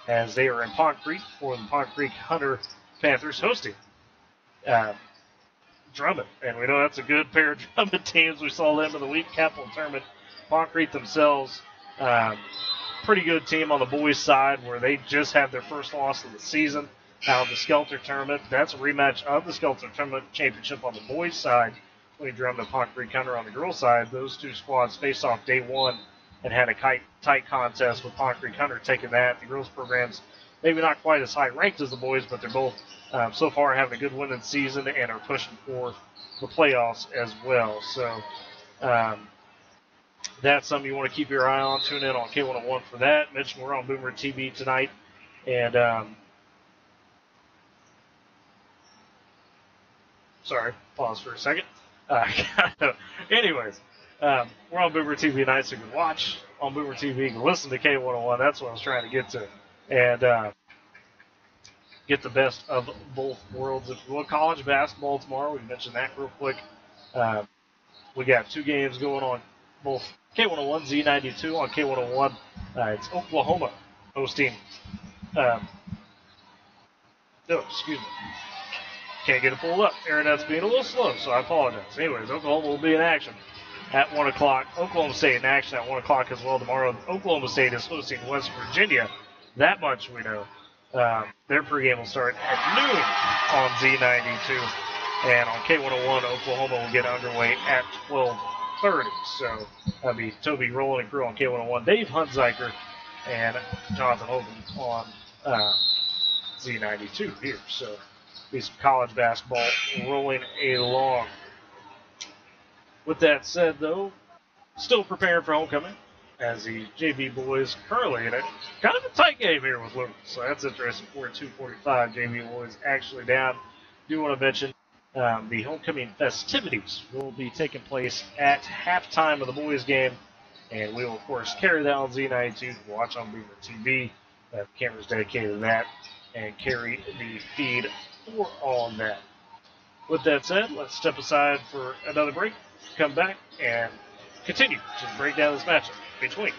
as they are in Pond Creek for the Pond Creek Hunter Panthers hosting Drummond. And we know that's a good pair of Drummond teams. We saw them in the week capital tournament. Pond Creek themselves, pretty good team on the boys' side where they just had their first loss of the season out of the Skelter tournament. That's a rematch of the Skelter tournament championship on the boys' side. We Drummond and Pond Creek Hunter on the girls' side. Those two squads faced off day one and had a tight contest with Pond Creek Hunter taking that. The girls' program's maybe not quite as high ranked as the boys, but they're both so far having a good winning season and are pushing for the playoffs as well. So that's something you want to keep your eye on. Tune in on K101 for that. Mention we're on Boomer TV tonight. And sorry, pause for a second. Anyways, we're on Boomer TV tonight, so you can watch on Boomer TV. You can listen to K101. That's what I was trying to get to. And get the best of both worlds. If you want college basketball tomorrow, we mentioned that real quick. We got two games going on both K101, Z92 on K101. It's Oklahoma hosting. Excuse me. Can't get it pulled up. Internet's being a little slow, so I apologize. Anyways, Oklahoma will be in action at 1 o'clock. Oklahoma State in action at 1 o'clock as well tomorrow. Oklahoma State is hosting West Virginia. That much we know. Their pregame will start at noon on Z92. And on K101, Oklahoma will get underway at 12:30. So that'll be Toby Rowland and crew on K101, Dave Hunziker, and Jonathan Hogan on Z92 here. So be some college basketball rolling along. With that said, though, still preparing for homecoming as the JV boys currently in it. Kind of a tight game here with Woodward, so that's interesting. 42-45, JV boys actually down. Do want to mention the homecoming festivities will be taking place at halftime of the boys' game, and we will, of course, carry that on Z92 to watch on Boomer TV. Have cameras dedicated to that and carry the feed for all of that. With that said, let's step aside for another break, come back, and continue to break down this matchup between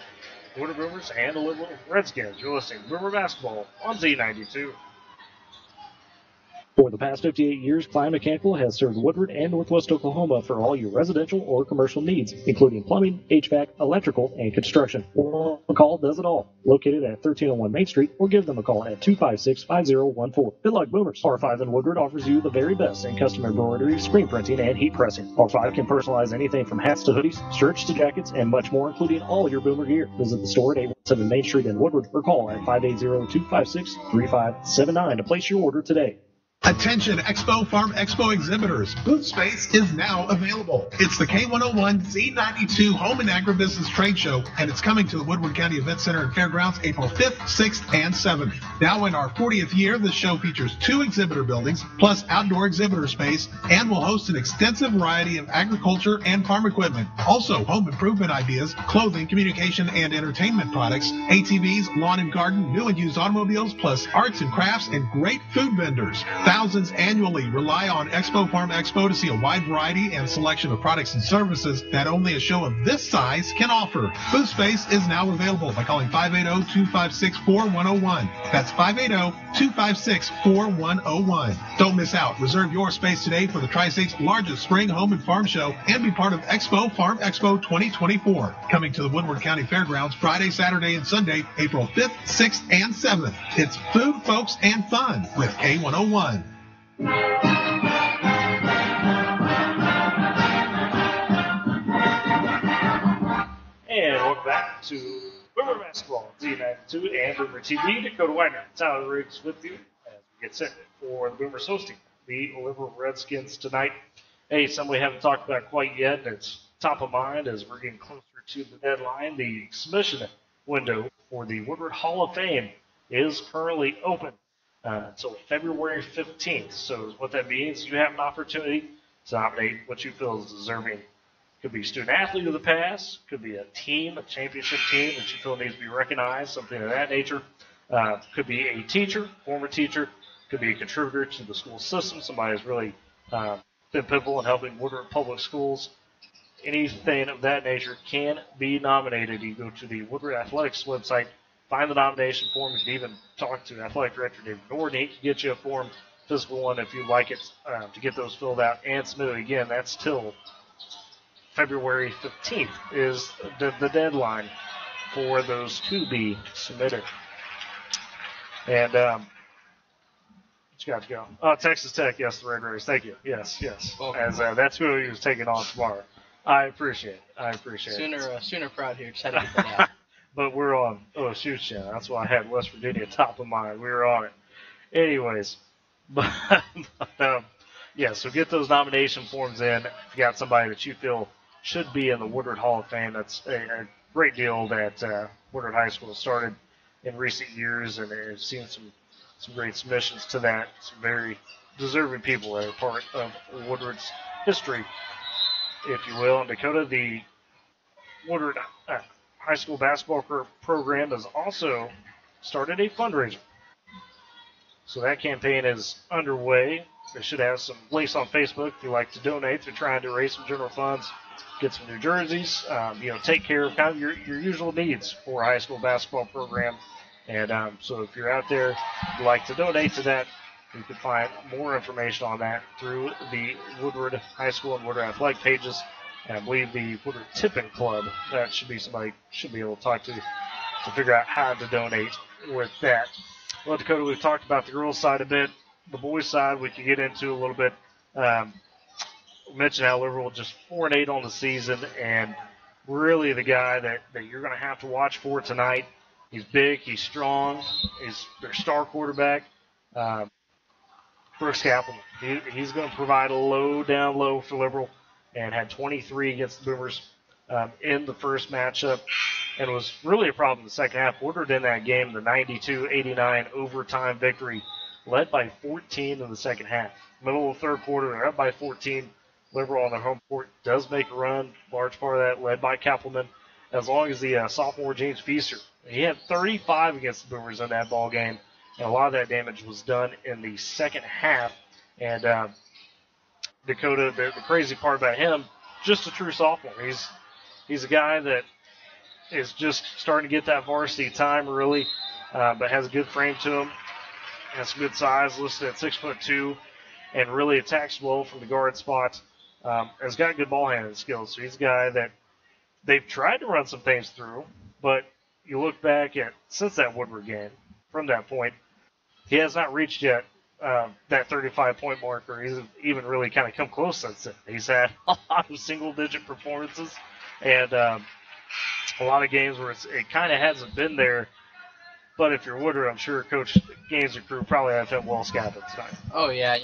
Woodward Boomers and the Woodward Redskins. You're listening to Boomer Basketball on Z92. For the past 58 years, Klein Mechanical has served Woodward and Northwest Oklahoma for all your residential or commercial needs, including plumbing, HVAC, electrical, and construction. One call does it all. Located at 1301 Main Street, or give them a call at 256-5014. Good luck, Boomers. R5 in Woodward offers you the very best in custom embroidery, screen printing, and heat pressing. R5 can personalize anything from hats to hoodies, shirts to jackets, and much more, including all your Boomer gear. Visit the store at 817 Main Street in Woodward, or call at 580-256-3579 to place your order today. Attention Expo Farm Expo exhibitors. Booth space is now available. It's the K101 Z92 Home and Agribusiness Trade Show, and it's coming to the Woodward County Event Center and Fairgrounds April 5th, 6th, and 7th. Now in our 40th year, the show features 2 exhibitor buildings plus outdoor exhibitor space and will host an extensive variety of agriculture and farm equipment. Also, home improvement ideas, clothing, communication, and entertainment products, ATVs, lawn and garden, new and used automobiles, plus arts and crafts and great food vendors. Thousands annually rely on Expo Farm Expo to see a wide variety and selection of products and services that only a show of this size can offer. Booth space is now available by calling 580-256-4101. That's 580-256-4101. Don't miss out. Reserve your space today for the Tri-State's largest spring home and farm show and be part of Expo Farm Expo 2024. Coming to the Woodward County Fairgrounds Friday, Saturday, and Sunday, April 5th, 6th, and 7th. It's food, folks, and fun with K101. And welcome back to Boomer Basketball, Z92 and Boomer TV. Dakota Wagner, Tyler Riggs with you as we get set for the Boomers hosting the Woodward Redskins tonight. Hey, something we haven't talked about quite yet, and it's top of mind as we're getting closer to the deadline. The submission window for the Woodward Hall of Fame is currently open until February 15th. So what that means, you have an opportunity to nominate what you feel is deserving. Could be student athlete of the past, could be a team, a championship team that you feel needs to be recognized, something of that nature. Could be a teacher, former teacher, could be a contributor to the school system, somebody who's really been pivotal in helping Woodward Public Schools. Anything of that nature can be nominated. You go to the Woodward Athletics website, find the nomination form. You can even talk to Athletic Director David Gordon. He can get you a form, physical one, if you'd like it, to get those filled out and submitted. Again, that's till February 15th is the deadline for those to be submitted. And what you got to go? Oh, Texas Tech, yes, the Red Raiders. Thank you. Yes. As that's who he was taking on tomorrow. I appreciate it. Sooner proud here. Just had to get that out. But we're on OSU channel. That's why I had West Virginia top of mind. We were on it. Anyways, yeah, so get those nomination forms in. If you got somebody that you feel should be in the Woodward Hall of Fame, that's a great deal that Woodward High School started in recent years, and they've seen some great submissions to that. Some very deserving people that are part of Woodward's history, if you will. And Dakota, the Woodward High School basketball program has also started a fundraiser. So that campaign is underway. They should have some links on Facebook if you'd like to donate. They're trying to raise some general funds, get some new jerseys, take care of kind of your usual needs for a high school basketball program. And so if you're out there and you'd like to donate to that, you can find more information on that through the Woodward High School and Woodward Athletic pages. And I believe the Woodward Tipping Club, that should be somebody should be able to talk to figure out how to donate with that. Well, Dakota, we've talked about the girls' side a bit. The boys' side we could get into a little bit. We mentioned how Liberal just 4-8 on the season, and really the guy that you're going to have to watch for tonight. He's big, he's strong, he's their star quarterback, Brooks Kappelman. He's going to provide a down low for Liberal, and had 23 against the Boomers in the first matchup, and was really a problem in the second half. Woodward in that game, the 92-89 overtime victory, led by 14 in the second half. Middle of the third quarter, they're up by 14. Liberal on their home court does make a run, large part of that led by Kappelman, as long as the sophomore James Feaster. He had 35 against the Boomers in that ball game, and a lot of that damage was done in the second half. And Dakota, the crazy part about him, just a true sophomore. He's a guy that is just starting to get that varsity time, really, but has a good frame to him, has some good size, listed at 6'2", and really attacks well from the guard spot. Has got good ball handling skills. So he's a guy that they've tried to run some things through, but you look back at since that Woodward game, from that point, he has not reached yet that 35-point marker. He's even really kind of come close since then. He's had a lot of single-digit performances and a lot of games where it kind of hasn't been there. But if you're Woodward, I'm sure Coach Gaines' crew probably have him well scouted tonight. Oh, yeah,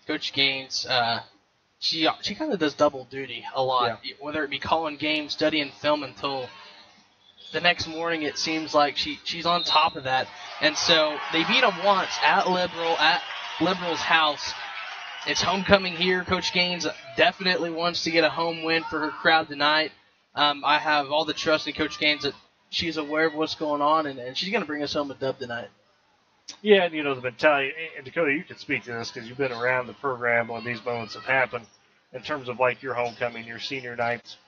Coach Gaines, she kind of does double duty a lot, whether it be calling games, studying film until the next morning. It seems like she's on top of that. And so they beat them once at Liberal's house. It's homecoming here. Coach Gaines definitely wants to get a home win for her crowd tonight. I have all the trust in Coach Gaines that she's aware of what's going on, and she's going to bring us home a dub tonight. Yeah, and the mentality, and Dakota, you can speak to this because you've been around the program when these moments have happened in terms of like your homecoming, your senior nights.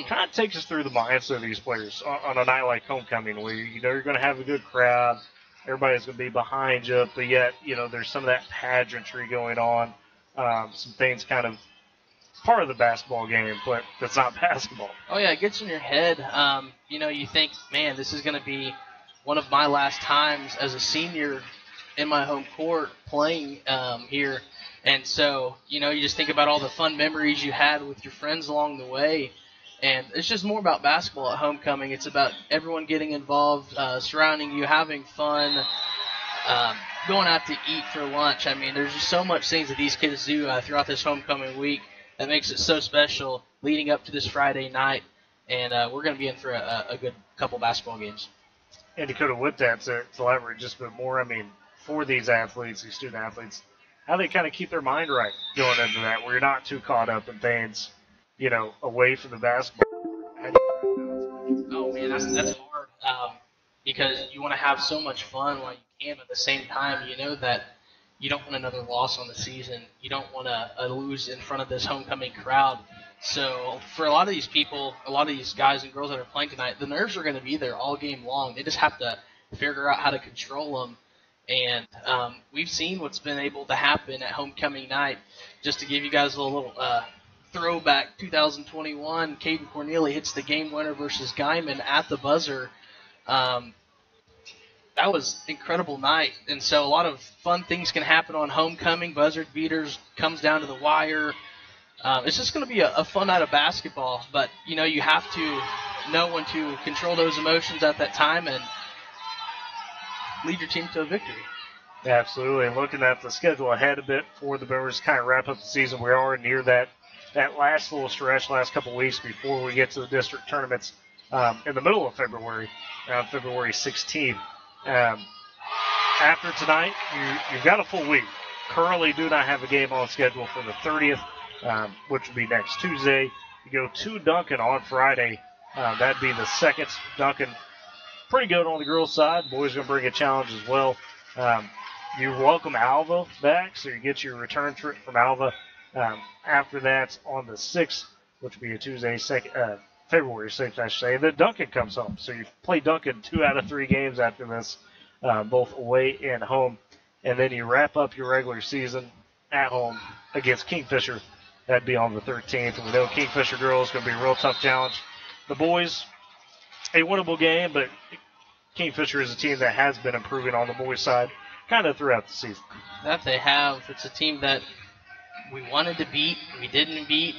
Kind of takes us through the mindset of these players on a night like homecoming where you're going to have a good crowd, everybody's going to be behind you, but yet there's some of that pageantry going on, some things kind of part of the basketball game, but that's not basketball. Oh yeah, it gets in your head. You think, man, this is going to be one of my last times as a senior in my home court playing here. And so, you just think about all the fun memories you had with your friends along the way. And it's just more about basketball at homecoming. It's about everyone getting involved, surrounding you, having fun, going out to eat for lunch. I mean, there's just so much things that these kids do throughout this homecoming week that makes it so special leading up to this Friday night. And we're going to be in for a good couple basketball games. And Dakota, with that, to elaborate just a bit more, I mean, for these athletes, these student athletes, how they kind of keep their mind right going into that, where you're not too caught up in things, away from the basketball. Oh, man, that's hard because you want to have so much fun while you can, but at the same time, you know that you don't want another loss on the season. You don't want to lose in front of this homecoming crowd. So for a lot of these people, a lot of these guys and girls that are playing tonight, the nerves are going to be there all game long. They just have to figure out how to control them. And we've seen what's been able to happen at homecoming night. Just to give you guys a little throwback, 2021, Caden Cornelia hits the game winner versus Guyman at the buzzer. That was an incredible night. And so a lot of fun things can happen on homecoming. Buzzard beaters, comes down to the wire. It's just going to be a fun night of basketball. But, you have to know when to control those emotions at that time and lead your team to a victory. Absolutely. And looking at the schedule ahead a bit for the Boomers to kind of wrap up the season, we are near that last little stretch, last couple of weeks before we get to the district tournaments in the middle of February, around February 16th. After tonight, you've got a full week. Currently do not have a game on schedule for the 30th, which will be next Tuesday. You go to Duncan on Friday. That'd be the second. Duncan, pretty good on the girls' side. Boys going to bring a challenge as well. You welcome Alva back, so you get your return trip from Alva. After that, on the 6th, which will be a Tuesday, February 6th, I should say, then Duncan comes home. So you play Duncan 2 out of 3 games after this, both away and home. And then you wrap up your regular season at home against Kingfisher. That'd be on the 13th. And we know Kingfisher girls going to be a real tough challenge. The boys, a winnable game, but Kingfisher is a team that has been improving on the boys' side kind of throughout the season. That they have. It's a team that we wanted to beat. We didn't beat.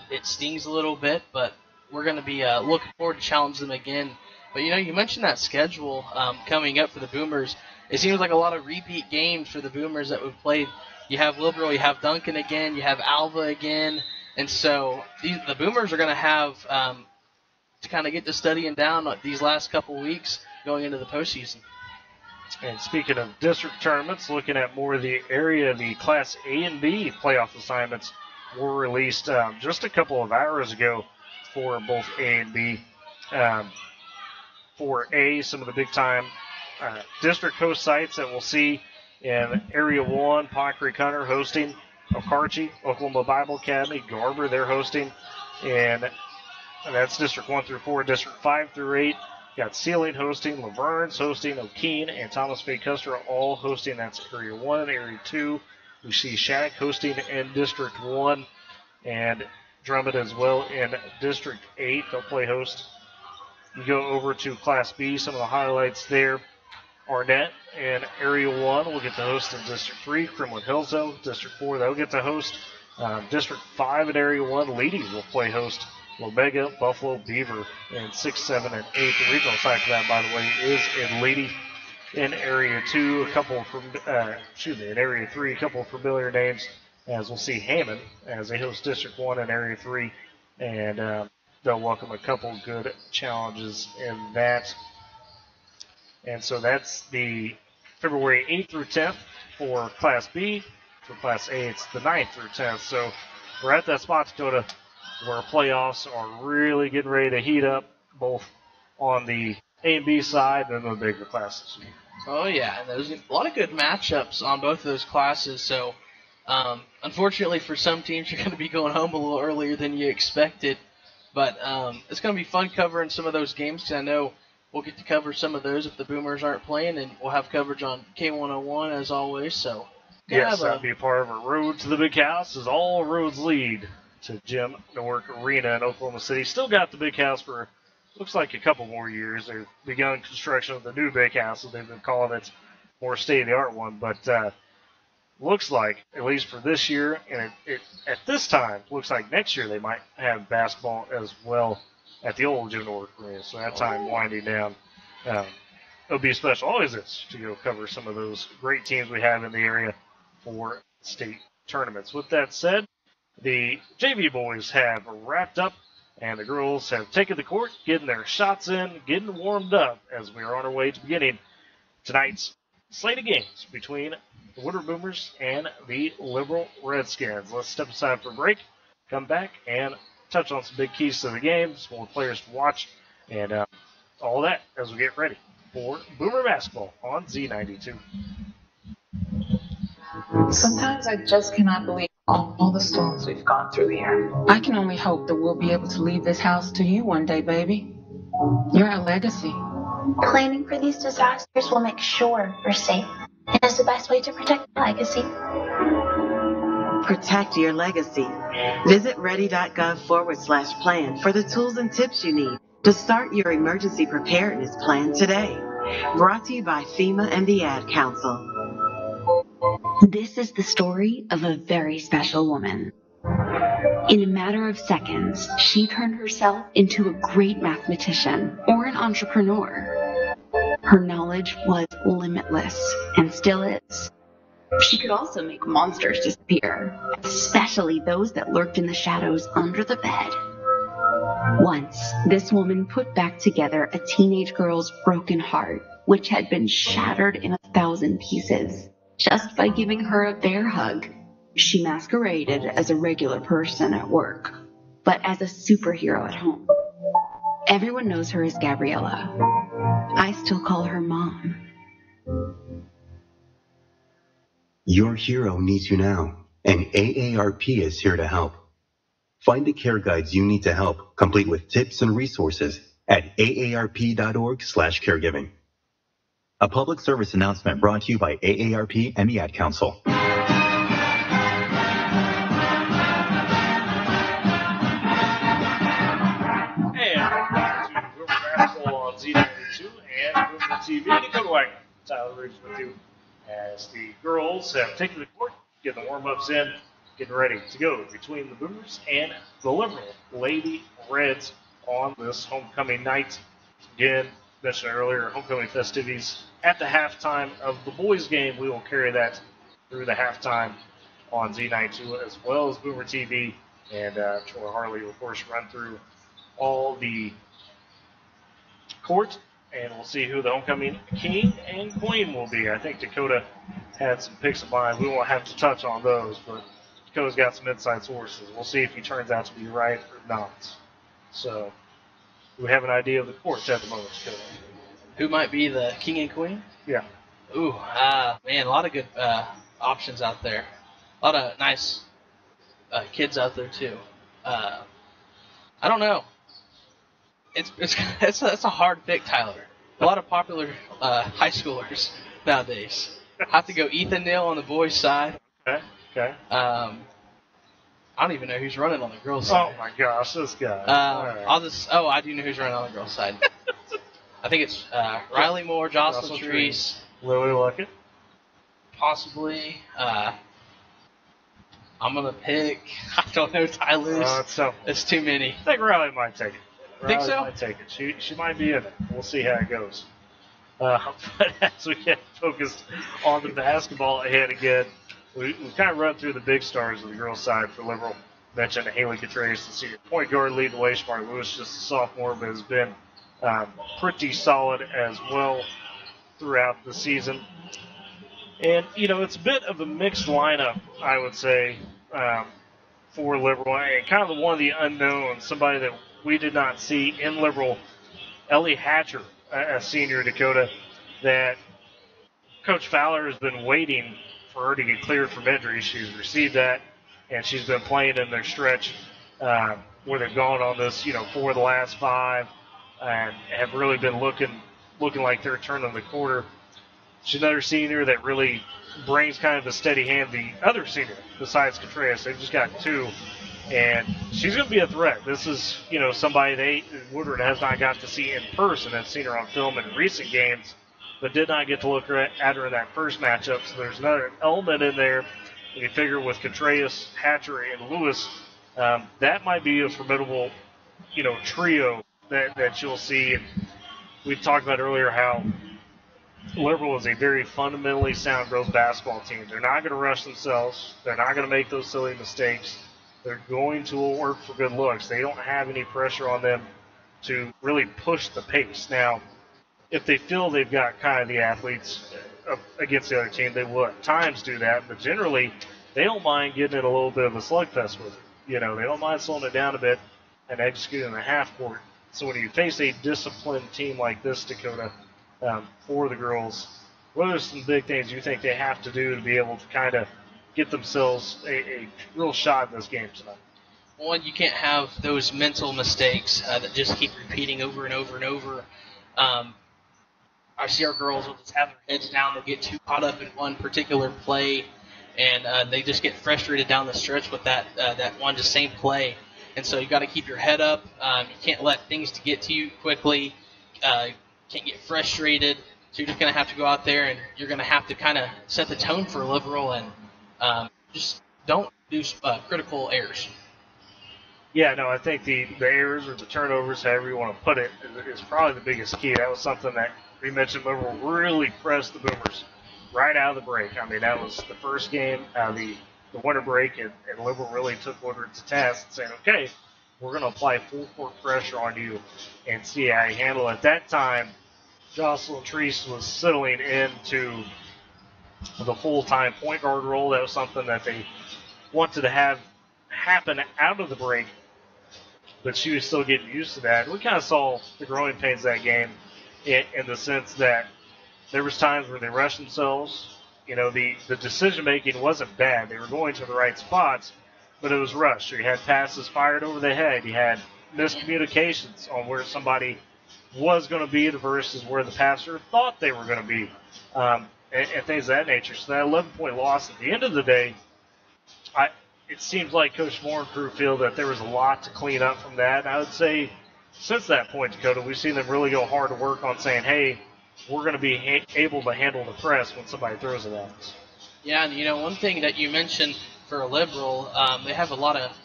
It stings a little bit, but we're going to be looking forward to challenge them again. But, you mentioned that schedule coming up for the Boomers. It seems like a lot of repeat games for the Boomers that we've played. You have Liberal, you have Duncan again, you have Alva again. And so the Boomers are going to have to kind of get to studying down these last couple weeks going into the postseason. And speaking of district tournaments, looking at more of the area, the Class A and B playoff assignments were released just a couple of hours ago for both A and B. For A, some of the big-time district host sites that we'll see in Area 1, Pine Creek Hunter hosting Okarche, Oklahoma Bible Academy, Garber, they're hosting, and that's District 1 through 4, District 5 through 8. Got Sealing hosting, Laverne's hosting, O'Keene, and Thomas Fay Custer all hosting. That's Area 1. Area 2, we see Shattuck hosting in District 1, and Drummond as well in District 8. They'll play host. You go over to Class B, some of the highlights there. Arnett in Area 1 will get to host in District 3. Crimwood Hills, though, District 4, they'll get to host. District 5 in Area 1, Leedy will play host. Lomega, Buffalo, Beaver, and 6, 7, and 8. The regional site for that, by the way, is in Leedy. In Area 2, in Area 3, a couple of familiar names, as we'll see Hammond as they host District 1 in Area 3, and they'll welcome a couple good challenges in that. And so that's the February 8th through 10th for Class B. For Class A, it's the 9th through 10th. So we're at that spot, Dakota, where playoffs are really getting ready to heat up, both on the A and B side and the bigger classes. Oh, yeah, and there's a lot of good matchups on both of those classes. So, unfortunately for some teams, you're going to be going home a little earlier than you expected. But it's going to be fun covering some of those games, because I know we'll get to cover some of those if the Boomers aren't playing, and we'll have coverage on K101 as always. So, yes, that'll be a part of a road to the big house, as all roads lead to Jim Newark Arena in Oklahoma City. Still got the big house for, looks like, a couple more years. They've begun construction of the new big house, so they've been calling it more state-of-the-art one. But looks like, at least for this year, and it at this time, looks like next year they might have basketball as well at the old Jim Newark Arena. So that time winding down. It'll be special, always is, to go cover some of those great teams we have in the area for state tournaments. With that said, the JV boys have wrapped up, and the girls have taken the court, getting their shots in, getting warmed up as we are on our way to beginning tonight's slate of games between the Woodward Boomers and the Liberal Redskins. Let's step aside for a break, come back, and touch on some big keys to the game, some more players to watch, and all that as we get ready for Boomer basketball on Z92. Sometimes I just cannot believe all the storms we've gone through here. I can only hope that we'll be able to leave this house to you one day, baby. You're our legacy. Planning for these disasters will make sure we're safe and is the best way to protect the legacy. Protect your legacy. Visit ready.gov/plan for the tools and tips you need to start your emergency preparedness plan today. Brought to you by FEMA and the Ad Council. This is the story of a very special woman. In a matter of seconds, she turned herself into a great mathematician or an entrepreneur. Her knowledge was limitless and still is. She could also make monsters disappear, especially those that lurked in the shadows under the bed. Once, this woman put back together a teenage girl's broken heart, which had been shattered in 1,000 pieces, just by giving her a bear hug. She masqueraded as a regular person at work, but as a superhero at home. Everyone knows her as Gabriella. I still call her Mom. Your hero needs you now, and AARP is here to help. Find the care guides you need to help, complete with tips and resources at aarp.org/caregiving. A public service announcement brought to you by AARP and the Ad Council. Basketball on Z92 and Woodward TV. Dakota Wagner, Tyler Reeves with you as the girls have taken the court, getting the warm-ups in, getting ready to go between the Boomers and the Liberal Lady Reds on this homecoming night. Again, mentioned earlier, homecoming festivities at the halftime of the boys' game. We will carry that through the halftime on Z92 as well as Boomer TV. And Troy Harley will, of course, run through all the court, and we'll see who the homecoming king and queen will be. I think Dakota had some picks of mine. We won't have to touch on those, but Dakota's got some inside sources. We'll see if he turns out to be right or not. So we have an idea of the courts at the moment, Dakota. Who might be the king and queen? Yeah. Ooh, man, a lot of good options out there. A lot of nice kids out there too. I don't know. It's a hard pick, Tyler. A lot of popular high schoolers nowadays. Have to go Ethan Neal on the boys' side. Okay. I don't even know who's running on the girls' side. Oh my gosh, this guy. Right. I do know who's running on the girls' side. I think it's Riley Moore, Jocelyn Treese, Lily Luckett. Possibly. I'm gonna pick. I don't know Tyler's. It's too many. I think Riley might take it. Think so? Might take it. She might be in it. We'll see how it goes. But as we get focused on the basketball ahead again, we kind of run through the big stars of the girls' side for Liberal. Mentioned Haley Contreras, the senior point guard, leading the way. Shamar Lewis, just a sophomore, but has been pretty solid as well throughout the season. And, it's a bit of a mixed lineup, I would say, for Liberal. And kind of one of the unknowns, somebody that we did not see in Liberal, Ellie Hatcher, a senior Dakota, that Coach Fowler has been waiting for her to get cleared from injury. She's received that, and she's been playing in their stretch where they've gone on this, 4 of the last 5, and have really been looking like they're turning the quarter. She's another senior that really brings kind of the steady hand. The other senior, besides Contreras, they've just got 2. And she's going to be a threat. This is, somebody Woodward has not got to see in person. Has seen her on film in recent games, but did not get to look at her in that first matchup. So there's another element in there. And you figure with Contreras, Hatcher, and Lewis, that might be a formidable, trio that you'll see. And we talked about earlier how Liberal is a very fundamentally sound girls basketball team. They're not going to rush themselves. They're not going to make those silly mistakes. They're going to work for good looks. They don't have any pressure on them to really push the pace. Now, if they feel they've got kind of the athletes against the other team, they will at times do that. But generally, they don't mind getting in a little bit of a slugfest with it. They don't mind slowing it down a bit and executing the half court. So when you face a disciplined team like this, Dakota, for the girls, what are some big things you think they have to do to be able to kind of get themselves a real shot in this game tonight? One, you can't have those mental mistakes that just keep repeating over and over and over. I see our girls will just have their heads down. They'll get too caught up in one particular play, and they just get frustrated down the stretch with that one just same play. And so you got to keep your head up. You can't let things to get to you quickly. Can't get frustrated. So you're just going to have to go out there and you're going to have to kind of set the tone for liberal and just don't do critical errors. Yeah, no, I think the errors or the turnovers, however you want to put it, is probably the biggest key. That was something that we mentioned. Liberal really pressed the Boomers right out of the break. I mean, that was the first game out of the winter break, and Liberal really took Woodward to task and saying, okay, we're going to apply full court pressure on you and see how you handle it. At that time, Jocelyn Treese was settling into the full-time point guard role. That was something that they wanted to have happen out of the break, but she was still getting used to that. We kind of saw the growing pains of that game in the sense that there was times where they rushed themselves. You know, the decision-making wasn't bad. They were going to the right spots, but it was rushed. You had passes fired over the head. You had miscommunications on where somebody was going to be versus where the passer thought they were going to be, and things of that nature. So that 11-point loss at the end of the day, it seems like Coach Moore and crew feel that there was a lot to clean up from that. And I would say since that point, Dakota, we've seen them really go hard to work on saying, hey, we're going to be able to handle the press when somebody throws it at us. Yeah, and, you know, one thing that you mentioned for a Liberal, they have a lot of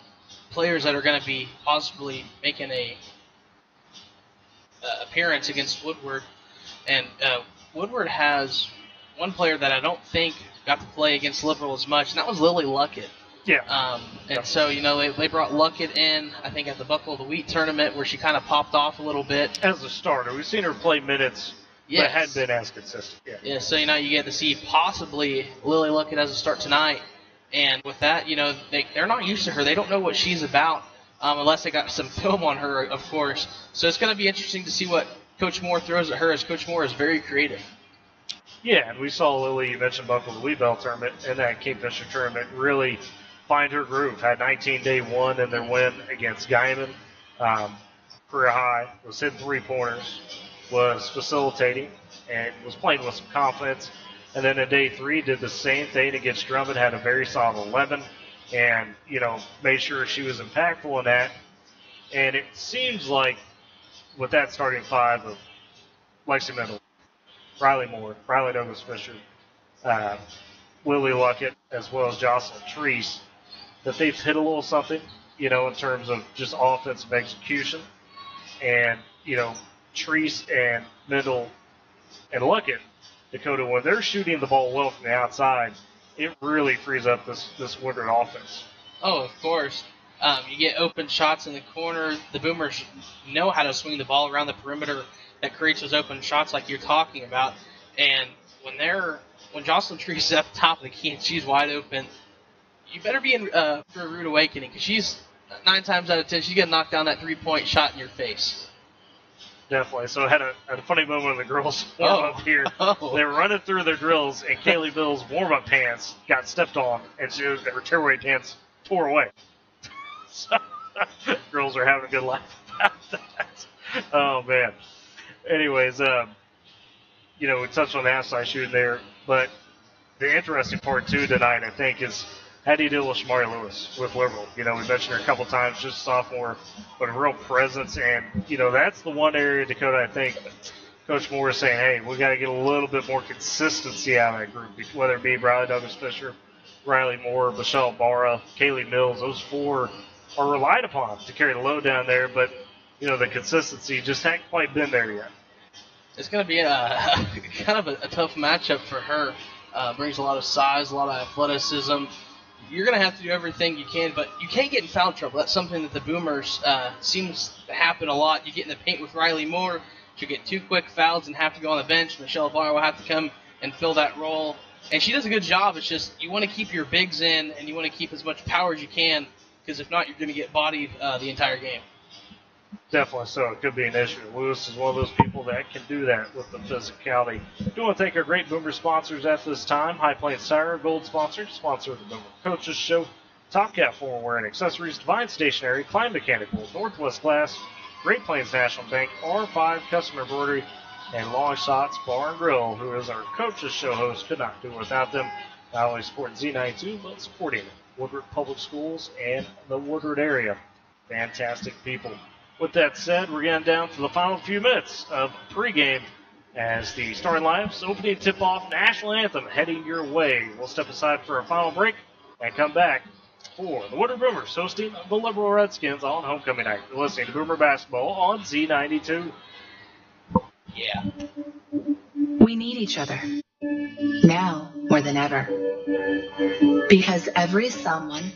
players that are going to be possibly making a appearance against Woodward. And Woodward has one player that I don't think got to play against Liberal as much, and that was Lily Luckett. Yeah. So, you know, they brought Luckett in, I think, at the Buckle of the Wheat tournament where she kind of popped off a little bit. As a starter. We've seen her play minutes, but hadn't been as consistent. Yeah, so, you know, you get to see possibly Lily Luckett as a start tonight. And with that, you know, they're not used to her. They don't know what she's about unless they got some film on her, of course. So it's going to be interesting to see what Coach Moore throws at her, as Coach Moore is very creative. Yeah, and we saw Lily, you mentioned Buckle of the Wheat Bell tournament, in that Kingfisher tournament, really find her groove. Had 19-day one in their win against Guyman. Career high, was hitting three-pointers, was facilitating, and was playing with some confidence. And then in day 3, did the same thing against Drummond, had a very solid 11, and, you know, made sure she was impactful in that. And it seems like with that starting 5 of Lexi Mendel, Riley Moore, Riley Douglas Fisher, Lily Luckett, as well as Jocelyn Treese, that they've hit a little something, you know, in terms of just offensive execution. And, you know, Treese and Mendel and Luckett, Dakota, when they're shooting the ball well from the outside, it really frees up this Woodward offense. Oh, of course. You get open shots in the corner. The Boomers know how to swing the ball around the perimeter that creates those open shots like you're talking about. And when Jocelyn Treese is at the top of the key and she's wide open, you better be in for a rude awakening, because she's 9 times out of 10 she's gonna knock down that 3-point shot in your face. Definitely. So I had a funny moment when the girls warm up here. They were running through their drills, and Kaylee Bill's warm-up pants got stepped on, and her tearaway pants tore away. So girls are having a good laugh about that. Oh, man. Anyways, you know, we touched on the outside shooting there, but the interesting part, too, tonight, I think, is how do you deal with Shamari Lewis with Liberal? You know, we mentioned her a couple times, just sophomore, but a real presence. And, you know, that's the one area, Dakota, I think Coach Moore is saying, hey, we got to get a little bit more consistency out of that group, whether it be Riley Douglas Fisher, Riley Moore, Michelle Barra, Kaylee Mills. Those 4 are relied upon to carry the load down there, but, you know, the consistency just hasn't quite been there yet. It's going to be kind of a tough matchup for her. Brings a lot of size, a lot of athleticism. You're going to have to do everything you can, but you can't get in foul trouble. That's something that the Boomers seems to happen a lot. You get in the paint with Riley Moore, she'll get 2 quick fouls and have to go on the bench. Michelle Barr will have to come and fill that role. And she does a good job. It's just you want to keep your bigs in, and you want to keep as much power as you can, because if not, you're going to get bodied the entire game. Definitely so. It could be an issue. Lewis is one of those people that can do that with the physicality. I do want to thank our great Boomer sponsors at this time. High Plains Tire, gold sponsor of the Boomer Coaches Show, Top Cat Forward and Accessories, Divine Stationery, Klein Mechanicals, Northwest Glass, Great Plains National Bank, R5 Custom Embroidery, and Long Shots Bar and Grill, who is our coach's show host. Could not do it without them. Not only supporting Z92, but supporting Woodward Public Schools and the Woodward area. Fantastic people. With that said, we're getting down to the final few minutes of pregame as the starting lineups opening tip-off national anthem heading your way. We'll step aside for a final break and come back for the Woodward Boomers hosting the Liberal Redskins on homecoming night. You're listening to Boomer Basketball on Z92. Yeah. We need each other. Now more than ever. Because every someone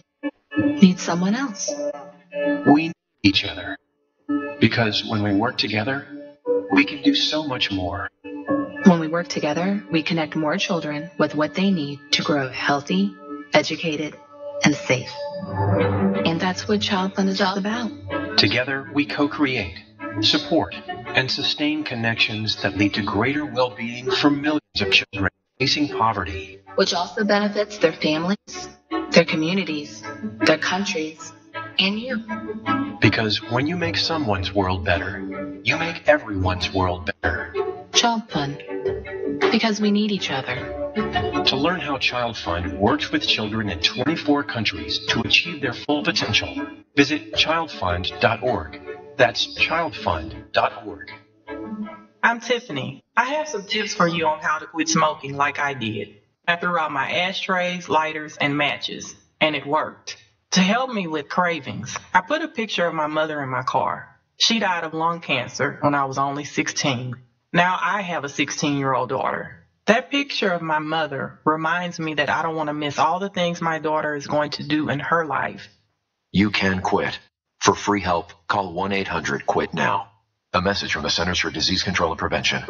needs someone else. We need each other. Because when we work together, we can do so much more. When we work together, we connect more children with what they need to grow healthy, educated, and safe. And that's what Child Fund is all about. Together, we co-create, support, and sustain connections that lead to greater well-being for millions of children facing poverty. Which also benefits their families, their communities, their countries, and you. Because when you make someone's world better, you make everyone's world better. Child Fund. Because we need each other. To learn how Child Fund works with children in 24 countries to achieve their full potential, visit childfund.org. That's childfund.org. I'm Tiffany. I have some tips for you on how to quit smoking like I did. I threw out my ashtrays, lighters, and matches, and it worked. To help me with cravings, I put a picture of my mother in my car. She died of lung cancer when I was only 16. Now I have a 16-year-old daughter. That picture of my mother reminds me that I don't want to miss all the things my daughter is going to do in her life. You can quit. For free help, call 1-800-QUIT-NOW. A message from the Centers for Disease Control and Prevention.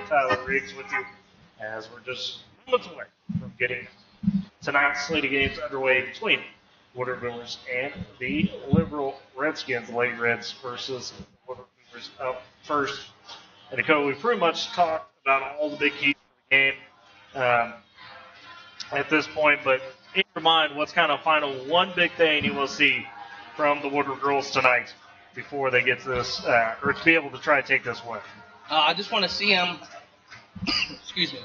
Tyler Riggs with you as we're just moments away from getting tonight's slate of games underway between Woodward Boomers and the Liberal Redskins. The Lady Reds versus Woodward Boomers up first. And Dakota, we've pretty much talked about all the big keys of the game at this point, but in your mind, what's kind of final one big thing you will see from the Woodward girls tonight before they get to this, or to be able to try to take this win? I just want to see them. Excuse me.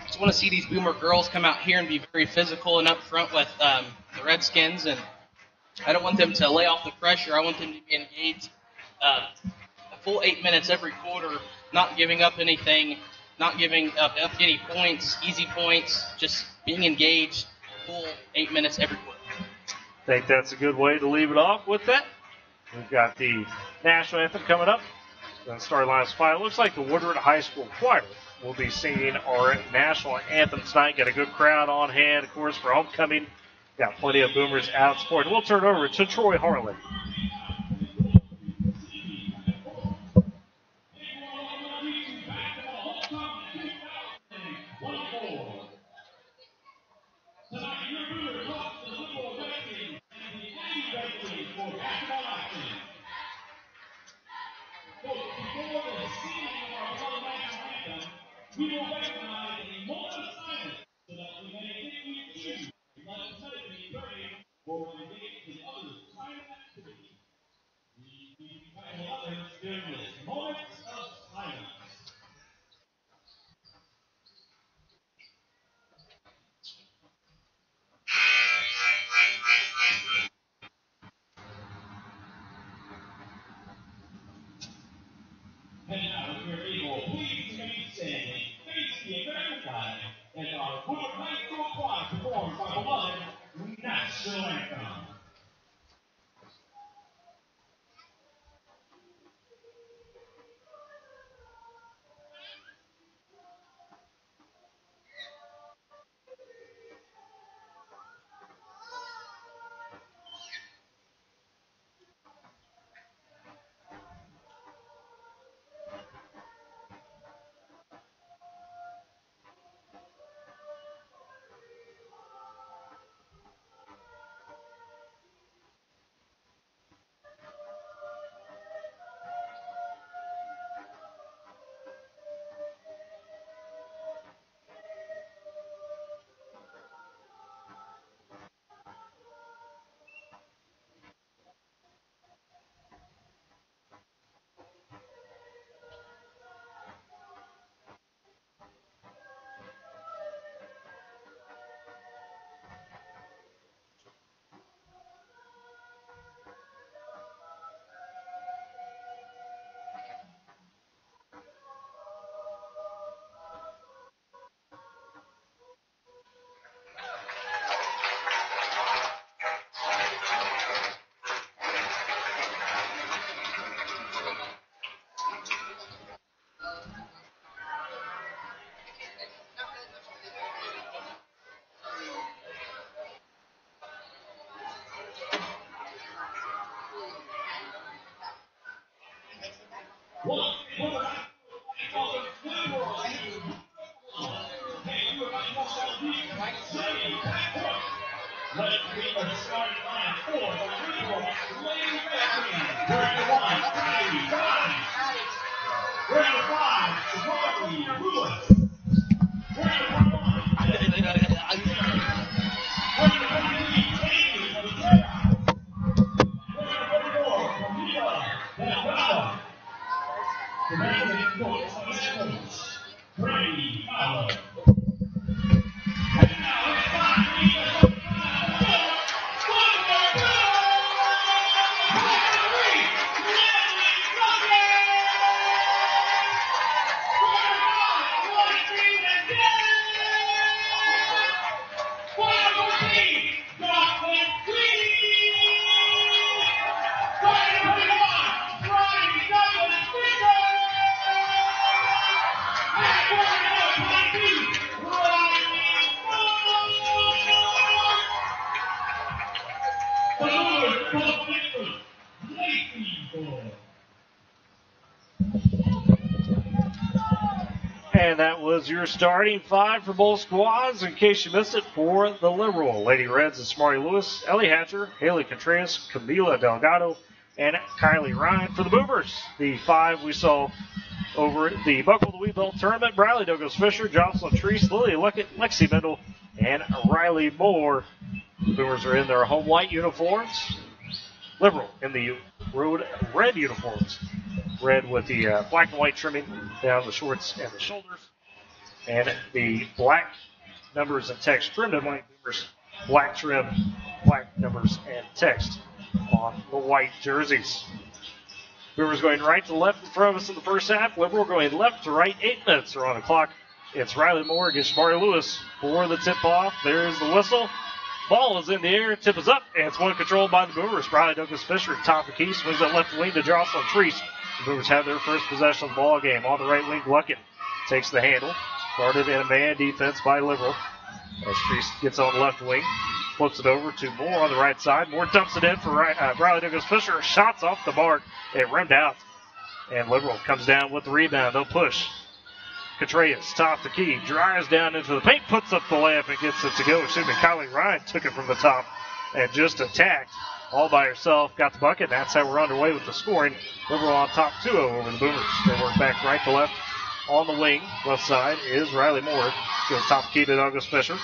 Just want to see these Boomer girls come out here and be very physical and up front with the Redskins, and I don't want them to lay off the pressure. I want them to be engaged a full 8 minutes every quarter, not giving up anything, not giving up any points, easy points, just being engaged full 8 minutes every quarter. I think that's a good way to leave it off with that. We've got the national anthem coming up. The starting line's final. Looks like the Woodward High School Choir will be singing our national anthem tonight. Got a good crowd on hand, of course, for homecoming. Got plenty of Boomers out supporting. We'll turn it over to Troy Harlan. And that was your starting five for both squads. In case you missed it, for the Liberal, Lady Reds, it's Smarty Lewis, Ellie Hatcher, Haley Contreras, Camila Delgado, and Kylie Ryan. For the Boomers, the five we saw over at the Buckle the Wheat Belt Tournament: Bradley Douglas Fisher, Jocelyn Treese, Lily Luckett, Lexi Mendel, and Riley Moore. The Boomers are in their home white uniforms. Liberal in the road red uniforms. Red with the black and white trimming down the shorts and the shoulders. And the black numbers and text trimmed in white. Boomers, black trim, black numbers and text on the white jerseys. Boomers going right to left in front of us in the first half. Liberal going left to right. 8 minutes are on the clock. It's Riley Moore against Smarty Lewis for the tip-off. There's the whistle. Ball is in the air. Tip is up, and it's one controlled by the Boomers. Bradley Douglas Fisher at top of the key. Swings that left wing to Jocelyn Treese. The Boomers have their first possession of the ball game. On the right wing, Luckett takes the handle. Started in a man defense by Liberal. As Treese gets on the left wing, flips it over to Moore on the right side. Moore dumps it in for Bradley Douglas Fisher. Shots off the mark. It rimmed out. And Liberal comes down with the rebound. They'll push. Contreras, top the key, drives down into the paint, puts up the layup and gets it to go. Kylie Ryan took it from the top and just attacked all by herself, got the bucket. That's how we're underway with the scoring. Liberal on top 2-0 over the Boomers. They work back right to left on the wing. Left side is Riley Moore. Goes top key to Douglas Fisher.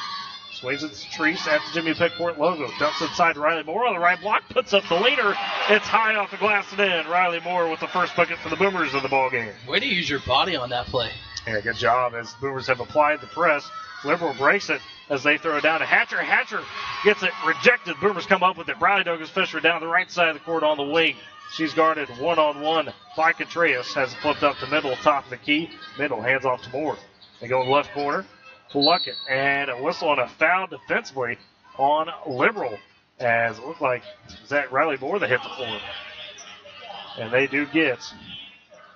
Swings it to Treese at the Jimmy Pickport logo. Dumps inside to Riley Moore on the right block. Puts up the leader. It's high off the glass and in. Riley Moore with the first bucket for the Boomers of the ball game. Way to use your body on that play. Yeah, good job as the Boomers have applied the press. Liberal breaks it as they throw it down to Hatcher. Hatcher gets it rejected. Boomers come up with it. Bradley Douglas Fisher down the right side of the court on the wing. She's guarded one-on-one by Contreras. Has it flipped up to Middle, top of the key. Middle hands off to Moore. They go in the left corner to Luckett. And a whistle on a foul defensively on Liberal. As it looked like, was that Riley Moore that hit the floor? And they do get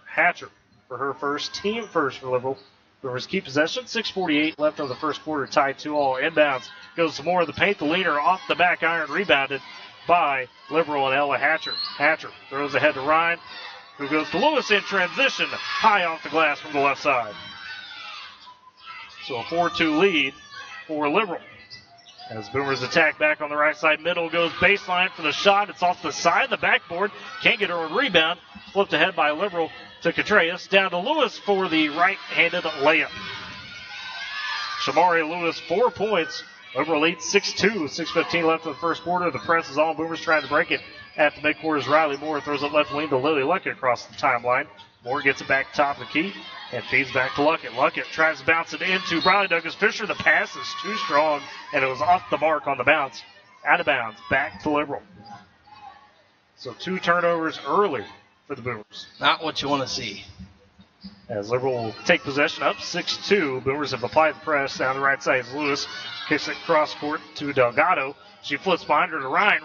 Hatcher for her first, team first for Liberal. Boomers keep possession. 6:48 left of the first quarter, tied 2-all. Inbounds goes to Moore. The paint, the leader off the back iron, rebounded by Liberal and Ella Hatcher. Hatcher throws ahead to Ryan, who goes to Lewis in transition, high off the glass from the left side. So a 4-2 lead for Liberal. As Boomers attack back on the right side, Middle goes baseline for the shot. It's off the side of the backboard. Can't get her own rebound. Flipped ahead by Liberal to Contreras. Down to Lewis for the right-handed layup. Shamari Lewis, 4 points. Liberal lead 6-2. 6:15 left in the first quarter. The press is on. Boomers trying to break it at the midcourt as Riley Moore throws it left wing to Lily Luckett across the timeline. Moore gets it back top of the key and feeds back to Luckett. Luckett tries to bounce it into Bradley Douglas Fisher. The pass is too strong, and it was off the mark on the bounce. Out of bounds. Back to Liberal. So 2 turnovers early for the Boomers. Not what you want to see. As Liberal will take possession up 6-2. Boomers have applied the press. Down the right side is Lewis. Kicks it cross court to Delgado. She flips behind her to Ryan.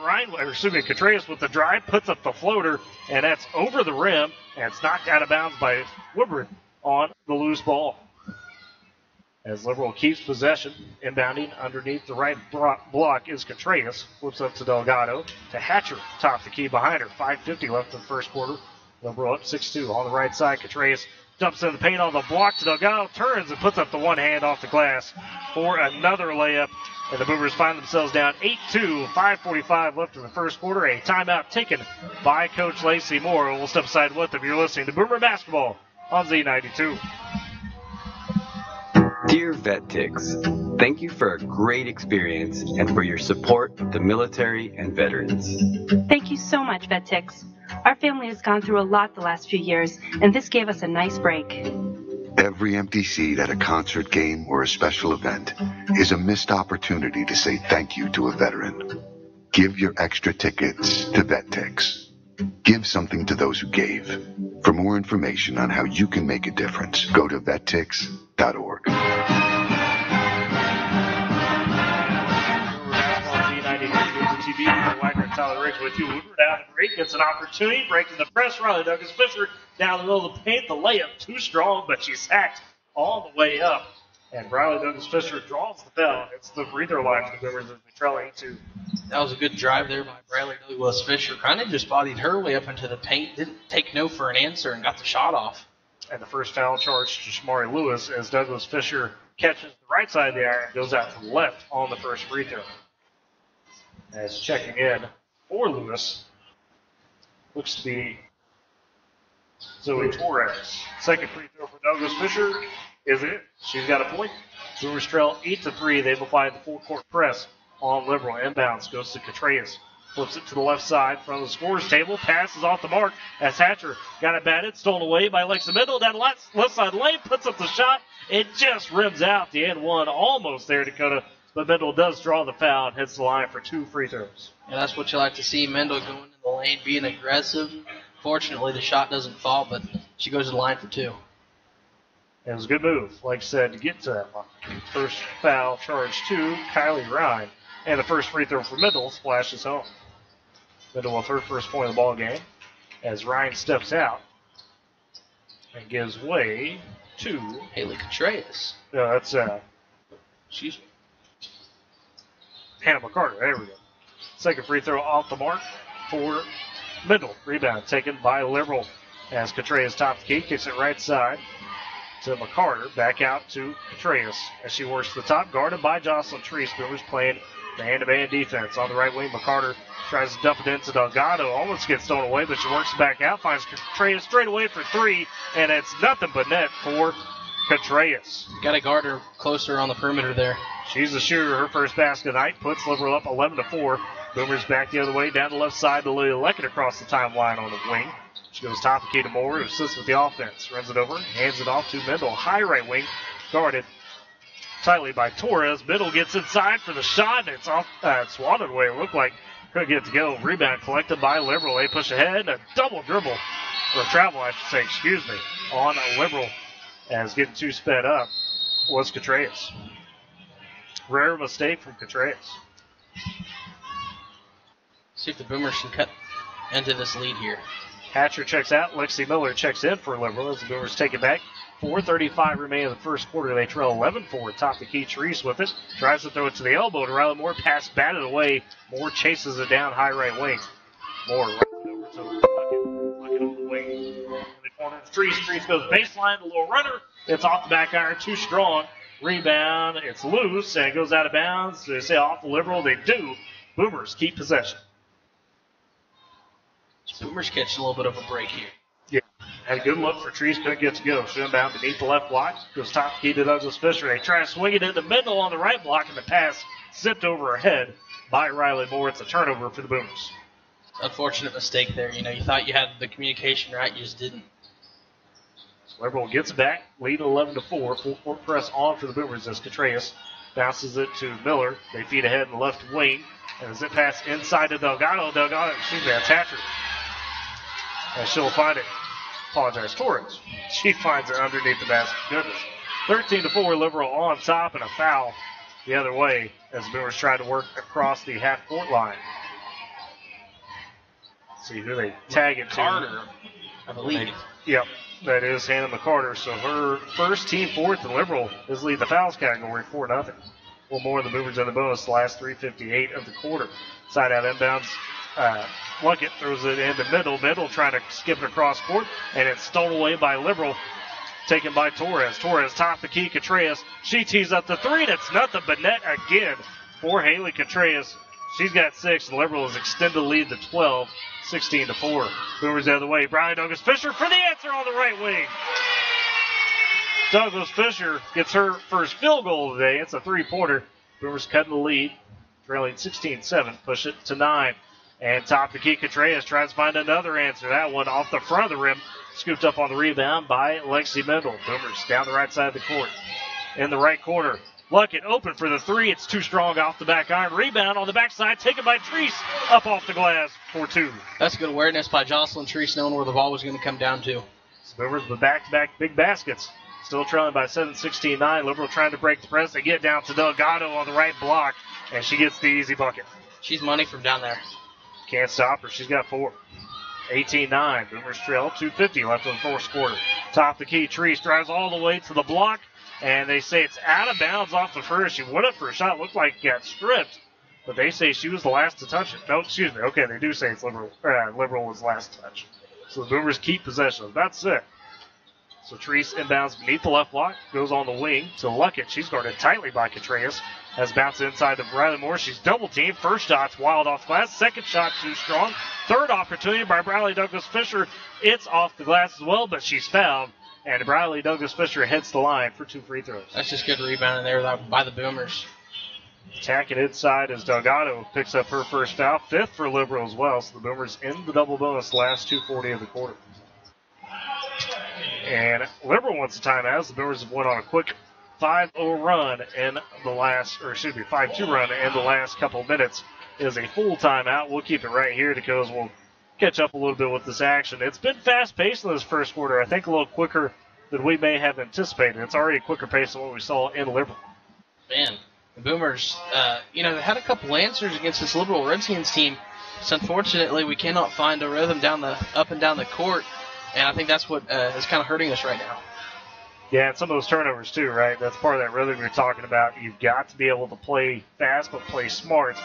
Contreras with the drive, puts up the floater, and that's over the rim, and it's knocked out of bounds by Woodward on the loose ball. As Liberal keeps possession, inbounding underneath the right block is Contreras. Flips up to Delgado to Hatcher, top the key behind her. 5:50 left in the first quarter. Liberal up 6-2 on the right side. Contreras Jumps in the paint on the block to Delgado, turns and puts up the one hand off the glass for another layup. And the Boomers find themselves down 8-2, 5:45 left in the first quarter. A timeout taken by Coach Lacey Moore. We'll step aside with them. You're listening to Boomer Basketball on Z92. Dear Vet Techs, thank you for a great experience and for your support of the military and veterans. Thank you so much, Vet Techs. Our family has gone through a lot the last few years, and this gave us a nice break. Every empty seat at a concert, game, or a special event is a missed opportunity to say thank you to a veteran. Give your extra tickets to Vet Techs. Give something to those who gave. For more information on how you can make a difference, go to vettix.org. TV, Wagner and Tyler Riggs with you. Woodward out of the break, gets an opportunity, breaking the press. Riley Douglas Fisher down the middle of the paint. The layup too strong, but she's hacked all the way up. And Riley Douglas Fisher draws the foul. It's the free throw line for the Boomers as they trail 8-2. That was a good drive there by Riley Douglas Fisher. Kind of just bodied her way up into the paint. Didn't take no for an answer and got the shot off. And the first foul charge to Shamari Lewis as Douglas Fisher catches the right side of the iron and goes out to the left on the first free throw. As checking in for Lewis looks to be Zoe Torres. Second free throw for Douglas Fisher is it. She's got a point. Boomers trail 8-3. They've applied the full court press on Liberal. Inbounds goes to Contreras. Flips it to the left side from the scorer's table. Passes off the mark as Hatcher got it batted. Stolen away by Alexa Mendel. Down the left side lane. Puts up the shot. It just rims out the end one. Almost there, Dakota. But Mendel does draw the foul and hits the line for 2 free throws. Yeah, that's what you like to see. Mendel going in the lane, being aggressive. Fortunately, the shot doesn't fall, but she goes to the line for 2. It was a good move, like I said, to get to that line. First foul charge to Kylie Ryan. And the first free throw for Mendel splashes home. Mendel with her first point of the ball game as Ryan steps out and gives way to Haley Contreras. No, that's she's Hannah McCarter. There we go. Second free throw off the mark for Mendel. Rebound taken by Liberal as Contreras top the key, kicks it right side to McCarter. Back out to Contreras as she works the top, guarded by Jocelyn Treese. Boomers playing the hand-to-man defense on the right wing. McCarter tries to dump it into Delgado. Almost gets thrown away, but she works it back out. Finds Contreras straight away for 3, and it's nothing but net for Contreras. Got to guard her closer on the perimeter there. She's the shooter. Her first basket of the night puts Liberal up 11-4. Boomers back the other way down the left side to Lily Leckett across the timeline on the wing. She goes top of key to Moore, who assists with the offense. Runs it over, hands it off to Mendel. High right wing, guarded tightly by Torres. Mendel gets inside for the shot, and it's off. Swatted away. It looked like couldn't get it to go. Rebound collected by Liberal. They push ahead. A double dribble, or travel, I should say, excuse me, on Liberal as getting 2 sped up was Contreras. Rare mistake from Contreras. See if the Boomers can cut into this lead here. Hatcher checks out. Lexi Miller checks in for Liberal as the Boomers take it back. 4:35 remaining in the first quarter. They trail 11-4. Top the key. Treese with it. Tries to throw it to the elbow to Riley Moore. Pass batted away. Moore chases it down high right wing. Moore runs it over to Luckett on the wing. They corner to Treese. Treese goes baseline. The little runner. It's off the back iron. Too strong. Rebound. It's loose and it goes out of bounds. They say off the Liberal. They do. Boomers keep possession. Boomers catching a little bit of a break here. Yeah. Had a good look for Treese. Couldn't get to go. Should inbound beneath the left block. Goes top key to Douglas Fisher. They try to swing it in the middle on the right block, and the pass zipped over her head by Riley Moore. It's a turnover for the Boomers. Unfortunate mistake there. You thought you had the communication right. You just didn't. Liberal gets back, lead 11-4. Full court press on for the Boomers as Contreras bounces it to Miller. They feed ahead in the left wing. And a zip pass inside to Delgado. That's Hatcher. And she'll find it. Torres. She finds it underneath the basket. Goodness. 13-4, Liberal on top, and a foul the other way as the Boomers try to work across the half-court line. See who they tag it to. Carter, I believe. Yep. That is Hannah McCarter. So her first, team fourth, and Liberal is lead the fouls category 4-0. One more of the Boomers in the bonus the last 3:58 of the quarter. Side out inbounds. Luckett throws it in the middle. Middle trying to skip it across court, and it's stolen away by Liberal. taken by Torres. Torres top the key. Contreras, she tees up the three, and it's nothing but net again for Haley Contreras. She's got 6. The Liberal has extended the lead to 12, 16-4. Boomers the other way. Briley Douglas Fisher for the answer on the right wing. Douglas Fisher gets her first field goal today. It's a 3-pointer. Boomers cutting the lead, trailing 16-7. Push it to 9. And top the key, Contreras tries to find another answer. That one off the front of the rim. Scooped up on the rebound by Lexi Mendel. Boomers down the right side of the court. In the right corner. Luckett open for the 3. It's too strong off the back iron. Rebound on the backside taken by Treese. Up off the glass for 2. That's good awareness by Jocelyn Treese, knowing where the ball was going to come down to. Boomers with back-to-back big baskets. Still trailing by 7, 16-9. Liberal trying to break the press. They get down to Delgado on the right block, and she gets the easy bucket. She's money from down there. Can't stop her. She's got 4. 18-9. Boomers trail. 2:50 left in the fourth quarter. Top the key. Treese drives all the way to the block, and they say it's out of bounds off the first. She went up for a shot. Looked like it got stripped, but they say she was the last to touch it. No, excuse me. Okay, they do say it's Liberal. Liberal was last to touch. So the Boomers keep possession. That's it. So Treese inbounds beneath the left block, goes on the wing to Luckett. She's guarded tightly by Contreras. Has bounced inside to Briley Moore. She's double teamed. First shot's wild off the glass. Second shot too strong. Third opportunity by Briley Douglas Fisher. It's off the glass as well, but she's fouled. And Briley Douglas Fisher heads the line for 2 free throws. That's just good rebounding there by the Boomers. Attacking inside as Delgado picks up her first foul. 5th for Liberal as well. So the Boomers in the double bonus last 2:40 of the quarter. And Liberal wants a timeout. The Boomers have went on a quick 5-0 run in the last, 5-2 run in the last couple of minutes. It is a full timeout. We'll keep it right here because we'll catch up a little bit with this action. It's been fast-paced in this first quarter. I think a little quicker than we may have anticipated. It's already a quicker pace than what we saw in Liberal. Man, the Boomers, they had a couple answers against this Liberal Redskins team. So unfortunately, we cannot find a rhythm up and down the court. And I think that's what is kind of hurting us right now. Yeah, and some of those turnovers too, right? That's part of that rhythm you're talking about. You've got to be able to play fast but play smart.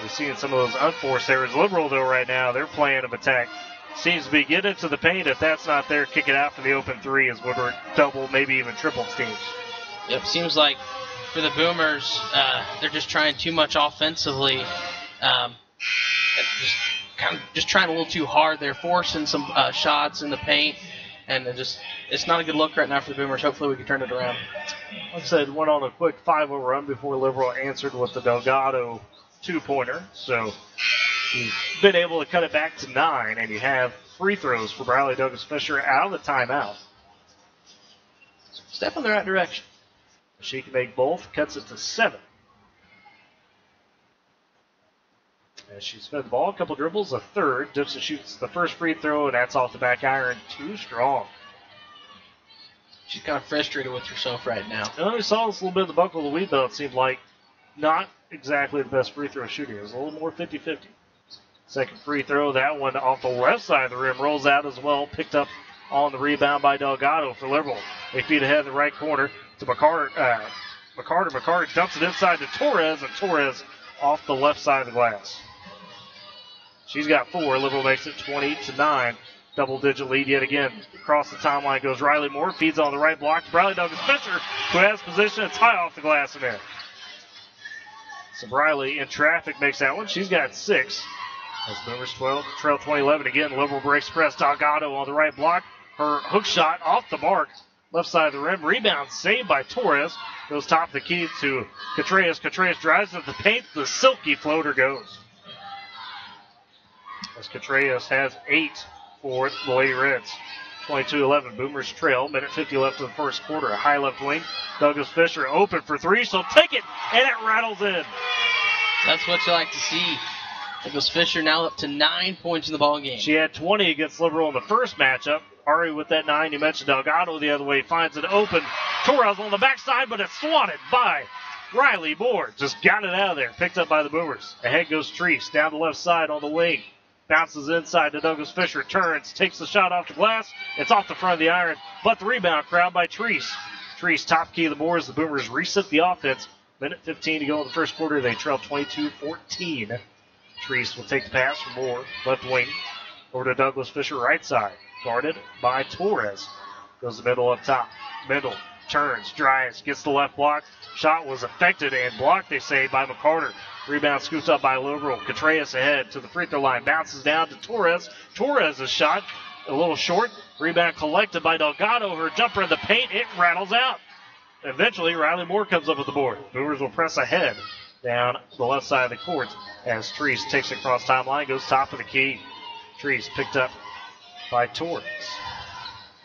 We're seeing some of those unforced errors. Liberal, though, right now, their plan of attack seems to be get into the paint. If that's not there, kick it out for the open 3 as Woodward double, maybe even triple teams. Yep, seems like for the Boomers, they're just trying too much offensively. Just trying a little too hard. They're forcing some shots in the paint, and it's not a good look right now for the Boomers. Hopefully we can turn it around. Like I said, went on a quick 5-0 run before Liberal answered with the Delgado 2-pointer. So you've been able to cut it back to 9, and you have free throws for Briley Douglas Fisher out of the timeout. Step in the right direction. She can make both, cuts it to 7. As she's fed the ball, a couple dribbles, a third, dips and shoots the first free throw, and that's off the back iron, too strong. She's kind of frustrated with herself right now. And we saw this a little bit of the buckle of the wheat, though. It seemed like not exactly the best free throw shooting. It was a little more 50-50. Second free throw, that one off the left side of the rim, rolls out as well, picked up on the rebound by Delgado for Liberal. They feed ahead in the right corner to McCarter. McCarter dumps it inside to Torres, and Torres off the left side of the glass. She's got 4. Liberal makes it 20-9. Double-digit lead yet again. Across the timeline goes Riley Moore. Feeds on the right block to Briley Douglas Fisher, who has position. It's high off the glass in there. So Briley in traffic makes that one. She's got 6. As Boomers trail 20-11 again. Liberal breaks press. Delgado on the right block. Her hook shot off the mark. Left side of the rim. Rebound saved by Torres. Goes top of the key to Contreras. Contreras drives into the paint. The silky floater goes. As Contreras has 8 for the Lady Reds. 22-11. Boomers trail. Minute 50 left in the first quarter. A high left wing. Douglas Fisher open for 3. She'll take it, and it rattles in. That's what you like to see. Douglas Fisher now up to 9 points in the ball game. She had 20 against Liberal in the first matchup. Ari with that 9. You mentioned Delgado the other way. Finds it open. Torres on the backside, but it's swatted by Riley Moore. Just got it out of there. Picked up by the Boomers. Ahead goes Treese. Down the left side on the wing. Bounces inside to Douglas Fisher. Turns. Takes the shot off the glass. It's off the front of the iron. But the rebound crowd by Treese. Treese top key of the boards. The Boomers reset the offense. Minute 15 to go in the first quarter. They trail 22-14. Treese will take the pass from Moore. Left wing. Over to Douglas Fisher right side. Guarded by Torres. Goes the middle up top. Middle turns, drives, gets the left block. Shot was affected and blocked, they say, by McCarter. Rebound scooped up by Liberal. Contreras ahead to the free throw line. Bounces down to Torres. Torres' shot a little short. Rebound collected by Delgado. Her jumper in the paint. It rattles out. Eventually, Riley Moore comes up with the board. Boomers will press ahead down the left side of the court as Treese takes it across timeline, goes top of the key. Treese picked up by Torres.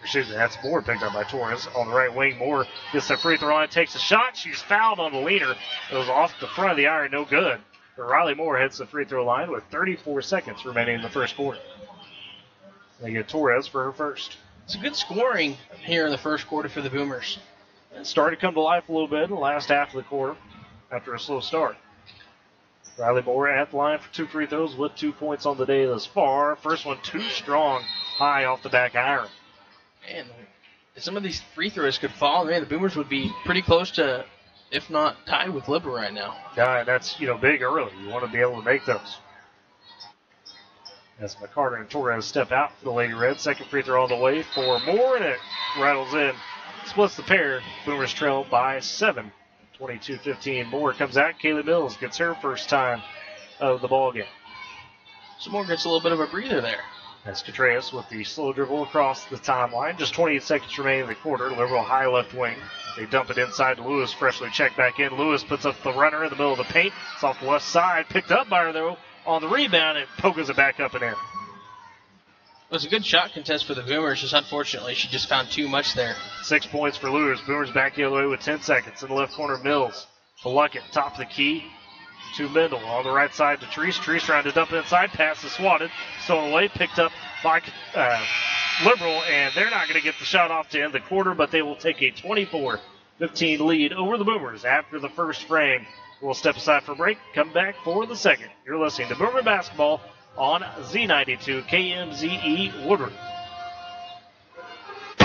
Excuse me, that's Moore picked up by Torres on the right wing. Moore gets the free throw line, takes a shot. She's fouled on the leaner. It was off the front of the iron, no good. But Riley Moore hits the free throw line with 34 seconds remaining in the first quarter. They get Torres for her first. It's a good scoring here in the first quarter for the Boomers. It started to come to life a little bit in the last half of the quarter after a slow start. Riley Moore at the line for 2 free throws with 2 points on the day thus far. First one too strong, high off the back iron. And if some of these free throws could fall, man, the Boomers would be pretty close to, if not tied with Liberal right now. Yeah, that's, big early. You want to be able to make those. As McCarter and Torres step out for the Lady Red. Second free throw on the way for Moore, and it rattles in. Splits the pair. Boomers trail by 7. 22-15. Moore comes out. Kaylee Mills gets her first time of the ball game. So Moore gets a little bit of a breather there. That's Contreras with the slow dribble across the timeline. Just 28 seconds remaining in the quarter. Liberal high left wing. They dump it inside to Lewis. Freshly checked back in. Lewis puts up the runner in the middle of the paint. It's off the left side. Picked up by her, though, on the rebound, and pokes it back up and in. It was a good shot contest for the Boomers. Just unfortunately, she just found too much there. 6 points for Lewis. Boomers back the other way with 10 seconds. In the left corner, Mills. Luckett, top of the key. To Mendel. On the right side to Treese. Treese trying to dump it inside. Pass is swatted. Stolen away. Picked up by Liberal. And they're not going to get the shot off to end the quarter, but they will take a 24-15 lead over the Boomers after the first frame. We'll step aside for a break. Come back for the second. You're listening to Boomer Basketball on Z92 KMZE Woodward.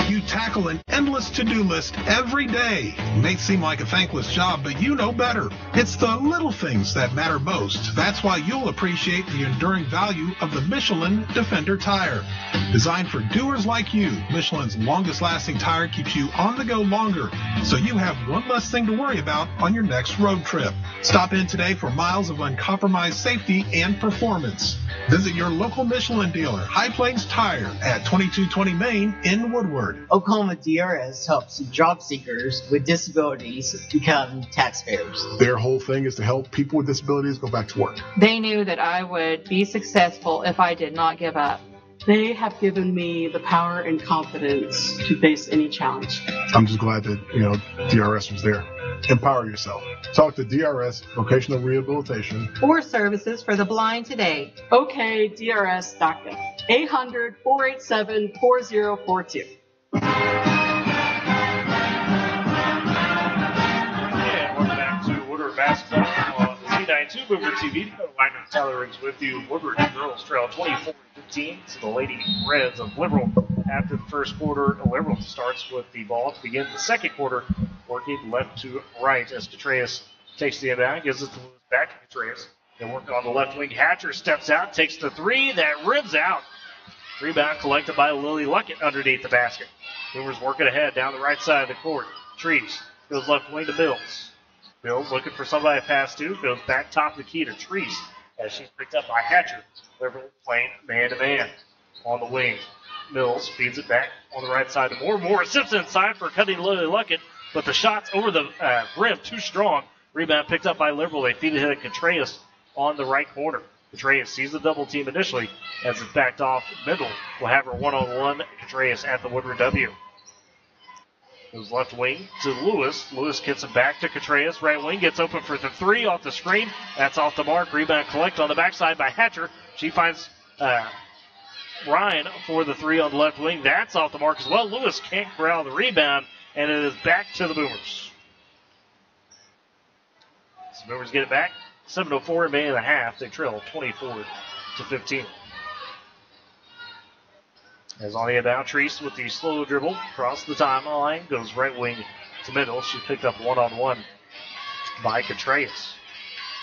You tackle an endless to-do list every day. It may seem like a thankless job, but you know better. It's the little things that matter most. That's why you'll appreciate the enduring value of the Michelin Defender tire. Designed for doers like you, Michelin's longest-lasting tire keeps you on the go longer, so you have one less thing to worry about on your next road trip. Stop in today for miles of uncompromised safety and performance. Visit your local Michelin dealer, High Plains Tire, at 2220 Main in Woodward. Oklahoma DRS helps job seekers with disabilities become taxpayers. Their whole thing is to help people with disabilities go back to work. They knew that I would be successful if I did not give up. They have given me the power and confidence to face any challenge. I'm just glad that, DRS was there. Empower yourself. Talk to DRS Vocational Rehabilitation. Or services for the blind today. OKDRS.gov. 800-487-4042. And welcome back to Woodward Basketball on Z92 Boomer TV. Wagner Tyler Riggs with you. Woodward girls trail 24-15 to the Lady Reds of Liberal. After the first quarter, Liberal starts with the ball to begin the second quarter, working left to right as Contreras takes the inbound, gives it to Lewis, back to Contreras. They work on the left wing. Hatcher steps out, takes the three, that rims out. Rebound collected by Lily Luckett underneath the basket. Boomers working ahead down the right side of the court. Treese goes left wing to Mills. Mills looking for somebody to pass to, goes back top of the key to Treese as she's picked up by Hatcher. Liberal playing man-to-man on the wing. Mills feeds it back on the right side to Moore. Moore sips inside for cutting Lily Luckett, but the shot's over the rim too strong. Rebound picked up by Liberal. They feed it to Contreras on the right corner. Contreras sees the double team initially as it's backed off. Middle will have her one-on-one. Contreras at the Woodward W. Goes left wing to Lewis. Lewis gets it back to Contreras. Right wing gets open for the three off the screen. That's off the mark. Rebound collect on the backside by Hatcher. She finds Ryan for the three on the left wing. That's off the mark as well. Lewis can't corral the rebound, and it is back to the Boomers. So Boomers get it back. 7:04 remaining in the half. They trail 24-15. As on the inbound, Treese with the slow dribble across the timeline, goes right wing to Middle. She's picked up one-on-one by Contreras.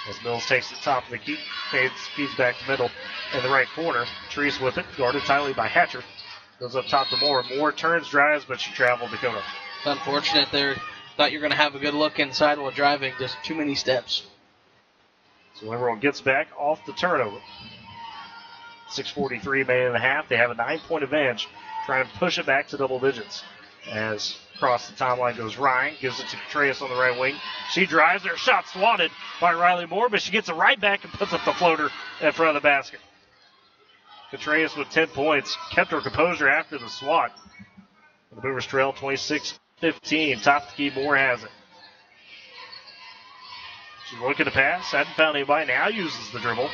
As Mills takes the top of the key, feeds back to Middle in the right corner. Treese with it, guarded tightly by Hatcher. Goes up top to Moore. Moore turns, drives, but she traveled Dakota. It's unfortunate there. Thought you were going to have a good look inside while driving. Just too many steps. So Liberal gets back off the turnover. 6:43 remaining in the half. They have a 9-point advantage. Trying to push it back to double digits. As across the timeline goes Ryan. Gives it to Contreras on the right wing. She drives. Her shot swatted by Riley Moore, but she gets it right back and puts up the floater in front of the basket. Contreras with 10 points. Kept her composure after the swat. The Boomers trail 26-15. Top of the key, Moore has it. She's looking to pass. Hadn't found anybody. Now uses the dribble.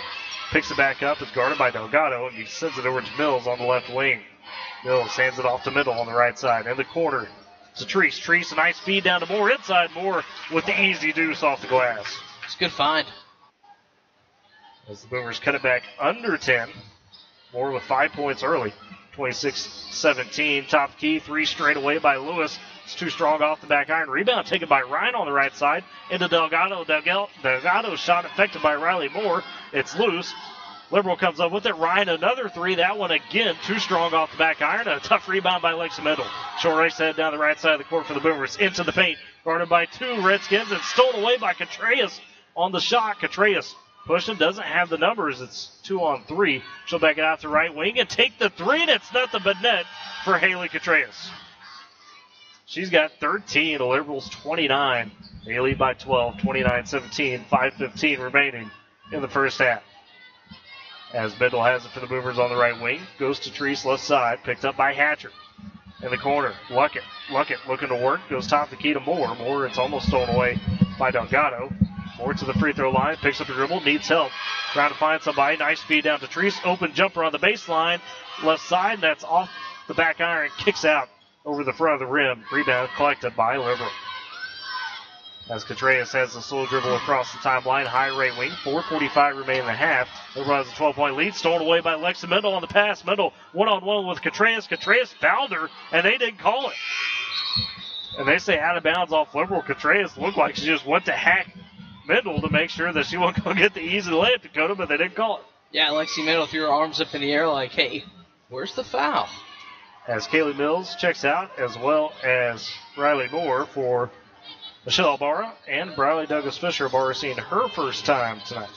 Picks it back up. It's guarded by Delgado. And he sends it over to Mills on the left wing. Mills hands it off to Middle on the right side. In the corner to Treese. Treese, a nice feed down to Moore. Inside Moore with the easy deuce off the glass. It's a good find. As the Boomers cut it back under 10. Moore with 5 points early. 26-17. Top key, 3 straight away by Lewis. It's too strong off the back iron. Rebound taken by Ryan on the right side. Into Delgado. Delgado shot affected by Riley Moore. It's loose. Liberal comes up with it. Ryan another 3. That one again too strong off the back iron. A tough rebound by Lexi Mendel. She'll race head down the right side of the court for the Boomers. Into the paint. Guarded by 2 Redskins. And stolen away by Contreras on the shot. Contreras pushing, doesn't have the numbers. It's 2-on-3. She'll back it out to right wing and take the 3, and it's nothing but net for Haley Contreras. She's got 13, the Liberals 29. They lead by 12, 29-17, 5:15 remaining in the first half. As Mendel has it for the Boomers on the right wing. Goes to Treese, left side, picked up by Hatcher. In the corner, Luckett looking to work, goes top the key to Moore. Moore, it's almost stolen away by Delgado. Moore to the free throw line, picks up the dribble, needs help. Trying to find somebody, nice feed down to Treese. Open jumper on the baseline, left side, and that's off the back iron, kicks out over the front of the rim. Rebound collected by Liberal. As Contreras has the slow dribble across the timeline, high right wing, 4:45 remain in the half. Liberal has a 12-point lead, stolen away by Lexi Mendel on the pass. Mendel one-on-one with Contreras. Contreras fouled her, and they didn't call it. And they say out of bounds off Liberal. Contreras looked like she just went to hack Mendel to make sure that she wasn't going to get the easy layup, Dakota, but they didn't call it. Yeah, Lexi Mendel threw her arms up in the air like, hey, where's the foul? As Kaylee Mills checks out, as well as Riley Moore for Michelle Barra and Briley Douglas Fisher. Barra seeing her first time tonight.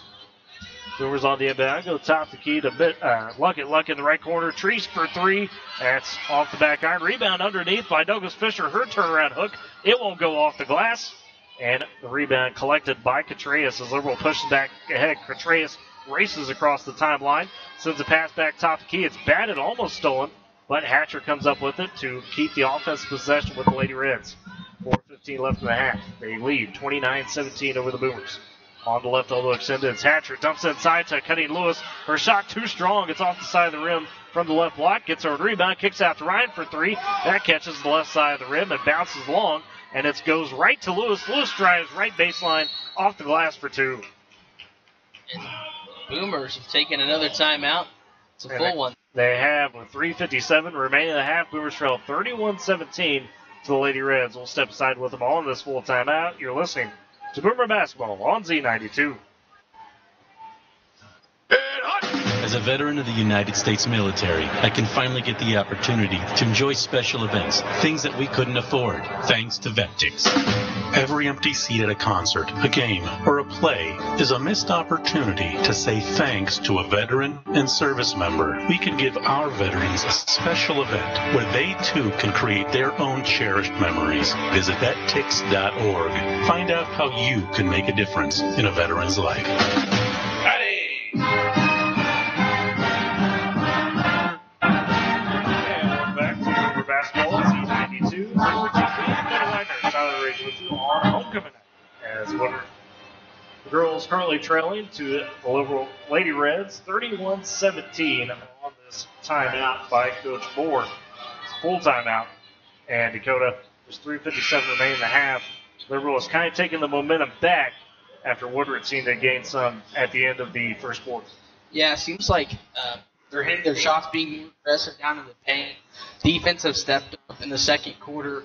Boomers on the inbound. Go top the key to Luckett in the right corner. Treese for 3. That's off the back iron. Rebound underneath by Douglas Fisher. Her turnaround hook. It won't go off the glass. And the rebound collected by Contreras as Liberal pushes back ahead. Contreras races across the timeline. Sends a pass back top the key. It's batted, almost stolen. But Hatcher comes up with it to keep the offensive possession with the Lady Reds. 4:15 left in the half. They lead 29-17 over the Boomers. On the left elbow extended, it's Hatcher. Dumps inside to Cutting Lewis. Her shot too strong. It's off the side of the rim from the left block. Gets her rebound. Kicks out to Ryan for 3. That catches the left side of the rim and bounces long. And it goes right to Lewis. Lewis drives right baseline off the glass for 2. And Boomers have taken another timeout. It's a full one. They have, with 3:57 remaining in the half. Boomers trail 31-17 to the Lady Reds. We'll step aside with them all in this full timeout. You're listening to Boomer Basketball on Z92. As a veteran of the United States military, I can finally get the opportunity to enjoy special events, things that we couldn't afford, thanks to VetTix. Every empty seat at a concert, a game, or a play is a missed opportunity to say thanks to a veteran and service member. We can give our veterans a special event where they too can create their own cherished memories. Visit vettix.org. Find out how you can make a difference in a veteran's life. Basketball, Z92, Tyler Ridge with you on homecoming night. As the girls currently trailing to the Liberal Lady Reds, 31-17 on this timeout by Coach Moore. It's a full timeout. And Dakota, there's 3:57 remaining in the half. Liberal is kind of taking the momentum back after Woodward seemed to gain some at the end of the first quarter. Yeah, it seems like they're hitting their shots, being aggressive down in the paint. Defense have stepped up in the second quarter.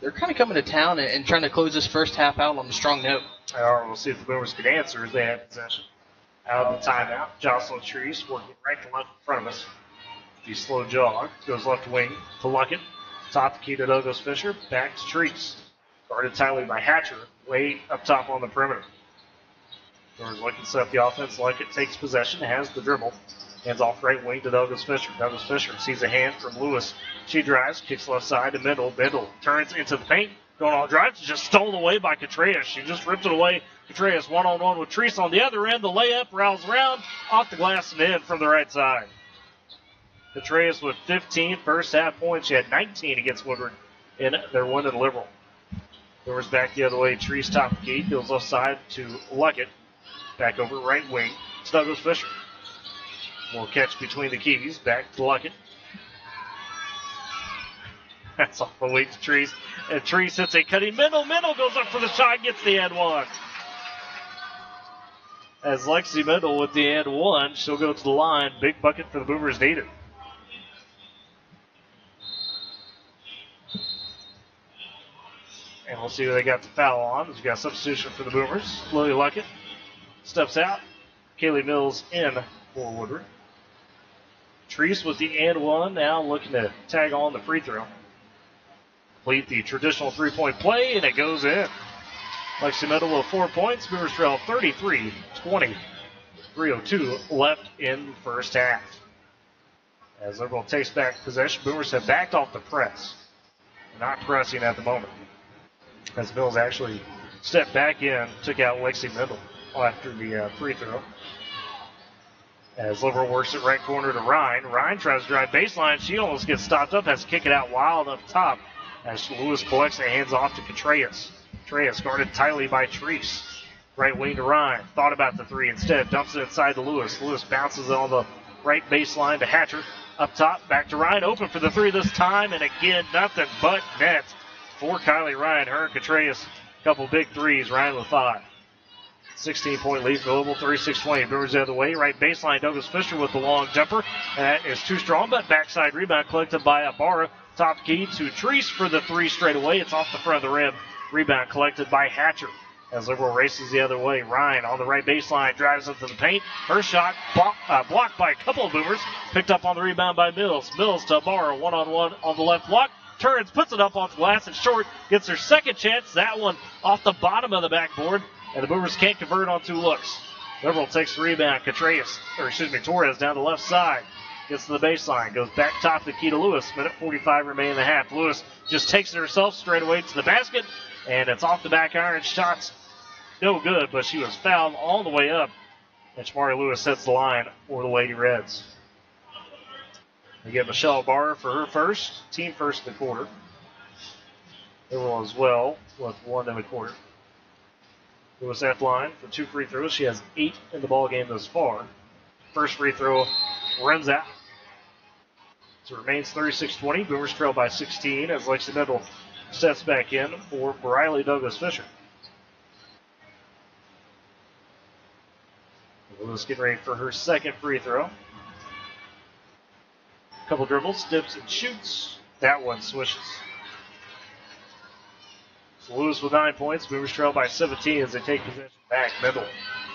They're kind of coming to town and trying to close this first half out on a strong note. We'll see if the Boomers can answer as they have possession. Out of the timeout, Jocelyn Treese working right to left in front of us. The slow jog goes left wing to Luckett. Top the key to Douglas Fisher. Back to Treese. Guarded tightly by Hatcher. Way up top on the perimeter. Brewers looking to set up the offense. Luckett takes possession. Has the dribble. Hands off right wing to Douglas Fisher. Douglas Fisher sees a hand from Lewis. She drives. Kicks left side to Mendel. Mendel turns into the paint. Going all drives. Just stolen away by Contreras. She just ripped it away. Contreras one-on-one with Treese on the other end. The layup rattles around. Off the glass and in from the right side. Contreras with 15 first half points. She had 19 against Woodward in their win at Liberal. Brewers back the other way. Treese top the key. Goes left side to Luckett. Back over right wing to Douglas Fisher. More catch between the keys. Back to Luckett. That's off the wing to Treese. And Treese hits a cutting Mendel. Mendel goes up for the shot. Gets the and one. As Lexi Mendel with the and one. She'll go to the line. Big bucket for the Boomers needed. And we'll see who they got the foul on. We've got a substitution for the Boomers. Lily Luckett steps out. Kaylee Mills in for Woodward. Treese with the and one. Now looking to tag on the free throw. Complete the traditional three-point play, and it goes in. Lexi Mendel with 4 points. Boomers trail 33-20. 3:02 left in the first half. As Liberal takes back possession, Boomers have backed off the press. Not pressing at the moment. As Mills actually stepped back in, took out Lexi Mendel after the free throw. As Liberal works it right corner to Ryan. Ryan tries to drive baseline. She almost gets stopped up, has to kick it out wild up top. As Lewis collects it, hands off to Contreras. Contreras guarded tightly by Treese. Right wing to Ryan. Thought about the three instead. Dumps it inside to Lewis. Lewis bounces on the right baseline to Hatcher. Up top, back to Ryan. Open for the three this time. And again, nothing but net for Kylie Ryan. Her and Contreras, a couple big threes. Ryan with 5. 16-point lead for Louisville, 36-20. Brewers the other way. Right baseline, Douglas Fisher with the long jumper. That is too strong, but backside rebound collected by Ibarra. Top key to Treese for the three straight away. It's off the front of the rim. Rebound collected by Hatcher. As Liberal races the other way. Ryan on the right baseline, drives into the paint. Her shot blocked by a couple of Boomers. Picked up on the rebound by Mills. Mills to Ibarra, one-on-one on the left block. Turns, puts it up off the glass and short. Gets her second chance. That one off the bottom of the backboard. And the Boomers can't convert on 2 looks. Liberal takes the rebound. Torres down the left side. Gets to the baseline. Goes back top the key to Lewis. Minute 45 remaining in the half. Lewis just takes it herself straight away to the basket. And it's off the back iron. Shots no good, but she was fouled all the way up. And Shamari Lewis sets the line for the Lady Reds. They get Michelle Barr for her first. Team first in the quarter. Liberal as well with 1 in the quarter. Lewis at the line for 2 free throws. She has 8 in the ball game thus far. First free throw runs out. So it remains 36-20. Boomers trail by 16 as Lexi Mendel steps back in for Riley Douglas Fisher. Lewis getting ready for her second free throw. Couple dribbles, dips and shoots. That one swishes. So Lewis with 9 points. Boomers trail by 17 as they take possession back. Mendel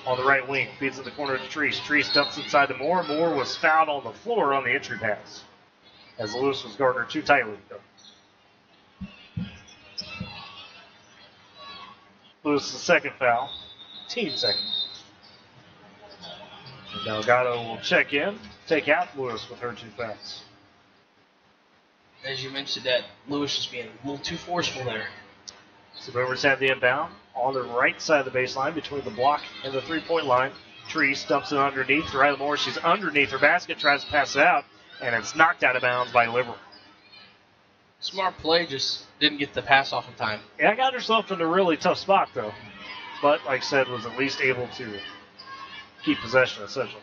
on the right wing. Feeds in the corner to Treese. Treese dumps inside to Moore. Moore was fouled on the floor on the entry pass as Lewis was guarding her too tightly. Lewis' second foul. Team second. And Delgado will check in. Take out Lewis with her 2 fouls. As you mentioned, that Lewis is being a little too forceful there. So Boomers have the inbound on the right side of the baseline between the block and the 3-point line. Treese dumps it underneath. Riley Moore, she's underneath her basket, tries to pass it out, and it's knocked out of bounds by Liberal. Smart play, just didn't get the pass off in time. Yeah, got herself in a really tough spot, though. But, like I said, was at least able to keep possession, essentially.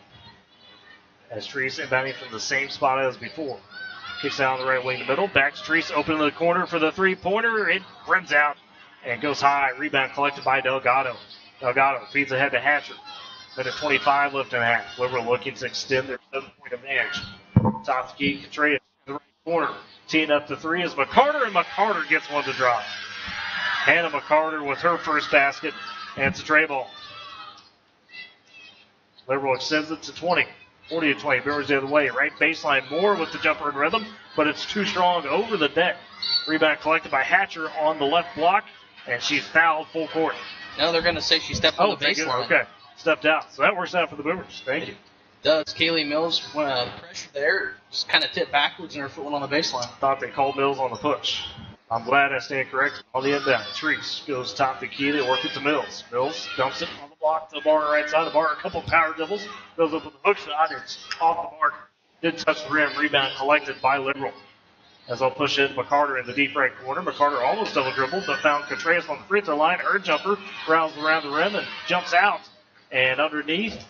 As Treese inbounding from the same spot as before. Kicks out on the right wing to middle. Back to Treese, open in the corner for the 3-pointer. It rims out and goes high. Rebound collected by Delgado. Delgado feeds ahead to Hatcher. Minute 25 left in the half. Liberal looking to extend their 7-point advantage. Top key, Contreras in the right corner. Teeing up the 3 is McCarter, and McCarter gets one to drop. Hannah McCarter with her first basket, and it's a tray ball. Liberal extends it to 20. 40-20. Brewers the other way. Right baseline. Moore with the jumper in rhythm, but it's too strong over the net. Rebound collected by Hatcher on the left block, and she's fouled full court. No, they're going to say she stepped on the baseline. Okay. Stepped out. So that works out for the Boomers. Thank you. Does Kaylee Mills, the pressure there, just kind of tipped backwards and her foot went on the baseline. Thought they called Mills on the push. I'm glad I stand correct on the inbound. Treese goes top the key. They work it to Mills. Mills dumps it on the block to the bar right side. The bar, a couple power dribbles. Goes up with the hook shot. It's off the mark. Did touch the rim. Rebound collected by Liberal. As I'll push it, McCarter in the deep right corner. McCarter almost double dribbled, but found Contreras on the free throw line. Her jumper rattles around the rim and jumps out. And underneath,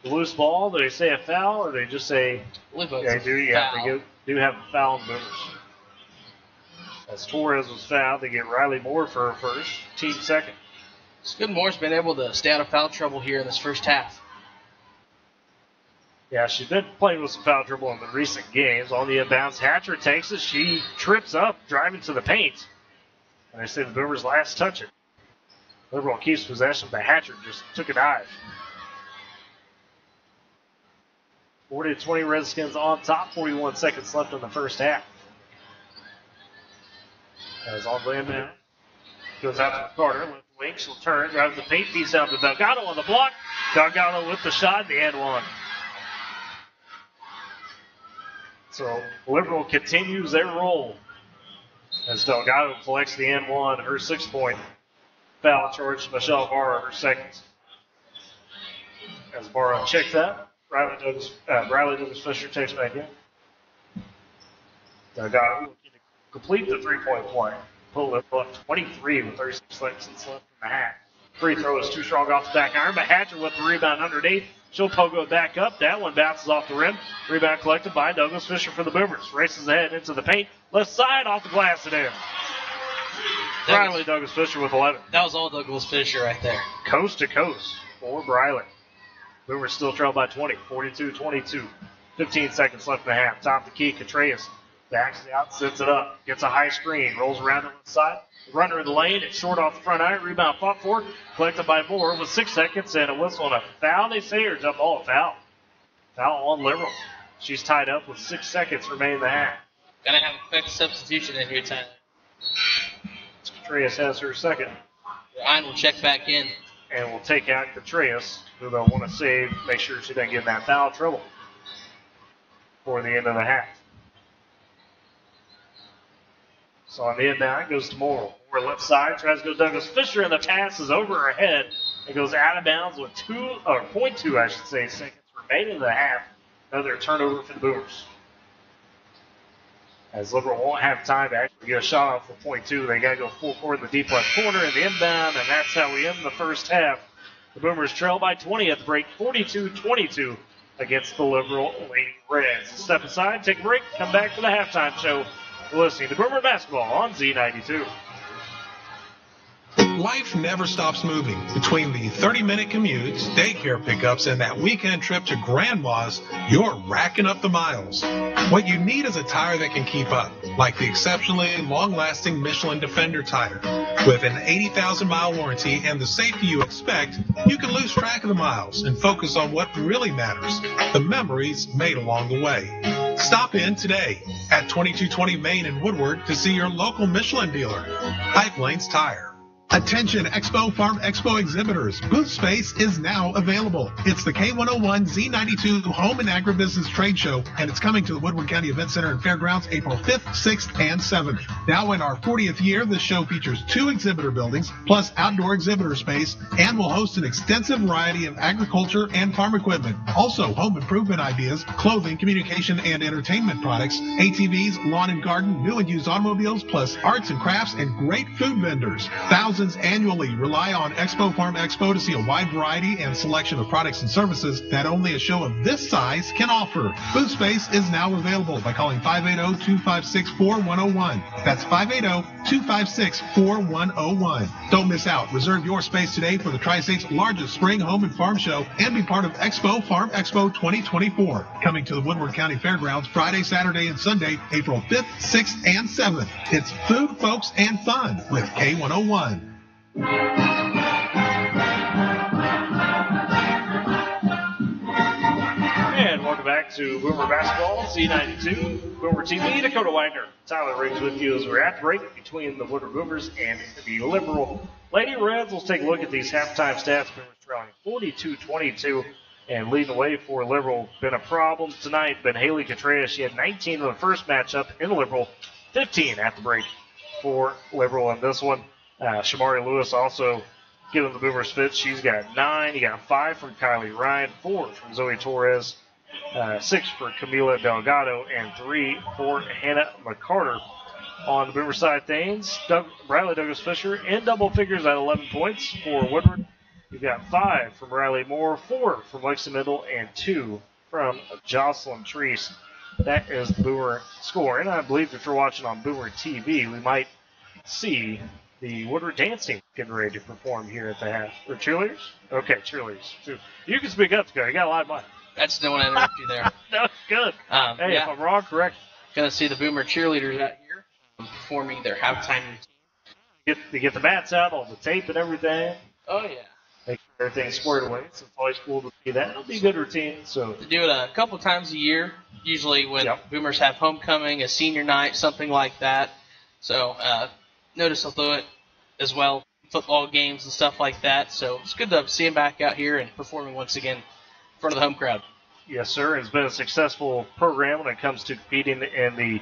the loose ball. Do they say a foul or they just say? They do have a foul on the Boomers. As Torres was fouled, they get Riley Moore for her first, team second. It's good Moore's been able to stay out of foul trouble here in this first half. Yeah, she's been playing with some foul trouble in the recent games. On the inbounds, Hatcher takes it. She trips up, driving to the paint. And I say the Boomers last touch it. Liberal keeps possession, but Hatcher just took a dive. 40-20 Redskins on top. 41 seconds left in the first half. As on the inbound, goes out to Carter, left wing. She'll turn, drives the paint, feeds down to Delgado on the block. Delgado with the shot, the and one. So Liberal continues their roll as Delgado collects the and one, her 6-point foul charge. Michelle Barra, her second. As Barra checks that, Riley Douglas Fisher takes back in. Delgado looking to complete the 3-point play. Pull Liberal up 23 with 36 seconds left in the half. Free throw is too strong off the back iron, but Hatcher with the rebound underneath. She'll pogo back up. That one bounces off the rim. Rebound collected by Douglas Fisher for the Boomers. Races ahead into the paint. Left side off the glass and in. Douglas Fisher with 11. That was all Douglas Fisher right there. Coast to coast for Briley. Boomers still trail by 20. 42-22. 15 seconds left in the half. Top the key. Contreras backs it out, sets it up. Gets a high screen. Rolls around the left side. Runner in the lane. It's short off the front iron. Rebound fought for. Collected by Moore with 6 seconds and a whistle and a foul. They say, or jump ball, a foul. Foul on Liberal. She's tied up with 6 seconds remaining in the half. Gonna have a quick substitution in here, Tyler. Contreras has her second. Ryan will check back in. And we'll take out Contreras, who they'll want to save, make sure she doesn't get in that foul trouble for the end of the half. So on the inbound, it goes to Moore. Moore left side, tries to go Douglas Fisher, and the pass is over her head. It goes out of bounds with 0.2 seconds remaining in the half. Another turnover for the Boomers. As Liberal won't have time to actually get a shot off for 0.2, they got to go full court in the deep left corner in the inbound, and that's how we end the first half. The Boomers trail by 20 at the break, 42-22 against the Liberal Lady Reds. Step aside, take a break, come back for the halftime show. You're listening to Boomer Basketball on Z92. Life never stops moving. Between the 30-minute commutes, daycare pickups, and that weekend trip to Grandma's, you're racking up the miles. What you need is a tire that can keep up, like the exceptionally long-lasting Michelin Defender tire. With an 80,000-mile warranty and the safety you expect, you can lose track of the miles and focus on what really matters, the memories made along the way. Stop in today at 2220 Main in Woodward to see your local Michelin dealer, Pipe Lanes Tire. Attention Expo Farm Expo exhibitors. Booth space is now available. It's the K101 Z92 Home and Agribusiness Trade Show, and it's coming to the Woodward County Event Center and Fairgrounds April 5th, 6th, and 7th. Now in our 40th year, this show features 2 exhibitor buildings, plus outdoor exhibitor space, and will host an extensive variety of agriculture and farm equipment. Also, home improvement ideas, clothing, communication, and entertainment products, ATVs, lawn and garden, new and used automobiles, plus arts and crafts, and great food vendors. Thousands annually rely on Expo Farm Expo to see a wide variety and selection of products and services that only a show of this size can offer. Booth space is now available by calling 580-256-4101. That's 580-256-4101. Don't miss out. Reserve your space today for the Tri-State's largest spring home and farm show and be part of Expo Farm Expo 2024. Coming to the Woodward County Fairgrounds Friday, Saturday, and Sunday, April 5th, 6th, and 7th. It's food, folks, and fun with K101. Welcome back to Boomer Basketball, Z92, Boomer TV. Dakota Wagner, Tyler Riggs with you as we're at the break between the Woodward Boomers and the Liberal Lady Reds. Let's take a look at these halftime stats. Boomers trailing 42-22 and leading the way for Liberal. Been a problem tonight, but Haley Contreras, she had 19 in the first matchup in Liberal, 15 at the break for Liberal in this one. Shamari Lewis also giving the Boomers fits. She's got 9. You got 5 from Kylie Ryan, 4 from Zoe Torres, 6 for Camila Delgado, and 3 for Hannah McCarter. On the Boomer side of things, Riley Douglas Fisher in double figures at 11 points for Woodward. You've got 5 from Riley Moore, 4 from Lexi Middle, and 2 from Jocelyn Treese. That is the Boomer score. And I believe if you're watching on Boomer TV, we might see the Woodward dance team getting ready to perform here at the half. Or cheerleaders? Okay, cheerleaders. You can speak up, Scott. You got a lot of money. That's the one I interrupt you there. That was good. Hey, yeah. if I'm wrong, correct. Going to see the Boomer cheerleaders out here performing their halftime routine. They get the mats out, all the tape and everything. Oh, yeah. Make sure everything's squared away. So it's always cool to see that. It'll be a good routine. So to do it a couple times a year, usually when Boomers have homecoming, a senior night, something like that. So notice they'll do it as well, football games and stuff like that. So it's good to see them back out here and performing once again in front of the home crowd. Yes, sir. It's been a successful program when it comes to competing in the,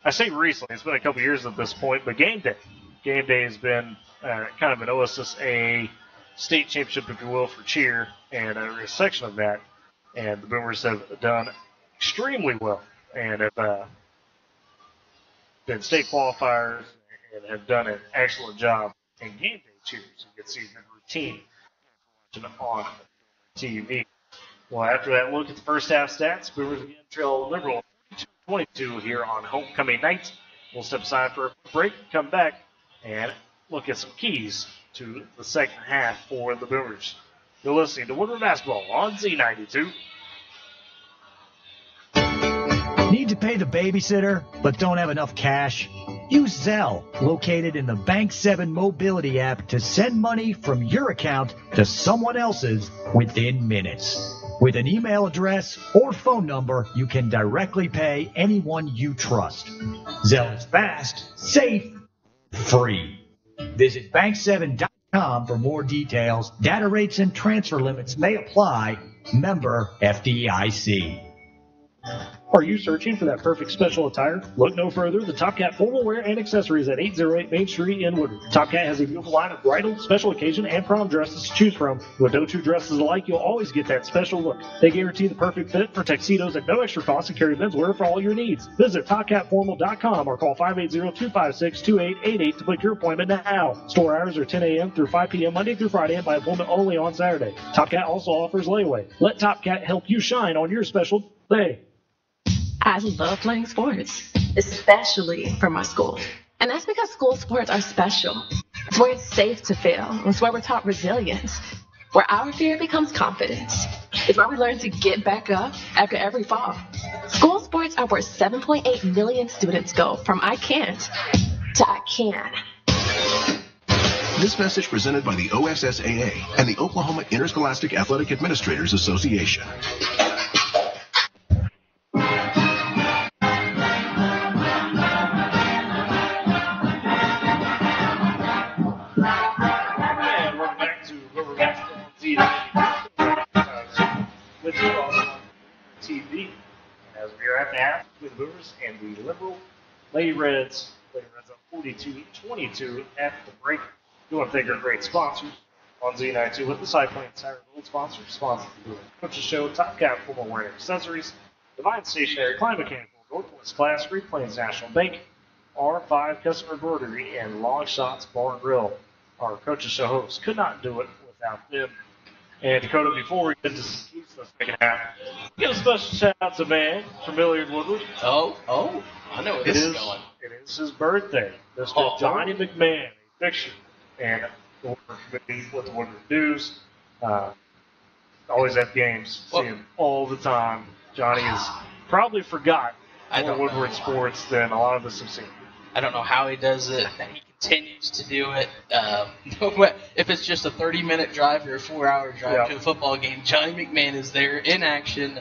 I say recently, it's been a couple years at this point, but game day. Game day has been kind of an OSSA state championship, if you will, for cheer, and a section of that. And the Boomers have done extremely well and have been state qualifiers and have done an excellent job in game day cheers. You can see the routine on TV. Well, after that look at the first half stats, Boomers again trail Liberal 22 here on homecoming night. We'll step aside for a break, come back, and look at some keys to the second half for the Boomers. You're listening to Woodward Basketball on Z92. Need to pay the babysitter, but don't have enough cash? Use Zelle, located in the Bank 7 mobility app, to send money from your account to someone else's within minutes. With an email address or phone number, you can directly pay anyone you trust. Zelle is fast, safe, free. Visit bank7.com for more details. Data rates and transfer limits may apply. Member FDIC. Are you searching for that perfect special attire? Look no further. The Top Cat Formal Wear and Accessories at 808 Main Street in Woodward. Top Cat has a beautiful line of bridal, special occasion, and prom dresses to choose from. With no two dresses alike, you'll always get that special look. They guarantee the perfect fit for tuxedos at no extra cost and carry menswear for all your needs. Visit TopCatFormal.com or call 580-256-2888 to book your appointment now. Store hours are 10 a.m. through 5 p.m. Monday through Friday and by appointment only on Saturday. Top Cat also offers layaway. Let Top Cat help you shine on your special day. I love playing sports, especially for my school. And that's because school sports are special. It's where it's safe to fail. It's where we're taught resilience, where our fear becomes confidence. It's where we learn to get back up after every fall. School sports are where 7.8 million students go from I can't to I can. This message presented by the OSSAA and the Oklahoma Interscholastic Athletic Administrators Association. TV as we are at the half with the Boomers and the Liberal Lady Reds. Lady Reds up 42-22 at the break. We want to thank our great sponsors on Z92 with the Cycling Tire Gold sponsor the Boomer Coaches Show, Top Cat Formal Wear and Accessories, Divine Stationery, Klein Mechanical, Northwest Class, Great Plains National Bank, R5 Customer Embroidery, and Long Shots Bar and Grill. Our Coaches Show hosts could not do it without them. And Dakota, before we get to the second half, give a special shout out to man familiar in Woodward. Oh, I know where this is going. It is his birthday. Mr. Johnny McMahon, a fixture, and the Woodward committee with the Woodward News. Always at games, see him all the time. Johnny has probably forgot more Woodward sports than a lot of us have seen. I don't know how he does it. He continues to do it. If it's just a 30-minute drive or a 4-hour drive to a football game, Johnny McMahon is there in action,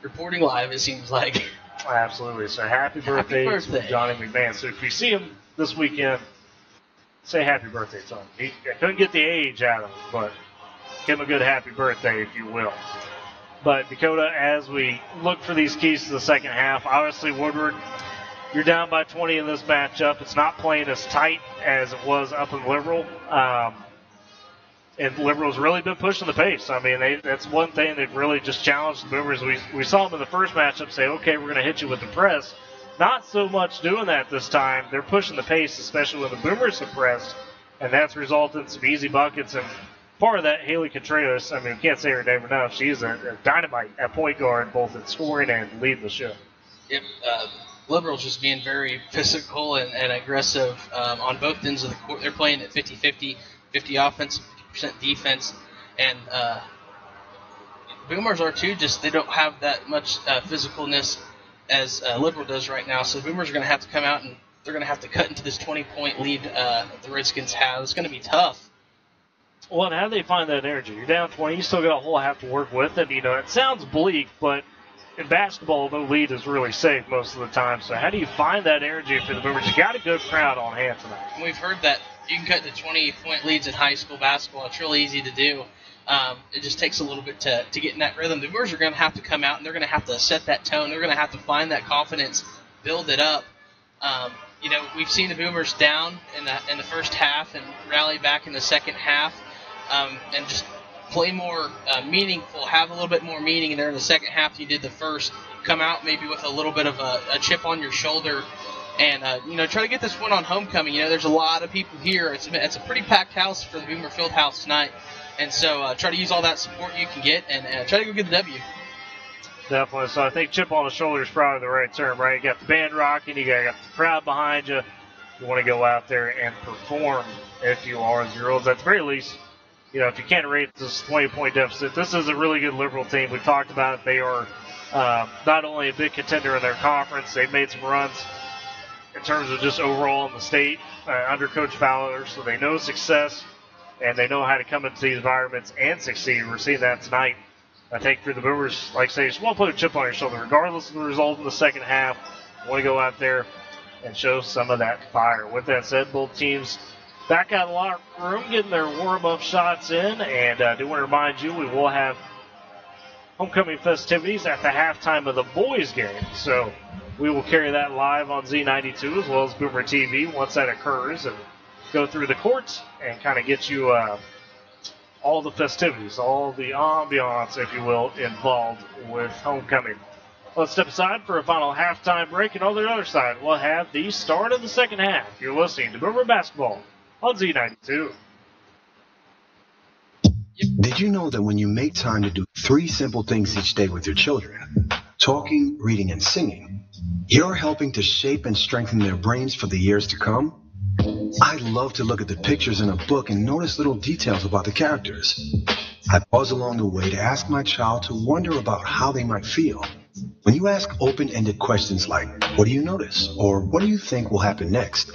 reporting live, it seems like. Absolutely. So happy birthday to Johnny McMahon. So if you see him this weekend, say happy birthday to him. I couldn't get the age out of him, but give him a good happy birthday, if you will. But Dakota, as we look for these keys to the second half, obviously Woodward, you're down by 20 in this matchup. It's not playing as tight as it was up in Liberal. And Liberal's really been pushing the pace. I mean, that's one thing they've really just challenged the Boomers. We saw them in the first matchup say, okay, we're going to hit you with the press. Not so much doing that this time. They're pushing the pace, especially when the Boomers have pressed, and that's resulted in some easy buckets. And part of that, Haley Contreras, I mean, we can't say her name enough. She's a dynamite at point guard, both in scoring and leading the show. Yep, Liberals just being very physical and aggressive on both ends of the court. They're playing at 50-50, 50 offense, 50% defense, and Boomers are too. Just they don't have that much physicalness as Liberal does right now. So the Boomers are going to have to come out and they're going to have to cut into this 20-point lead that the Redskins have. It's going to be tough. Well, and how do they find that energy? You're down 20, you still got a whole half to work with, and it sounds bleak, but in basketball, no lead is really safe most of the time. So how do you find that energy for the Boomers? You got a good crowd on hand tonight. And we've heard that you can cut to 20-point leads in high school basketball. It's really easy to do. It just takes a little bit to get in that rhythm. The Boomers are going to have to come out, and they're going to have to set that tone. They're going to have to find that confidence, build it up. We've seen the Boomers down in the first half and rally back in the second half, and just play more meaningful, have a little bit more meaning there in the second half than you did the first. Come out maybe with a little bit of a chip on your shoulder and, try to get this win on homecoming. There's a lot of people here. It's a pretty packed house for the Boomer Field House tonight. And so try to use all that support you can get and try to go get the W. Definitely. So I think chip on the shoulder is probably the right term, right? You got the band rocking, you got the crowd behind you. You want to go out there and perform if you are as your olds. At the very least, if you can't rate this 20-point deficit, this is a really good Liberal team. We've talked about it. They are not only a big contender in their conference, they've made some runs in terms of just overall in the state under Coach Fowler, so they know success and they know how to come into these environments and succeed. We're seeing that tonight. I think for the Boomers, like I say, just want to put a chip on your shoulder. Regardless of the result in the second half, want to go out there and show some of that fire. With that said, both teams back out of the locker room, getting their warm-up shots in, and I do want to remind you we will have homecoming festivities at the halftime of the boys' game. So we will carry that live on Z92 as well as Boomer TV once that occurs and go through the courts and kind of get you all the festivities, all the ambiance, if you will, involved with homecoming. Let's step aside for a final halftime break, and on the other side, we'll have the start of the second half. You're listening to Boomer Basketball on Z92. Did you know that when you make time to do 3 simple things each day with your children, talking, reading, and singing, you're helping to shape and strengthen their brains for the years to come? I love to look at the pictures in a book and notice little details about the characters. I pause along the way to ask my child to wonder about how they might feel. When you ask open-ended questions like, what do you notice? Or what do you think will happen next?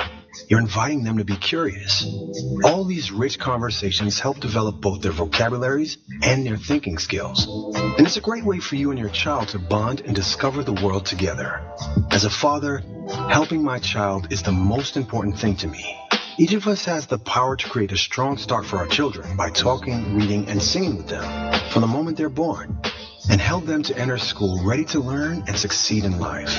You're inviting them to be curious. All these rich conversations help develop both their vocabularies and their thinking skills. And it's a great way for you and your child to bond and discover the world together. As a father, helping my child is the most important thing to me. Each of us has the power to create a strong start for our children by talking, reading, and singing with them from the moment they're born, and help them to enter school ready to learn and succeed in life.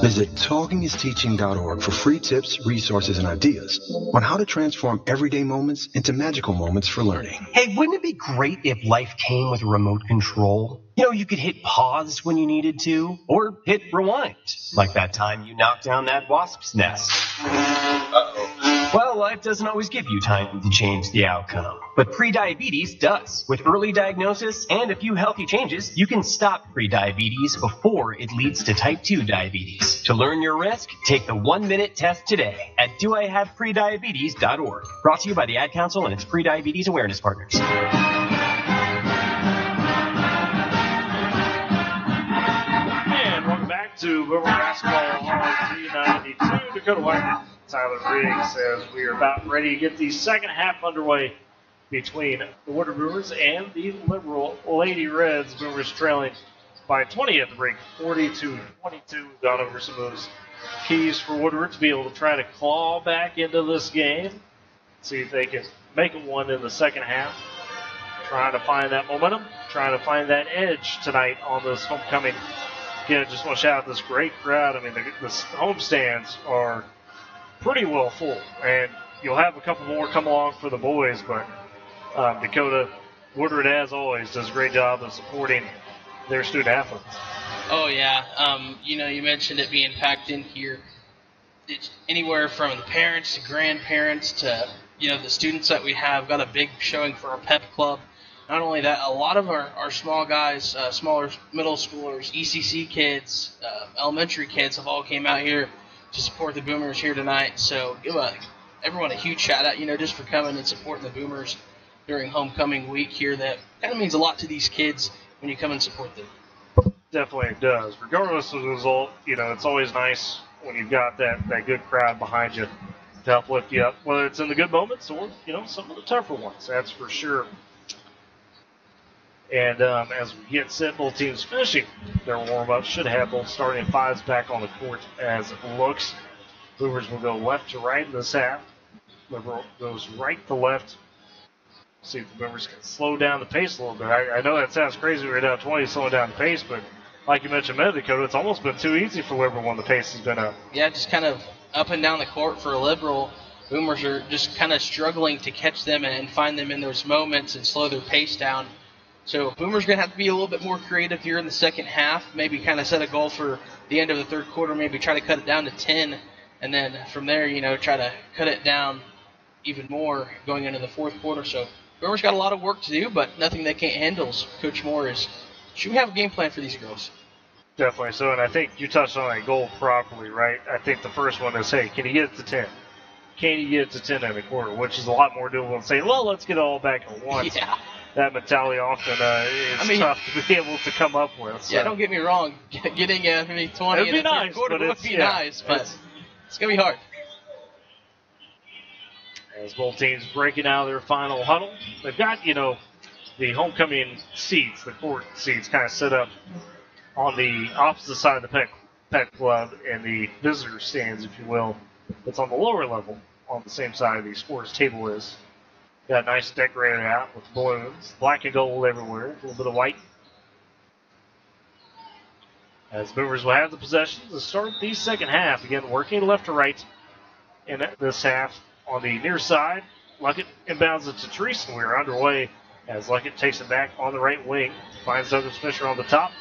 Visit TalkingIsTeaching.org for free tips, resources, and ideas on how to transform everyday moments into magical moments for learning. Hey, wouldn't it be great if life came with a remote control? You could hit pause when you needed to, or hit rewind, like that time you knocked down that wasp's nest. Uh-oh. Well, life doesn't always give you time to change the outcome, but prediabetes does. With early diagnosis and a few healthy changes, you can stop prediabetes before it leads to type 2 diabetes. To learn your risk, take the 1-minute test today at doihaveprediabetes.org. Brought to you by the Ad Council and its prediabetes awareness partners. To Boomer Basketball on Z92. Dakota White, Tyler Riggs says we are about ready to get the second half underway between the Woodward Boomers and the Liberal Lady Reds. Boomers trailing by 20 at the break, 40-22. Gone over some of those keys for Woodward to be able to try to claw back into this game. See if they can make it one in the second half. Trying to find that momentum, trying to find that edge tonight on this homecoming. Again, just want to shout out this great crowd. I mean, the home stands are pretty well full, and you'll have a couple more come along for the boys, but Dakota, Woodward, as always, does a great job of supporting their student athletes. Oh, yeah. You mentioned it being packed in here. It's anywhere from the parents to grandparents to, the students that we have. Got a big showing for our pep club. Not only that, a lot of our small guys, smaller middle schoolers, ECC kids, elementary kids have all came out here to support the Boomers here tonight. So give everyone a huge shout out, just for coming and supporting the Boomers during homecoming week here. That kind of means a lot to these kids when you come and support them. Definitely it does. Regardless of the result, it's always nice when you've got that good crowd behind you to help lift you up, whether it's in the good moments or, some of the tougher ones, that's for sure. And as we get set, both teams finishing their warm-up, should have both starting fives back on the court as it looks. Boomers will go left to right in this half. Liberal goes right to left. See if the Boomers can slow down the pace a little bit. I know that sounds crazy. We're down 20, slowing down the pace, but like you mentioned a minute ago, it's almost been too easy for Liberal when the pace has been up. Yeah, just kind of up and down the court for Liberal. Boomers are just kind of struggling to catch them and find them in those moments and slow their pace down. So Boomers going to have to be a little bit more creative here in the second half, maybe kind of set a goal for the end of the third quarter, maybe try to cut it down to 10, and then from there, try to cut it down even more going into the fourth quarter. So Boomers got a lot of work to do, but nothing they can't handle. So Coach Moore should we have a game plan for these girls? Definitely so, and I think you touched on that goal properly, right? I think the first one is, hey, can you get it to 10? Can you get it to 10 in the quarter? Which is a lot more doable than saying, well, let's get it all back at once. Yeah. That mentality often is tough to be able to come up with. So. Yeah, don't get me wrong. Getting maybe 20 in the third quarter would be nice, but it's going to be hard. As both teams breaking out of their final huddle, they've got, the homecoming seats, the court seats kind of set up on the opposite side of the pet club and the visitor stands, if you will. It's on the lower level on the same side of the sports table is. Got a nice decorated out with balloons, black and gold everywhere, a little bit of white. As Boomers will have the possession to start the second half. Again, working left to right in this half on the near side. Luckett inbounds it to Treese, and we're underway as Luckett takes it back on the right wing. Finds Douglas Fisher on the top.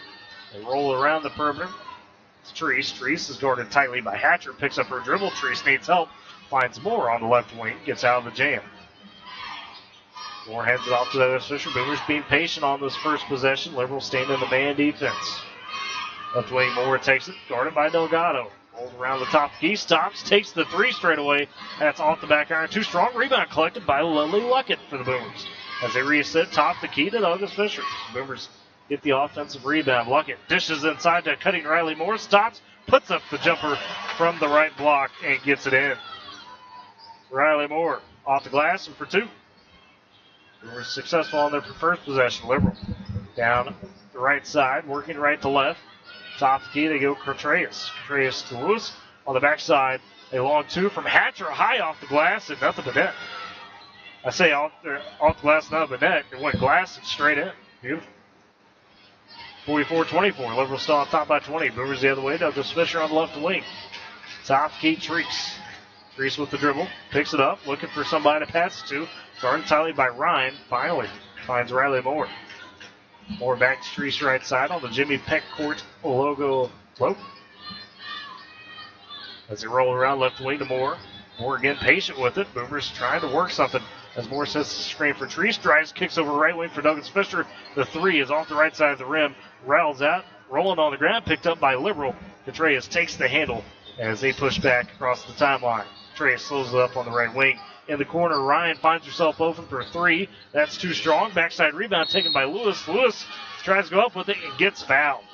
They roll around the perimeter. It's Treese. Treese is guarded tightly by Hatcher. Picks up her dribble. Treese needs help. Finds Moore on the left wing. Gets out of the jam. Moore heads it off to Douglas Fisher. Boomers being patient on this first possession. Liberal staying in the man defense. Left wing Moore takes it. Guarded by Delgado. Rolls around the top. He stops. Takes the three straight away. That's off the back iron. Too strong. Rebound collected by Lily Luckett for the Boomers. As they reset top the key to Douglas Fisher. Boomers get the offensive rebound. Luckett dishes inside to cutting Riley Moore. Stops. Puts up the jumper from the right block and gets it in. Riley Moore off the glass and for two. Boomers successful on their first possession. Liberal down the right side, working right to left. Top the key, they go Contreras. Contreras to Lewis. On the backside, a long two from Hatcher, high off the glass and nothing but net. I say off the glass, nothing but net. It went glass and straight in. Beautiful. 44-24. Liberal still on top by 20. Boomers the other way. Douglas Fisher on the left wing. Top key, Treese. Treese with the dribble. Picks it up. Looking for somebody to pass it to. Guarded tightly by Ryan. Finally finds Riley Moore. Moore back to Treese right side on the Jimmy Peck Court logo float. As they roll around left wing to Moore. Moore again patient with it. Boomers trying to work something. As Moore sets the screen for Treese. Drives, kicks over right wing for Douglas Fisher. The three is off the right side of the rim. Rattles out. Rolling on the ground. Picked up by Liberal. Contreras takes the handle as they push back across the timeline. Contreras slows it up on the right wing. In the corner, Ryan finds herself open for three. That's too strong. Backside rebound taken by Lewis. Lewis tries to go up with it and gets fouled.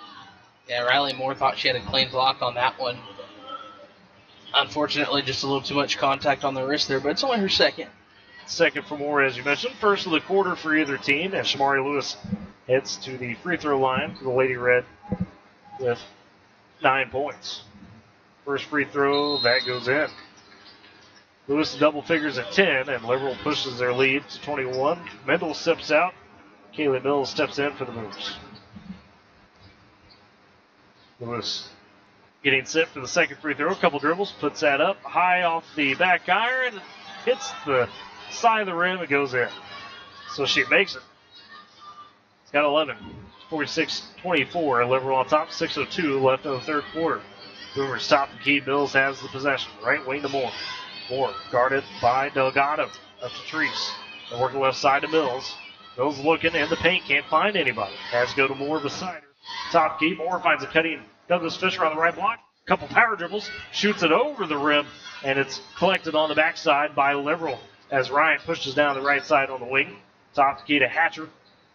Yeah, Riley Moore thought she had a clean block on that one. Unfortunately, just a little too much contact on the wrist there, but it's only her second. Second for more, as you mentioned. First of the quarter for either team, and Shamari Lewis heads to the free throw line for the Lady Red with 9 points. First free throw, that goes in. Lewis double figures at 10, and Liberal pushes their lead to 21. Mendel steps out. Kaylee Mills steps in for the Boomers. Lewis getting set for the second free throw. A couple dribbles, puts that up high off the back iron, hits the side of the rim, it goes in. So she makes it. It's got 11. 46-24. Liberal on top, 6:02 left in the third quarter. Boomers top the key. Mills has the possession. Right wing to Moore. Moore guarded by Delgado. Up to Treese. They work the left side to Mills. Mills looking in the paint, can't find anybody. Has to go to Moore beside her. Top key. Moore finds a cutting Douglas Fisher on the right block. Couple power dribbles. Shoots it over the rim, and it's collected on the backside by Liberal as Ryan pushes down the right side on the wing. Top key to Hatcher.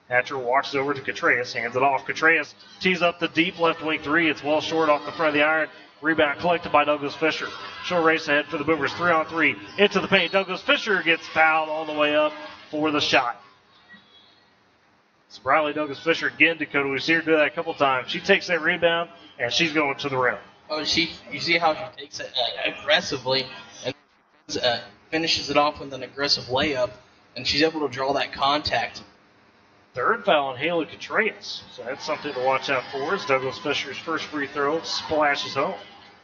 Hatcher walks over to Contreras, hands it off. Contreras tees up the deep left wing three. It's well short off the front of the iron. Rebound collected by Douglas Fisher. Short race ahead for the Boomers. 3-on-3 into the paint. Douglas Fisher gets fouled all the way up for the shot. It's Riley Douglas Fisher again, Dakota. We've seen her do that a couple times. She takes that rebound, and she's going to the rim. Oh, you see how she takes it aggressively and finishes it off with an aggressive layup, and she's able to draw that contact. Third foul on Haley Contreras. So that's something to watch out for as Douglas Fisher's first free throw splashes home.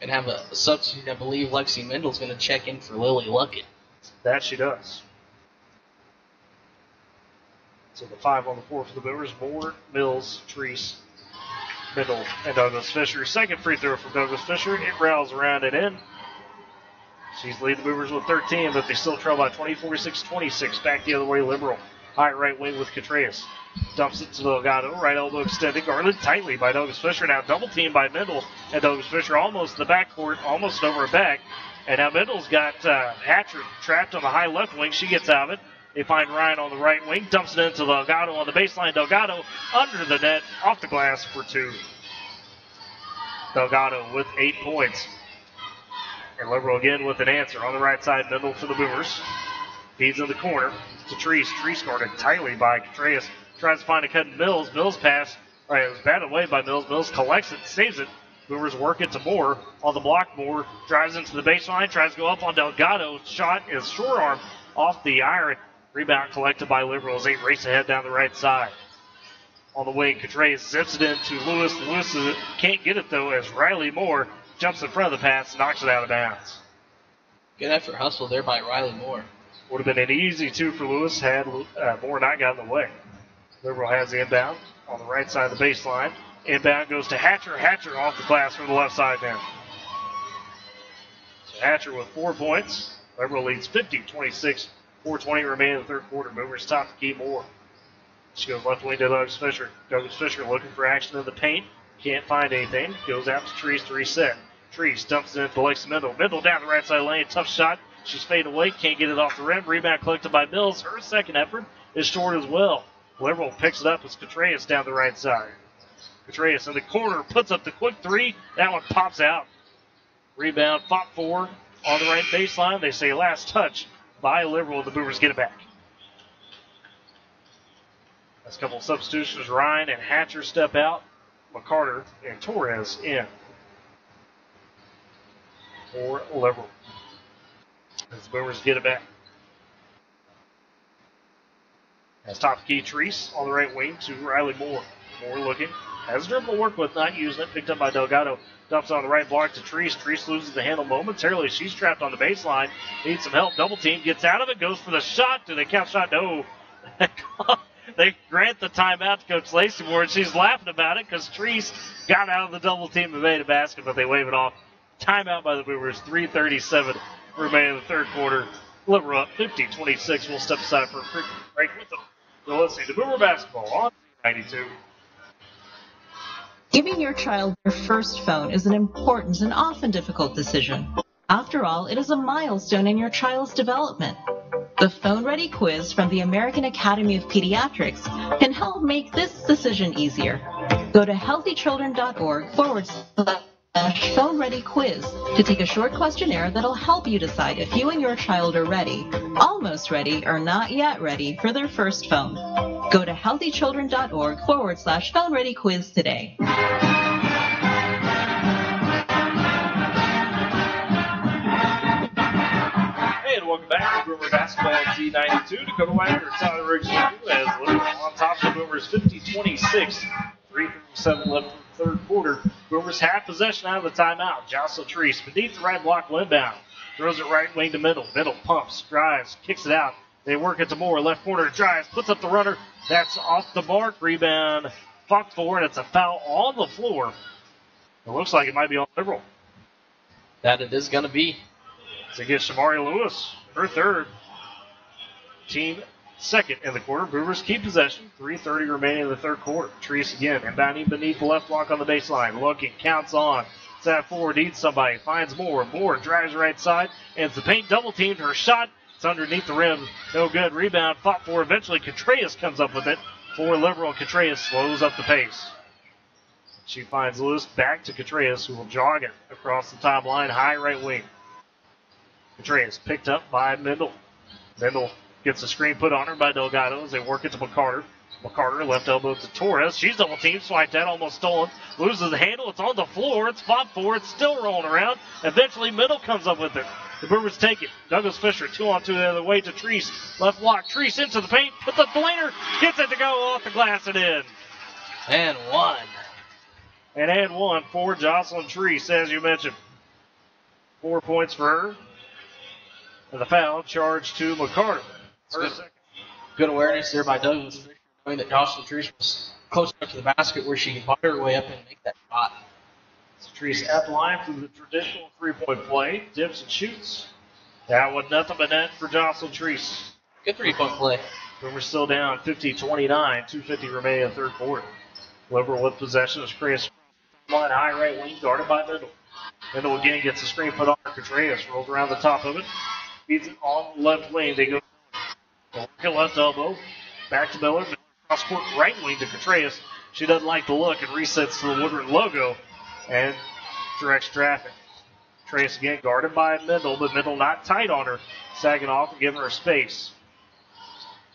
And have a substitute, I believe Lexi Mendel's going to check in for Lily Luckett. That she does. So the 5 on the floor for the Boomers. Moore, Mills, Treese, Mendel, and Douglas Fisher. Second free throw for Douglas Fisher. It rattles around and in. She's leading the Boomers with 13, but they still trail by 24-26. Back the other way, Liberal. High right wing with Contreras. Dumps it to Delgado. Right elbow extended. Guarded tightly by Douglas Fisher. Now double teamed by Mendel. And Douglas Fisher almost in the backcourt, almost over her back. And now Mendel's got Hatcher trapped on the high left wing. She gets out of it. They find Ryan on the right wing. Dumps it into Delgado on the baseline. Delgado under the net. Off the glass for 2. Delgado with 8 points. And Liberal again with an answer. On the right side, Mendel for the Boomers. Feeds in the corner to Treese. Treese guarded tightly by Contreras. Tries to find a cut in Mills. Mills pass. All right, it was batted away by Mills. Mills collects it, saves it. Boomers work it to Moore. On the block, Moore drives into the baseline. Tries to go up on Delgado. Shot is short arm off the iron. Rebound collected by Liberals. 8 race ahead down the right side. On the wing, Contreras zips it into Lewis. Lewis can't get it, though, as Riley Moore jumps in front of the pass, knocks it out of bounds. Good effort hustle there by Riley Moore. Would have been an easy 2 for Lewis had Moore not gotten in the way. Liberal has the inbound on the right side of the baseline. Inbound goes to Hatcher. Hatcher off the glass from the left side now. So Hatcher with 4 points. Liberal leads 50-26. 4:20 remaining in the third quarter. Boomers top the key Moore. She goes left wing to Douglas Fisher. Douglas Fisher looking for action in the paint. Can't find anything. Goes out to Treese to reset. Treese dumps it into Lexi Mendel. Mendel down the right side lane. Tough shot. She's faded away. Can't get it off the rim. Rebound collected by Mills. Her second effort is short as well. Liberal picks it up as Contreras down the right side. Contreras in the corner puts up the quick 3. That one pops out. Rebound fought for on the right baseline. They say last touch by Liberal. The Boomers get it back. That's a couple of substitutions. Ryan and Hatcher step out. McCarter and Torres in for Liberal. As the Boomers get it back. As top key Treese on the right wing to Riley Moore. Moore looking. Has dribble to work with, not using it. Picked up by Delgado. Dumps on the right block to Treese. Treese loses the handle momentarily. She's trapped on the baseline. Needs some help. Double team. Gets out of it. Goes for the shot. Do they count shot? No. They grant the timeout to Coach Lacey Moore, and she's laughing about it because Treese got out of the double team and made a basket, but they wave it off. Timeout by the Boomers. 3:37 remaining in the third quarter. Liberal up 50-26. We'll step aside for a quick break with them. So let's see the Boomer basketball on 92. Giving your child their first phone is an important and often difficult decision. After all, it is a milestone in your child's development. The Phone Ready quiz from the American Academy of Pediatrics can help make this decision easier. Go to healthychildren.org/. Phone Ready Quiz to take a short questionnaire that'll help you decide if you and your child are ready, almost ready, or not yet ready for their first phone. Go to healthychildren.org/Phone Ready Quiz today. And welcome back to Boomer Basketball Z92. Dakota Wagner, Tyler Riggs, as Liberal on top of the Boomers 50-26. 3:37 left in the third quarter. Boomers have possession out of the timeout. Jocelyn Treese beneath the right block, inbound. Throws it right wing to middle. Middle pumps, drives, kicks it out. They work it to Moore. Left corner drives, puts up the runner. That's off the mark. Rebound fought for, and it's a foul on the floor. It looks like it might be on Liberal. That it is going to be. To get Shamari Lewis, her third. Team second in the quarter. Boomers keep possession. 3:30 remaining in the third quarter. Treese again, inbounding beneath the left block on the baseline. Looking, counts on. Sat forward, needs somebody. Finds Moore. Moore drives right side. Ends the paint. Double teamed. Her shot. It's underneath the rim. No good. Rebound fought for. Eventually, Contreras comes up with it. For Liberal, Contreras slows up the pace. She finds Lewis back to Contreras, who will jog it across the timeline. High right wing. Contreras picked up by Mendel. Mendel gets a screen put on her by Delgado as they work it to McCarter. McCarter left elbow to Torres. She's double teamed, swiped that, almost stolen. Loses the handle. It's on the floor. It's fought for. It's still rolling around. Eventually, Mendel comes up with it. The Boomers take it. Douglas Fisher, 2-on-2 the other way to Treese. Left block. Treese into the paint. Puts up the leaner. Gets it to go off the glass and in. And one. And one for Jocelyn Treese, as you mentioned. 4 points for her. And the foul charged to McCarter. Good awareness there by Douglas Fisher, knowing that Jocelyn Treese was close enough to the basket where she could butt her way up and make that shot. So Treese at the line for the traditional three-point play. Dips and shoots. That was nothing but net for Jocelyn Treese. Good three-point play. Boomers still down 50-29. 2:50 remaining in the third quarter. Liberal with possession as Contreras line high right wing, guarded by Mendel. Mendel again gets the screen put on. Contreras rolls around the top of it. Feeds it on the left wing. They go left elbow. Back to Miller. Cross court right wing to Contreras. She doesn't like the look and resets to the Woodward logo and directs traffic. Contreras again guarded by Mendel, but Mendel not tight on her. Sagging off and giving her space.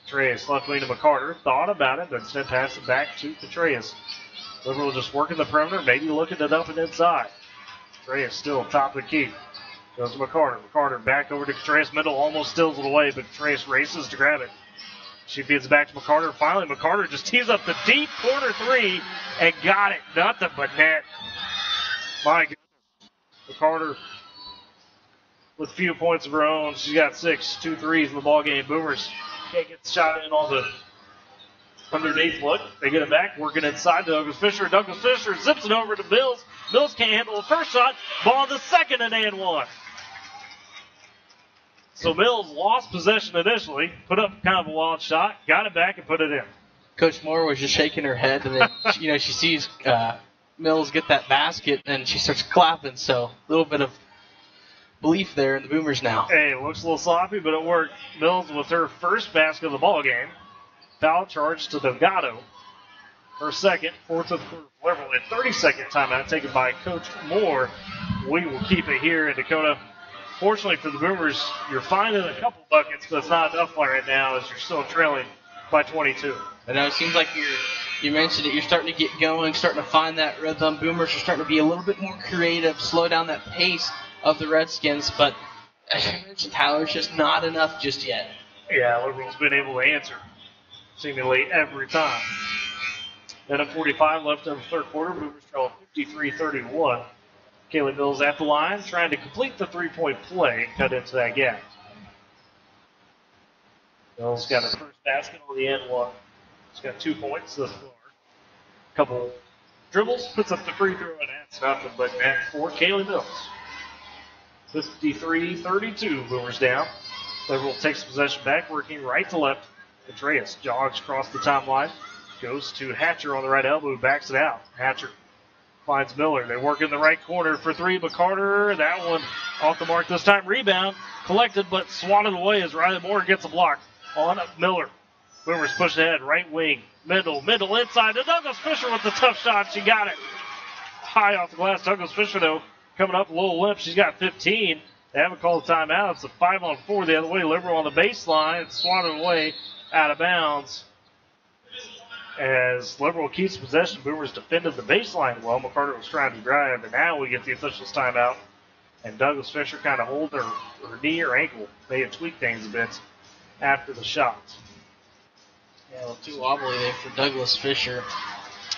Contreras left wing to McCarter. Thought about it, but instead passed it back to Contreras. Liberal just working the perimeter, maybe looking it up and inside. Contreras still top of the key. Goes to McCarter. McCarter back over to Contreras. Mendel almost steals it away, but Contreras races to grab it. She feeds it back to McCarter. Finally, McCarter just tees up the deep corner three and got it. Nothing but net. My goodness. McCarter with a few points of her own. She's got 6, 2 threes in the ballgame. Boomers can't get the shot in on the underneath look. They get it back, working inside to Douglas Fisher. Douglas Fisher zips it over to Mills. Mills can't handle the first shot. Ball the second and one. So Mills lost possession initially, put up kind of a wild shot, got it back and put it in. Coach Moore was just shaking her head, and then she sees Mills get that basket, and she starts clapping. So a little bit of belief there in the Boomers now. Hey, it looks a little sloppy, but it worked. Mills with her first basket of the ball game. Foul charge to Delgado. Her second, fourth of the Liberal. A 30-second timeout taken by Coach Moore. We will keep it here in Dakota. Fortunately for the Boomers, you're finding a couple buckets, but it's not enough right now as you're still trailing by 22. I know it seems like you mentioned it. You're starting to get going, starting to find that rhythm. Boomers are starting to be a little bit more creative, slow down that pace of the Redskins. But as you mentioned, Tyler, it's just not enough just yet. Yeah, Liberal's been able to answer seemingly every time. Then at 45 left in the third quarter, Boomers trail 53-31. Kaylee Mills at the line, trying to complete the three-point play and cut into that gap. Mills got her first basket on the end one. She's got 2 points thus far. Couple dribbles, puts up the free throw, and that's nothing but net for Kaylee Mills. 53-32, Boomers down. Liberal takes possession back, working right to left. Contreras jogs across the timeline, goes to Hatcher on the right elbow, backs it out. Hatcher finds Miller. They work in the right corner for three, but Carter, that one off the mark this time. Rebound collected, but swatted away as Riley Moore gets a block on Miller. Boomers push ahead, right wing. Middle inside to Douglas Fisher with the tough shot. She got it. high off the glass. Douglas Fisher, though, coming up a little limp. She's got 15. They haven't called a timeout. It's a 5-on-4 the other way. Liberal on the baseline. It's swatted away out of bounds. As Liberal keeps possession, Boomers defended the baseline well. McCarter was trying to drive, and now we get the officials' timeout. And Douglas Fisher kind of hold her knee or ankle. May have tweaked things a bit after the shot. Yeah, well, too wobbly there for Douglas Fisher.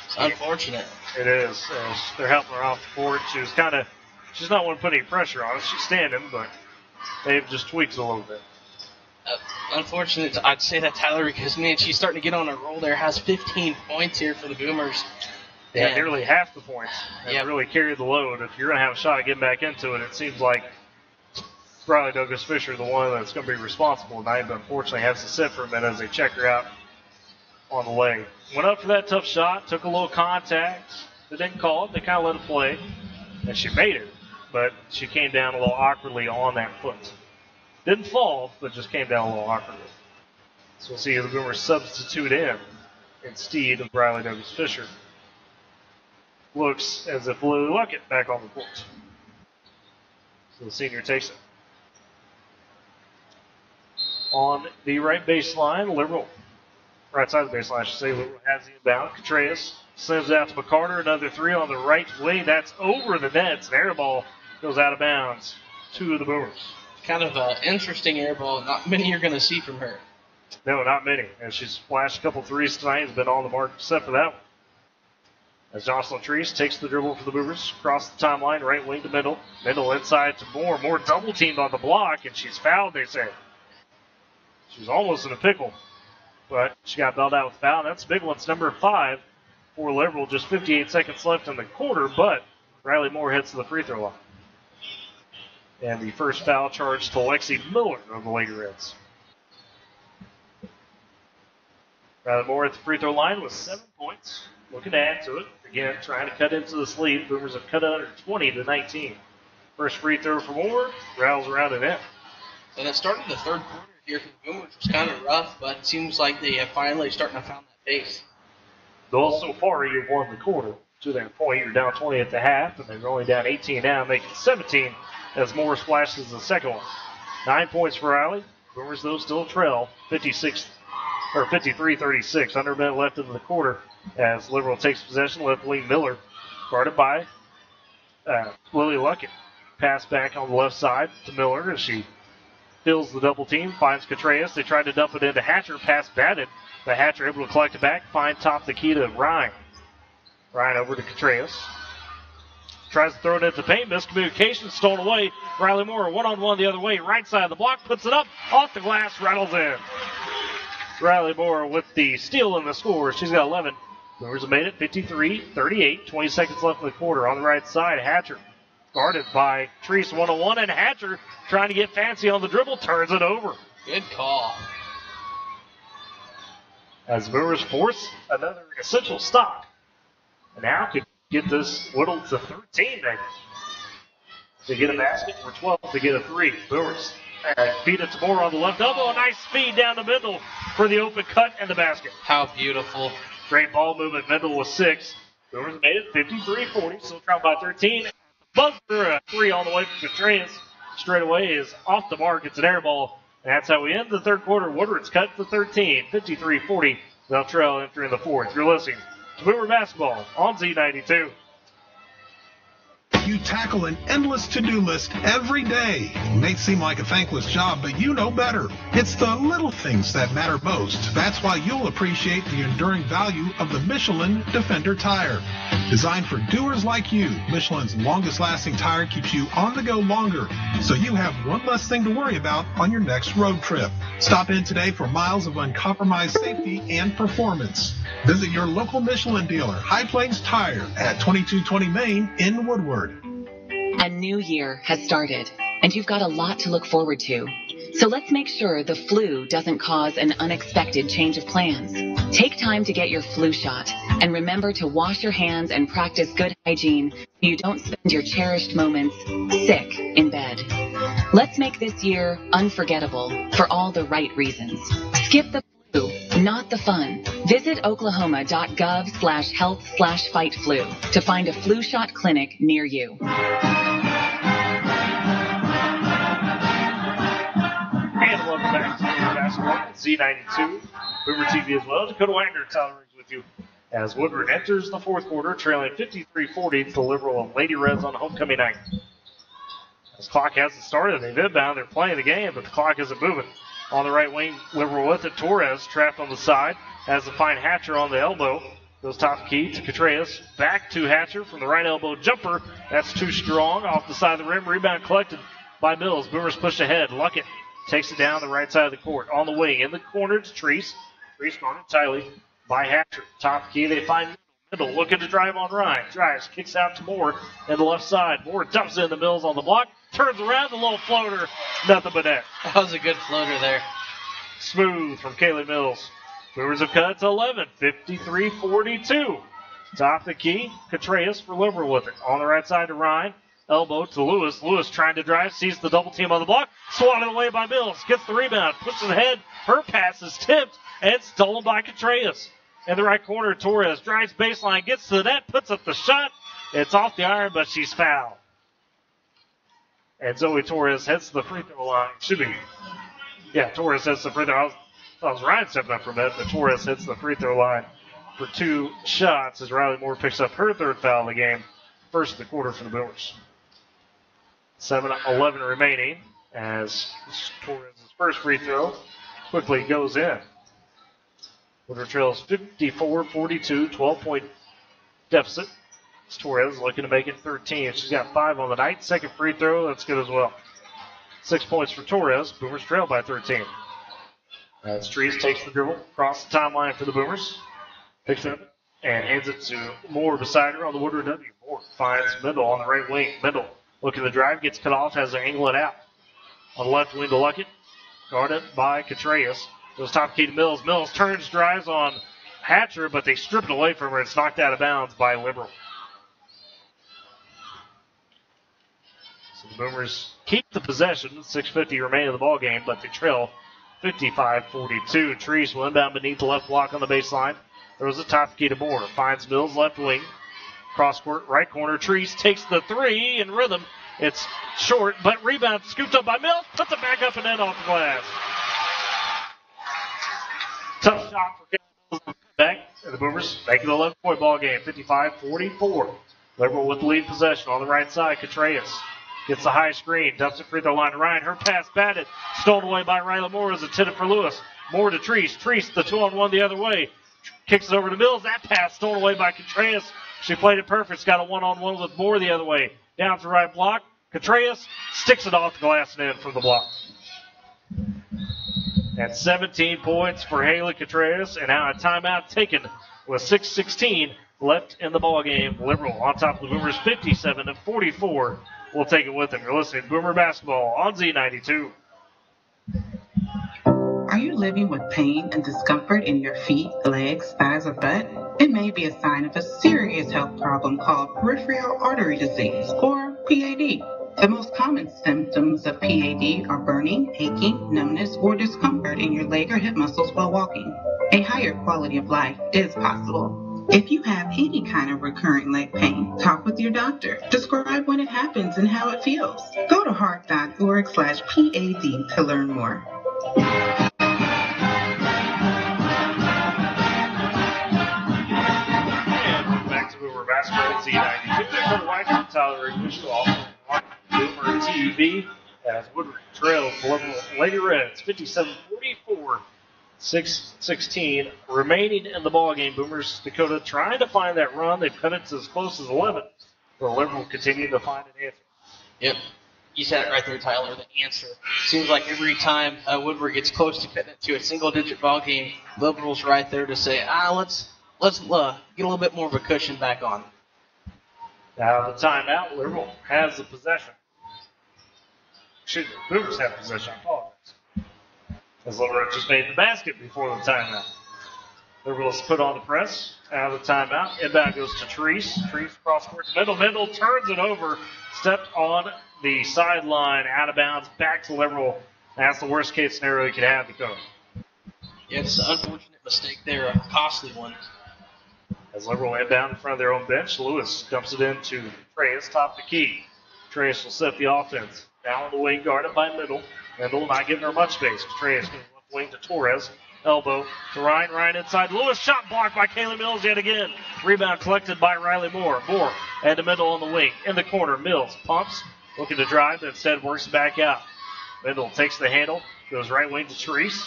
It's unfortunate. It is. They're helping her off the court. She's not one to put any pressure on us. She's standing, but they've just tweaked a little bit. Unfortunate, I'd say that, Tyler, because, man, she's starting to get on a roll there. Has 15 points here for the Boomers. Yeah, nearly half the points. And really carried the load. If you're going to have a shot at getting back into it, it seems like probably Douglas Fisher, the one that's going to be responsible tonight, but unfortunately has to sit for a minute as they check her out on the leg. Went up for that tough shot, took a little contact. They didn't call it. They kind of let it play, and she made it, but she came down a little awkwardly on that foot. Didn't fall, but just came down a little awkwardly. So we'll see the Boomers substitute in instead of Riley Douglas Fisher. Looks as if Lily Luckett back on the court. So the senior takes it. On the right baseline, Liberal. Right side of the baseline, I should say. Liberal has the inbound. Contreras sends it out to McCarter. Another three on the right wing. That's over the nets. An air ball goes out of bounds to the Boomers. Kind of an interesting air ball. Not many you're going to see from her. No, not many. And she's flashed a couple threes tonight. Has been on the mark except for that one. As Jocelyn Treese takes the dribble for the Boomers. Across the timeline, right wing to Mendel. Mendel inside to Moore. Moore double teamed on the block, and she's fouled, they say. She's almost in a pickle. But she got bailed out with a foul. That's a big one. It's number 5 for Liberal. Just 58 seconds left in the quarter, but Riley Moore hits the free throw line. And the first foul charged to Lexi Miller of the Lady Reds. Riley Moore at the free throw line with 7 points. Looking to add to it. Again, trying to cut into this lead. Boomers have cut under 20-19. First free throw for Moore. Rattles around and in. And it started the third quarter here for the Boomers. It was kind of rough, but it seems like they have finally starting to find that pace. Though so far you've won the quarter. To that point, you're down 20 at the half, and they're only down 18 now, making 17 as Moore splashes the second one. 9 points for Riley. Boomers, though, still trail 53-36. Under a minute left in the quarter as Liberal takes possession. Left wing Miller, guarded by Lily Luckett. Pass back on the left side to Miller as she fills the double team, finds Contreras. They tried to dump it into Hatcher. Pass batted, but Hatcher able to collect it back, find top the key to Ryan. Ryan over to Contreras. Tries to throw it into the paint. Miscommunication, stolen away. Riley Moore one-on-one the other way. Right side of the block, puts it up. Off the glass, rattles in. Riley Moore with the steal and the score. She's got 11. Boomers have made it 53-38. 20 seconds left in the quarter. On the right side, Hatcher guarded by Treese one-on-one. And Hatcher trying to get fancy on the dribble. Turns it over. Good call. As the Boomers force another essential stop. And now could get this whittled to 13 maybe. To get a basket, or 12 to get a 3. Boomers feed it to Moore on the left elbow. A nice feed down the middle for the open cut and the basket. How beautiful. Great ball movement. Mendel with 6. Boomers made it 53-40. Still trailed by 13. Buzzer, a 3 on the way from Contreras. Straight away is off the mark. It's an air ball. And that's how we end the third quarter. Woodward's cut to 13. 53-40. They'll trail entering the fourth. You're listening to Boomer Basketball on Z92. You tackle an endless to-do list every day. It may seem like a thankless job, but you know better. It's the little things that matter most. That's why you'll appreciate the enduring value of the Michelin Defender tire. Designed for doers like you, Michelin's longest-lasting tire keeps you on the go longer, so you have one less thing to worry about on your next road trip. Stop in today for miles of uncompromised safety and performance. Visit your local Michelin dealer, High Plains Tire, at 2220 Main in Woodward. A new year has started, and you've got a lot to look forward to. So let's make sure the flu doesn't cause an unexpected change of plans. Take time to get your flu shot, and remember to wash your hands and practice good hygiene so you don't spend your cherished moments sick in bed. Let's make this year unforgettable for all the right reasons. Skip the flu. not the fun. Visit oklahoma.gov/health/fight-flu to find a flu shot clinic near you. And welcome back to basketball at Z92, Boomer TV as well. Dakota Wagner, Tyler Riggs with you as Woodward enters the fourth quarter, trailing 53-40 to the Liberal and Lady Reds on homecoming night. This clock hasn't started. They've inbound. They're playing the game, but the clock isn't moving. On the right wing, Liberal with it. Torres trapped on the side. Has to find Hatcher on the elbow. Goes top key to Contreras. Back to Hatcher from the right elbow jumper. That's too strong. Off the side of the rim. Rebound collected by Mills. Boomers push ahead. Luckett takes it down the right side of the court. On the wing, in the corner to Treese. Treese guarded tightly by Hatcher. Top key, they find Middle. Looking to drive on Ryan. Drives, kicks out to Moore in the left side. Moore dumps in the Mills on the block. Turns around, the little floater. Nothing but net. That was a good floater there. Smooth from Kaylee Mills. Boomers have cut to 11. 53-42. Top the key. Contreras for Liberal with it. On the right side to Ryan. Elbow to Lewis. Lewis trying to drive. Sees the double team on the block. Swatted away by Mills. Gets the rebound. Pushes ahead. Her pass is tipped and stolen by Contreras. In the right corner, Torres drives baseline. Gets to the net. Puts up the shot. It's off the iron, but she's fouled. And Zoe Torres heads to the free throw line. Should be. Yeah, Torres heads to the free throw. I thought it was Ryan stepping up for a minute, but Torres heads to the free throw line for 2 shots as Riley Moore picks up her third foul of the game. First of the quarter for the Boomers. 7:11 remaining as Torres' first free throw quickly goes in. Woodward trails 54-42, 12-point deficit. Torres looking to make it 13. She's got 5 on the night. Second free throw, that's good as well. 6 points for Torres. Boomers trail by 13. As Treese takes the dribble across the timeline for the Boomers. Picks it up and hands it to Moore beside her on the Woodward W. Moore finds Mendel on the right wing. Mendel looking to drive, gets cut off, has to angle it out. On the left wing to Luckett. Guarded by Contreras. Goes top key to Mills. Mills turns, drives on Hatcher, but they strip it away from her. It's knocked out of bounds by Liberal. So the Boomers keep the possession. 6:50 remaining in the ball game, but they trail 55-42. Treese will inbound beneath the left block on the baseline. There was a top key to Moore. Finds Mills left wing. Cross court, right corner. Treese takes the three in rhythm. It's short, but rebound scooped up by Mills. Puts it back up and in off the glass. Tough shot for Mills. Back, and the Boomers make it an 11-point ball game. 55-44. Liberal with the lead possession on the right side. Contreras gets the high screen. Dumps it free throw line to Ryan. Her pass batted. Stolen away by Riley Moore as intended for Lewis. Moore to Treese. Treese the 2-on-1 the other way. Kicks it over to Mills. That pass stolen away by Contreras. She played it perfect. She's got a 1-on-1 with Moore the other way. Down to the right block. Contreras sticks it off the glass and in from the block. And 17 points for Haley Contreras. And now a timeout taken with 6:16 left in the ball game. Liberal on top of the Boomers 57-44. We'll take it with them. You're listening to Boomer Basketball on Z92. Are you living with pain and discomfort in your feet, legs, thighs, or butt? It may be a sign of a serious health problem called peripheral artery disease, or PAD. The most common symptoms of PAD are burning, aching, numbness, or discomfort in your leg or hip muscles while walking. A higher quality of life is possible. If you have any kind of recurring leg pain, talk with your doctor. Describe when it happens and how it feels. Go to heart.org/PAD to learn more. Basketball Z92. Dakota Wagner, Tyler Riggs, on Boomer TV as Woodward trails the Lady Reds 57-44. 6:16 remaining in the ball game. Boomers Dakota trying to find that run. They've cut it to as close as 11. The Liberal continue to find an answer. Yep. You said it right there, Tyler, the answer. Seems like every time Woodward gets close to cutting it to a single-digit ball game, Liberal's right there to say, let's get a little bit more of a cushion back on. Now the timeout. Liberal has the possession. Boomers have possession. I apologize. As Liberal just made the basket before the timeout. Liberal is put on the press. Out of the timeout. Inbound goes to Treese. Treese cross court to Mendel. Mendel turns it over. Stepped on the sideline. Out of bounds. Back to Liberal. That's the worst case scenario you could have, Dakota. Yeah, it's unfortunate mistake there, a costly one. As Liberal inbound in front of their own bench, Lewis dumps it into Treyas, top the key. Treyas will set the offense. Down on the wing, guarded by Middle. Middle not giving her much space. Treyas goes left wing to Torres. Elbow to Ryan. Ryan inside. Lewis shot blocked by Kaylee Mills yet again. Rebound collected by Riley Moore. Moore and the Middle on the wing. In the corner, Mills pumps, looking to drive, but instead works back out. Middle takes the handle, goes right wing to Treese.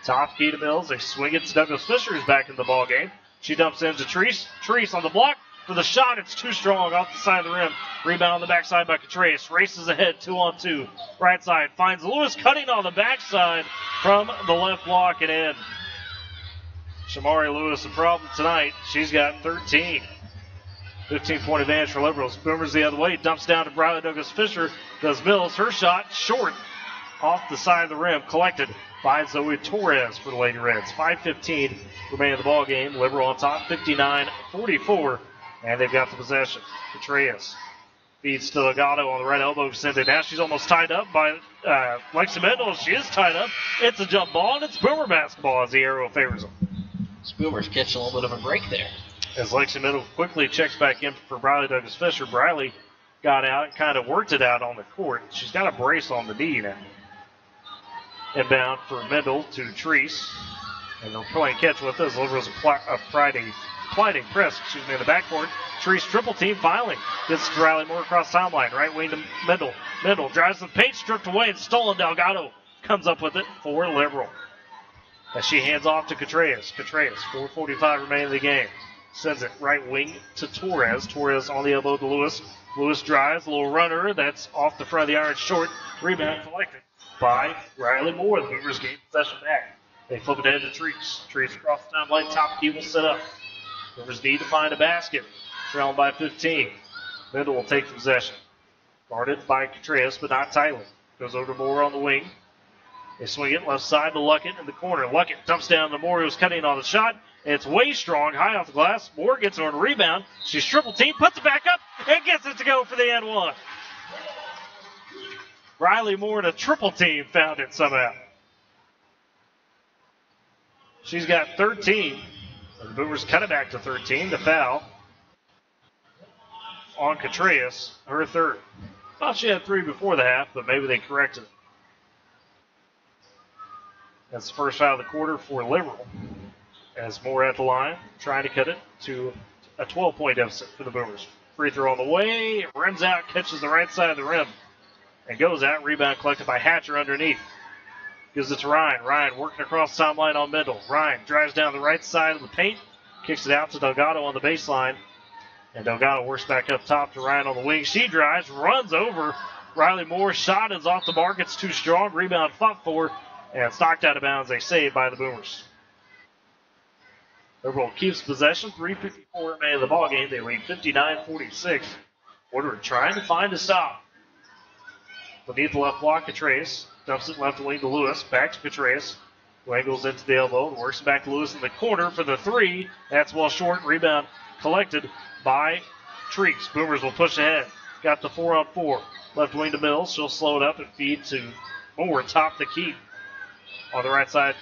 Top key to Mills. They swing it to Douglas Fisher, who's back in the ball game. She dumps into Treese. Treese on the block for the shot. It's too strong off the side of the rim. Rebound on the backside by Contreras. Races ahead, 2-on-2. Right side finds Lewis cutting on the backside from the left block and in. Shamari Lewis, the problem tonight. She's got 13. 15-point advantage for Liberals. Boomers the other way. Dumps down to Briley Douglas Fisher. Does Mills. Her shot short off the side of the rim. Collected by Zoe Torres for the Lady Reds. 5:15 remaining in the ball game. Liberal on top, 59-44, and they've got the possession. Contreras feeds to Delgado on the right elbow. Sends it. Now she's almost tied up by Lexi Mendel. She is tied up. It's a jump ball, and it's Boomer basketball as the arrow favors them. Boomers catching a little bit of a break there. As Lexi Mendel quickly checks back in for Briley Douglas Fisher. Briley got out, kind of worked it out on the court. She's got a brace on the knee now. Inbound for Mendel to Treese. And they'll play and catch with this. Liberals a sliding press, in the backboard. Treese triple team filing. Gets to Riley Moore across timeline. Right wing to Mendel. Mendel drives the paint, stripped away and stolen. Delgado comes up with it for Liberal. As she hands off to Contreras. 4:45 remaining in the game. Sends it right wing to Torres. Torres on the elbow to Lewis. Lewis drives, a little runner. That's off the front of the iron short. Rebound collected by Riley Moore. The Boomers gain possession back. They flip it ahead to Treese. Treese across the timeline. Top key will set up. Boomers need to find a basket. Trailing by 15. Mendel will take possession. Guarded by Contreras, but not tightly. Goes over to Moore on the wing. They swing it left side to Luckett in the corner. Luckett dumps down to Moore, who's cutting on the shot. It's way strong, high off the glass. Moore gets on a rebound. She's triple team, puts it back up, and gets it to go for the and one. Riley Moore in a triple team found it somehow. She's got 13. The Boomers cut it back to 13. The foul on Contreras, her third. Thought she had 3 before the half, but maybe they corrected it. That's the first foul of the quarter for Liberal. As Moore at the line, trying to cut it to a 12-point deficit for the Boomers. Free throw on the way, rims out, catches the right side of the rim, and goes out. Rebound collected by Hatcher underneath. Gives it to Ryan. Ryan working across the timeline on Mendel. Ryan drives down the right side of the paint, kicks it out to Delgado on the baseline, and Delgado works back up top to Ryan on the wing. She drives, runs over Riley Moore. Shot is off the mark. It's too strong. Rebound fought for, and it's knocked out of bounds. They save by the Boomers. Liberal keeps possession. 3:54 remaining in the ball game. They lead 59-46. Woodward trying to find a stop. Beneath the left block, Contreras dumps it left wing to Lewis. Back to Contreras. Who angles into the elbow and works back to Lewis in the corner for the 3. That's well short. Rebound collected by Treese. Boomers will push ahead. Got the 4-on-4. Left wing to Mills. She'll slow it up and feed to Moore. Top the key. On the right side,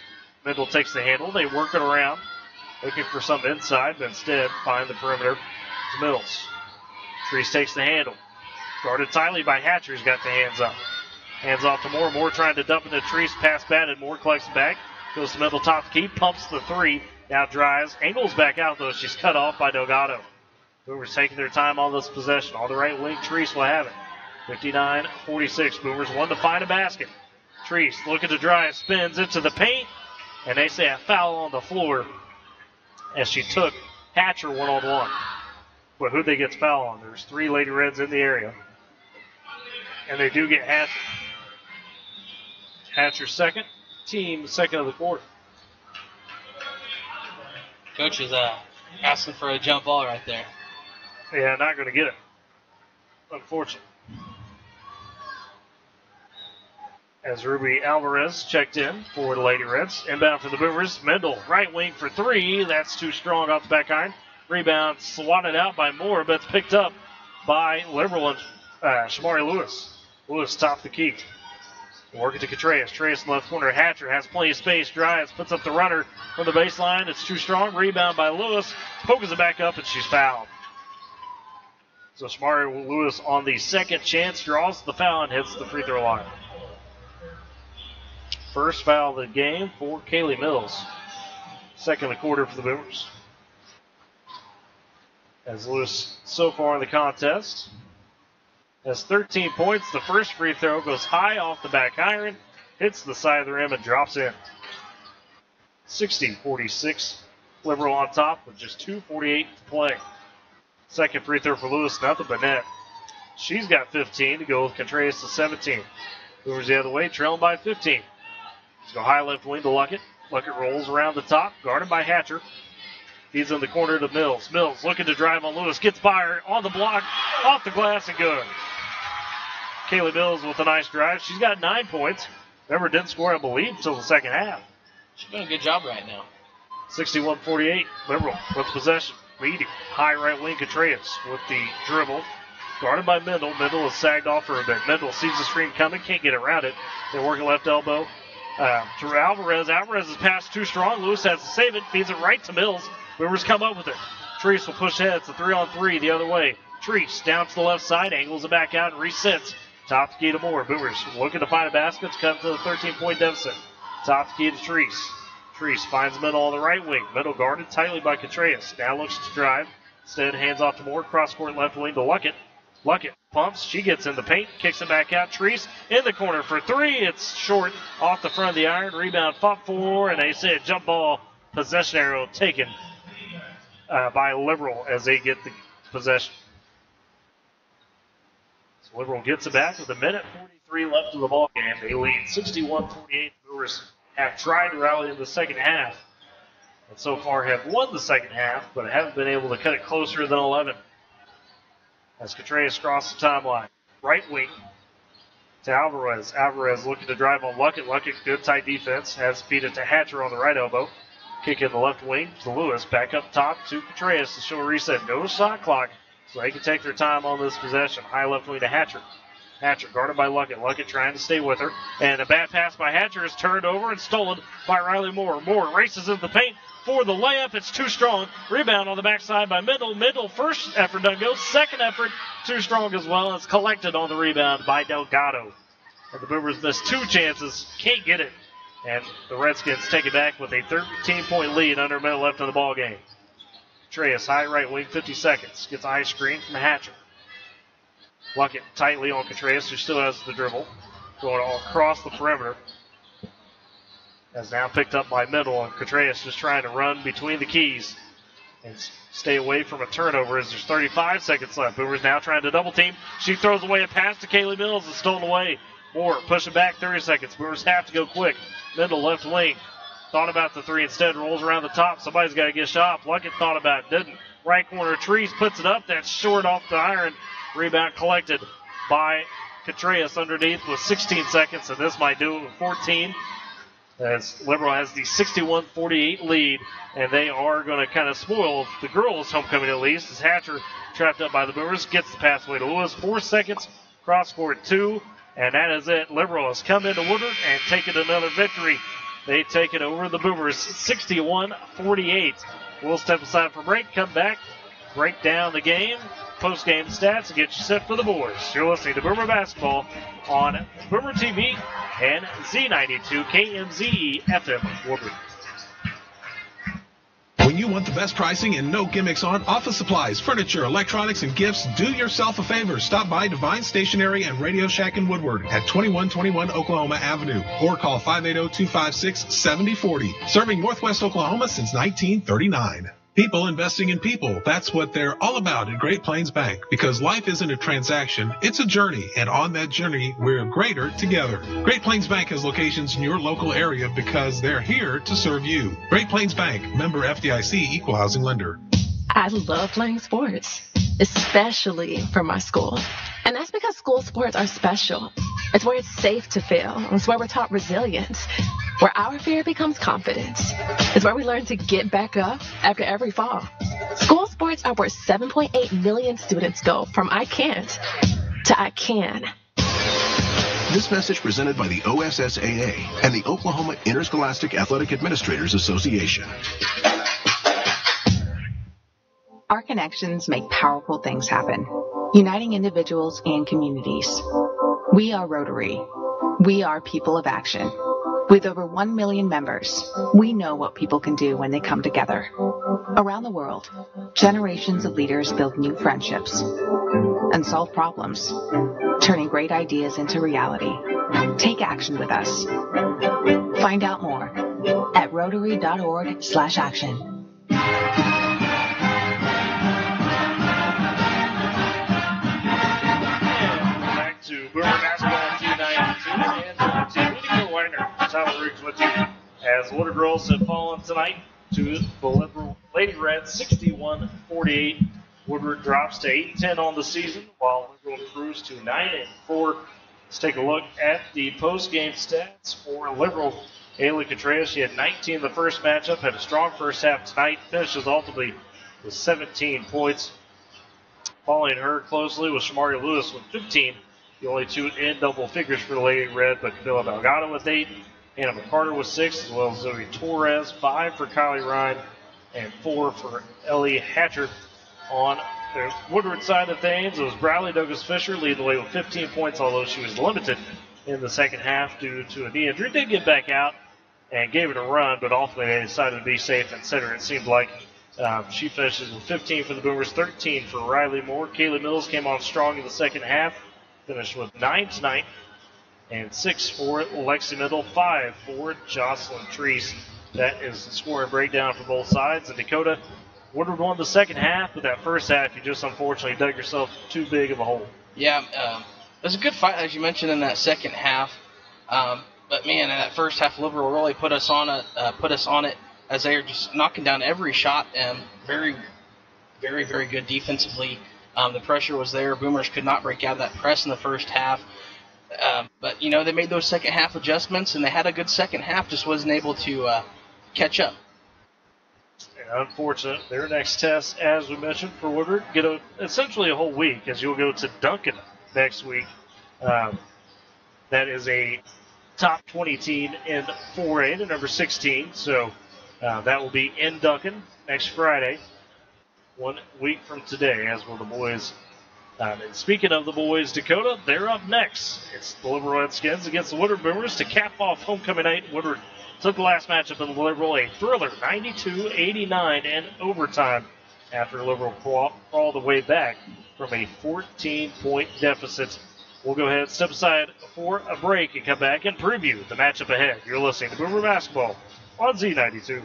Mendel takes the handle. They work it around. Looking for something inside, but instead find the perimeter to Mills. Treese takes the handle. Guarded tightly by Hatcher. He's got the hands up. Hands off to Moore. Moore trying to dump into Treese. Pass batted. Moore collects it back. Goes to Mendel top key. Pumps the 3. Now drives. Angles back out, though. She's cut off by Delgado. Boomers taking their time on this possession. On the right wing, Treese will have it. 59-46. Boomers want to find a basket. Treese looking to drive. Spins into the paint. And they say a foul on the floor as she took Hatcher one-on-one. But who'd they get foul on? There's 3 Lady Reds in the area. And they do get Hatcher. Hatcher second. Team second of the quarter. Coach is asking for a jump ball right there. Yeah, not going to get it. Unfortunately. As Ruby Alvarez checked in for the Lady Reds. Inbound for the Boomers. Mendel, right wing for 3. That's too strong off the back iron. Rebound swatted out by Moore, but it's picked up by Liberal and Shamari Lewis. Lewis top the key. Working to Contreras. Contreras in the left corner. Hatcher has plenty of space. Drives. Puts up the runner from the baseline. It's too strong. Rebound by Lewis. Pokes it back up, and she's fouled. So Shamari Lewis on the second chance draws the foul and hits the free throw line. First foul of the game for Kaylee Mills. Second of the quarter for the Boomers. As Lewis so far in the contest has 13 points. The first free throw goes high off the back iron, hits the side of the rim and drops in. 60-46. Liberal on top with just 2:48 to play. Second free throw for Lewis, nothing but net. She's got 15 to go with Contreras to 17. Boomers the other way, trailing by 15. Let's go high left wing to Luckett. Luckett rolls around the top, guarded by Hatcher. He's in the corner to Mills. Mills looking to drive on Lewis. Gets by her on the block, off the glass and good. Kaylee Mills with a nice drive. She's got 9 points. Never did score, I believe, until the second half. She's doing a good job right now. 61-48. Liberal with possession. Leading. High right wing Contreras with the dribble. Guarded by Mendel. Mendel is sagged off for a bit. Mendel sees the screen coming. Can't get around it. They're working left elbow. To Alvarez. Alvarez's pass too strong. Lewis has to save it. Feeds it right to Mills. Boomers come up with it. Treese will push ahead. It's a 3-on-3 the other way. Treese down to the left side. Angles it back out and resets. Top key to Moore. Boomers looking to find a basket. Cut to the 13-point deficit. Top key to Treese. Treese finds Mendel on the right wing. Mendel guarded tightly by Contreras. Now looks to drive. Instead, hands off to Moore. Cross court left wing to Luckett. Luckett pumps. She gets in the paint. Kicks it back out. Treese in the corner for three. It's short off the front of the iron. Rebound fought for. And they say a jump ball possession arrow taken by Liberal as they get the possession. So Liberal gets it back with a minute 43 left of the ball game. They lead 61-48. Brewers have tried to rally in the second half, and so far have won the second half, but haven't been able to cut it closer than 11. As Contreras crosses the timeline. Right wing to Alvarez. Alvarez looking to drive on Luckett. Luckett, good tight defense. Has feed it to Hatcher on the right elbow. Kick in the left wing to Lewis. Back up top to Contreras to show a reset. No shot clock, so they can take their time on this possession. High left wing to Hatcher. Hatcher guarded by Luckett. Luckett trying to stay with her. And a bad pass by Hatcher is turned over and stolen by Riley Moore. Moore races into the paint for the layup. It's too strong. Rebound on the backside by Mendel. Mendel, first effort doesn't go. Second effort, too strong as well. It's collected on the rebound by Delgado. And the Boomers missed two chances. Can't get it. And the Redskins take it back with a 13-point lead under a minute left in the ball game. Contreras, high right wing, 50 seconds. Gets eye screen from Hatcher. Luckett tightly on Contreras, who still has the dribble. Going all across the perimeter. As now picked up by Mendel, and Contreras just trying to run between the keys and stay away from a turnover as there's 35 seconds left. Boomers now trying to double team. She throws away a pass to Kaylee Mills. It's stolen away. Moore pushing back 30 seconds. Boomers have to go quick. Mendel left wing. Thought about the three instead. Rolls around the top. Somebody's got to get a shot. Luckett thought about it. Didn't. Right corner. Trees puts it up. That's short off the iron. Rebound collected by Contreras underneath with 16 seconds. And this might do it with 14. As Liberal has the 61-48 lead. And they are going to kind of spoil the girls' homecoming at least. As Hatcher, trapped up by the Boomers, gets the pass away to Lewis. 4 seconds. Cross court 2. And that is it. Liberal has come into Woodward and taken another victory. They take it over the Boomers, 61-48. We'll step aside for break, come back, break down the game, post-game stats, and get you set for the boys. You're listening to Boomer Basketball on Boomer TV and Z92 KMZE FM Woodward. When you want the best pricing and no gimmicks on office supplies, furniture, electronics, and gifts, do yourself a favor. Stop by Divine Stationery and Radio Shack in Woodward at 2121 Oklahoma Avenue or call 580-256-7040. Serving Northwest Oklahoma since 1939. People investing in people. That's what they're all about at Great Plains Bank, because life isn't a transaction, it's a journey, and on that journey, we're greater together. Great Plains Bank has locations in your local area because they're here to serve you. Great Plains Bank, member FDIC, equal housing lender. I love playing sports, especially for my school. And that's because school sports are special. It's where it's safe to fail. It's where we're taught resilience. Where our fear becomes confidence. It's where we learn to get back up after every fall. School sports are where 7.8 million students go from I can't to I can. This message presented by the OSSAA and the Oklahoma Interscholastic Athletic Administrators Association. Our connections make powerful things happen, uniting individuals and communities. We are Rotary. We are people of action. With over 1 million members, we know what people can do when they come together. Around the world, generations of leaders build new friendships and solve problems, turning great ideas into reality. Take action with us. Find out more at rotary.org/action. Back to Boomer Basketball 292 and Nico Wagner. Tyler Riggs with you as Woodward girls have fallen tonight to the Liberal Lady Reds 61-48. Woodward drops to 8-10 on the season, while Liberal improves to 9-4. Let's take a look at the post-game stats for Liberal. Ayla Contreras, she had 19 in the first matchup, had a strong first half tonight, finishes ultimately with 17 points. Following her closely was Shamari Lewis with 15, the only two in double figures for the Lady Red, but Camila Delgado with 8, Anna McCarter with 6, as well as Zoe Torres, 5 for Kylie Ryan, and 4 for Ellie Hatcher. On the Woodward side of things, it was Bradley Douglas Fisher leading the way with 15 points, although she was limited in the second half due to a knee injury. Did get back out and gave it a run, but ultimately they decided to be safe and center. It seemed like she finishes with 15 for the Boomers, 13 for Riley Moore. Kaylee Mills came on strong in the second half, finished with 9 tonight, and 6 for Lexi Middle, 5 for Jocelyn Treese. That is the scoring breakdown for both sides. And Dakota, Woodward won the second half, but that first half, you just unfortunately dug yourself too big of a hole. Yeah, it was a good fight, as you mentioned, in that second half. But man, in that first half, Liberal really put us on it as they were just knocking down every shot. Very, very, very good defensively. The pressure was there. Boomers could not break out of that press in the first half. But they made those second half adjustments, and they had a good second half. Just wasn't able to catch up. Unfortunate. Their next test, as we mentioned, for Woodward, essentially a whole week, as you'll go to Duncan next week. That is a top 20 team in 4A, the number 16. So that will be in Duncan next Friday, 1 week from today, as will the boys. And speaking of the boys, Dakota, they're up next. It's the Liberal Redskins against the Woodward Boomers to cap off homecoming night. Woodward took the last matchup in the Liberal, a thriller, 92-89 in overtime after Liberal crawled the way back from a 14-point deficit. We'll go ahead and step aside for a break and come back and preview the matchup ahead. You're listening to Boomer Basketball on Z92.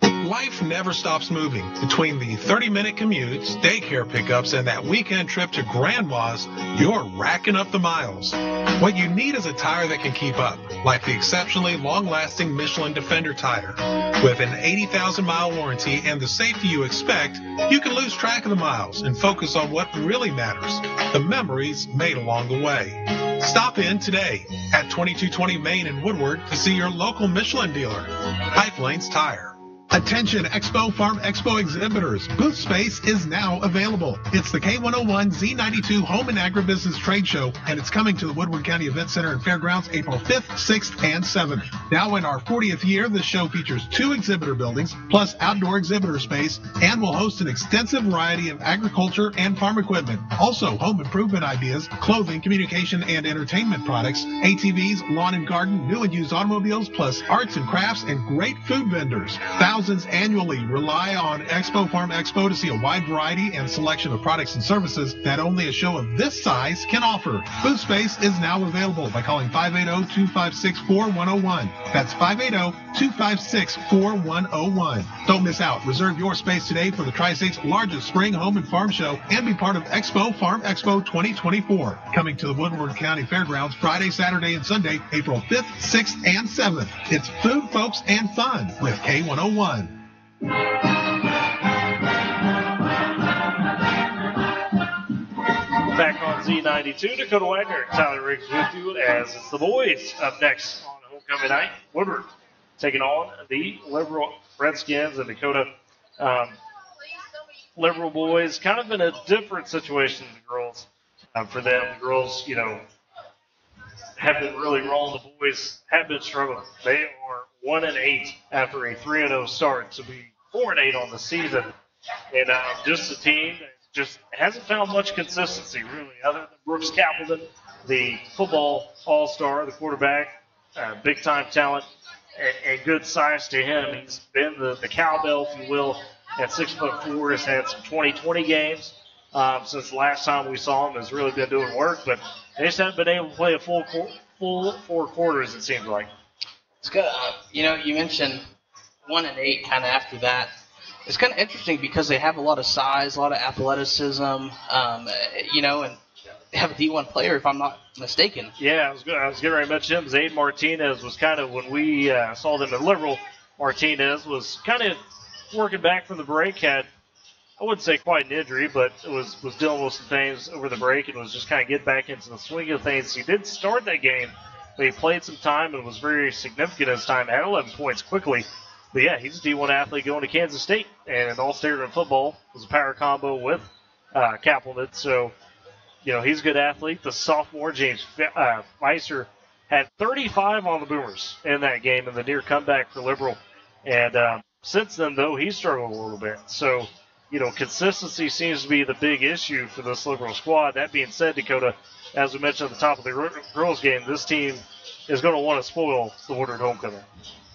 Life never stops moving. Between the 30-minute commutes, daycare pickups, and that weekend trip to Grandma's, you're racking up the miles. What you need is a tire that can keep up, like the exceptionally long-lasting Michelin Defender tire. With an 80,000-mile warranty and the safety you expect, you can lose track of the miles and focus on what really matters, the memories made along the way. Stop in today at 2220 Main in Woodward to see your local Michelin dealer, Pipe Lanes Tire. Attention Expo Farm Expo exhibitors. Booth space is now available. It's the K101 Z92 Home and Agribusiness Trade Show, and it's coming to the Woodward County Event Center and Fairgrounds April 5th, 6th, and 7th. Now in our 40th year, this show features 2 exhibitor buildings, plus outdoor exhibitor space, and will host an extensive variety of agriculture and farm equipment. Also, home improvement ideas, clothing, communication, and entertainment products, ATVs, lawn and garden, new and used automobiles, plus arts and crafts, and great food vendors. Thousands annually rely on Expo Farm Expo to see a wide variety and selection of products and services that only a show of this size can offer. Booth space is now available by calling 580-256-4101. That's 580-256-4101. Don't miss out. Reserve your space today for the Tri-State's largest spring home and farm show and be part of Expo Farm Expo 2024. Coming to the Woodward County Fairgrounds Friday, Saturday, and Sunday, April 5th, 6th, and 7th. It's food, folks, and fun with K101. Back on Z92, Dakota Wagner, Tyler Riggs with you as it's the boys up next on homecoming night. Woodward taking on the Liberal Redskins, and Dakota. Liberal boys kind of in a different situation than the girls. For them, the girls, have been really wrong. The boys have been struggling. They are 1-8 after a 3-0 start to be 4-8 on the season. And just a team that just hasn't found much consistency, really, other than Brooks Capelman, the football all-star, the quarterback, big-time talent, and good size to him. He's been the cowbell, if you will, at 6'4", has had some 20-20 games since the last time we saw him, has really been doing work, but they just haven't been able to play a full 4 quarters, it seems like. It's good. You mentioned 1-8 kind of after that. It's kind of interesting because they have a lot of size, a lot of athleticism, and they have a D1 player, if I'm not mistaken. Yeah, I was getting ready to mention him. Zayd Martinez was kind of, when we saw them at Liberal, Martinez was kind of working back from the break, had, I wouldn't say quite an injury, but was dealing with some things over the break and was just kind of getting back into the swing of things. He did start that game, but he played some time and was very significant as time, had 11 points quickly. But yeah, he's a D1 athlete going to Kansas State, and in all-state in football was a power combo with Capelman. So, he's a good athlete. The sophomore, James Weiser, had 35 on the Boomers in that game in the near comeback for Liberal. And since then, though, he's struggled a little bit. So, consistency seems to be the big issue for this Liberal squad. That being said, Dakota, as we mentioned at the top of the girls' game, this team is going to want to spoil the Woodward homecoming.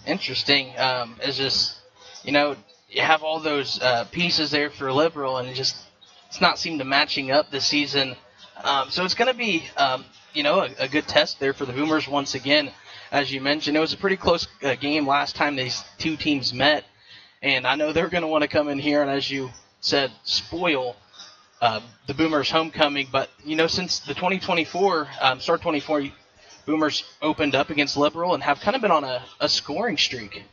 Interesting. It's just, you have all those pieces there for Liberal, and it's not seemed to matching up this season. So it's going to be, a good test there for the Boomers once again. As you mentioned, it was a pretty close game last time these two teams met, and I know they're going to want to come in here and, as you said, spoil the Boomers homecoming. But, since the 2024, start 24, Boomers opened up against Liberal and have kind of been on a scoring streak.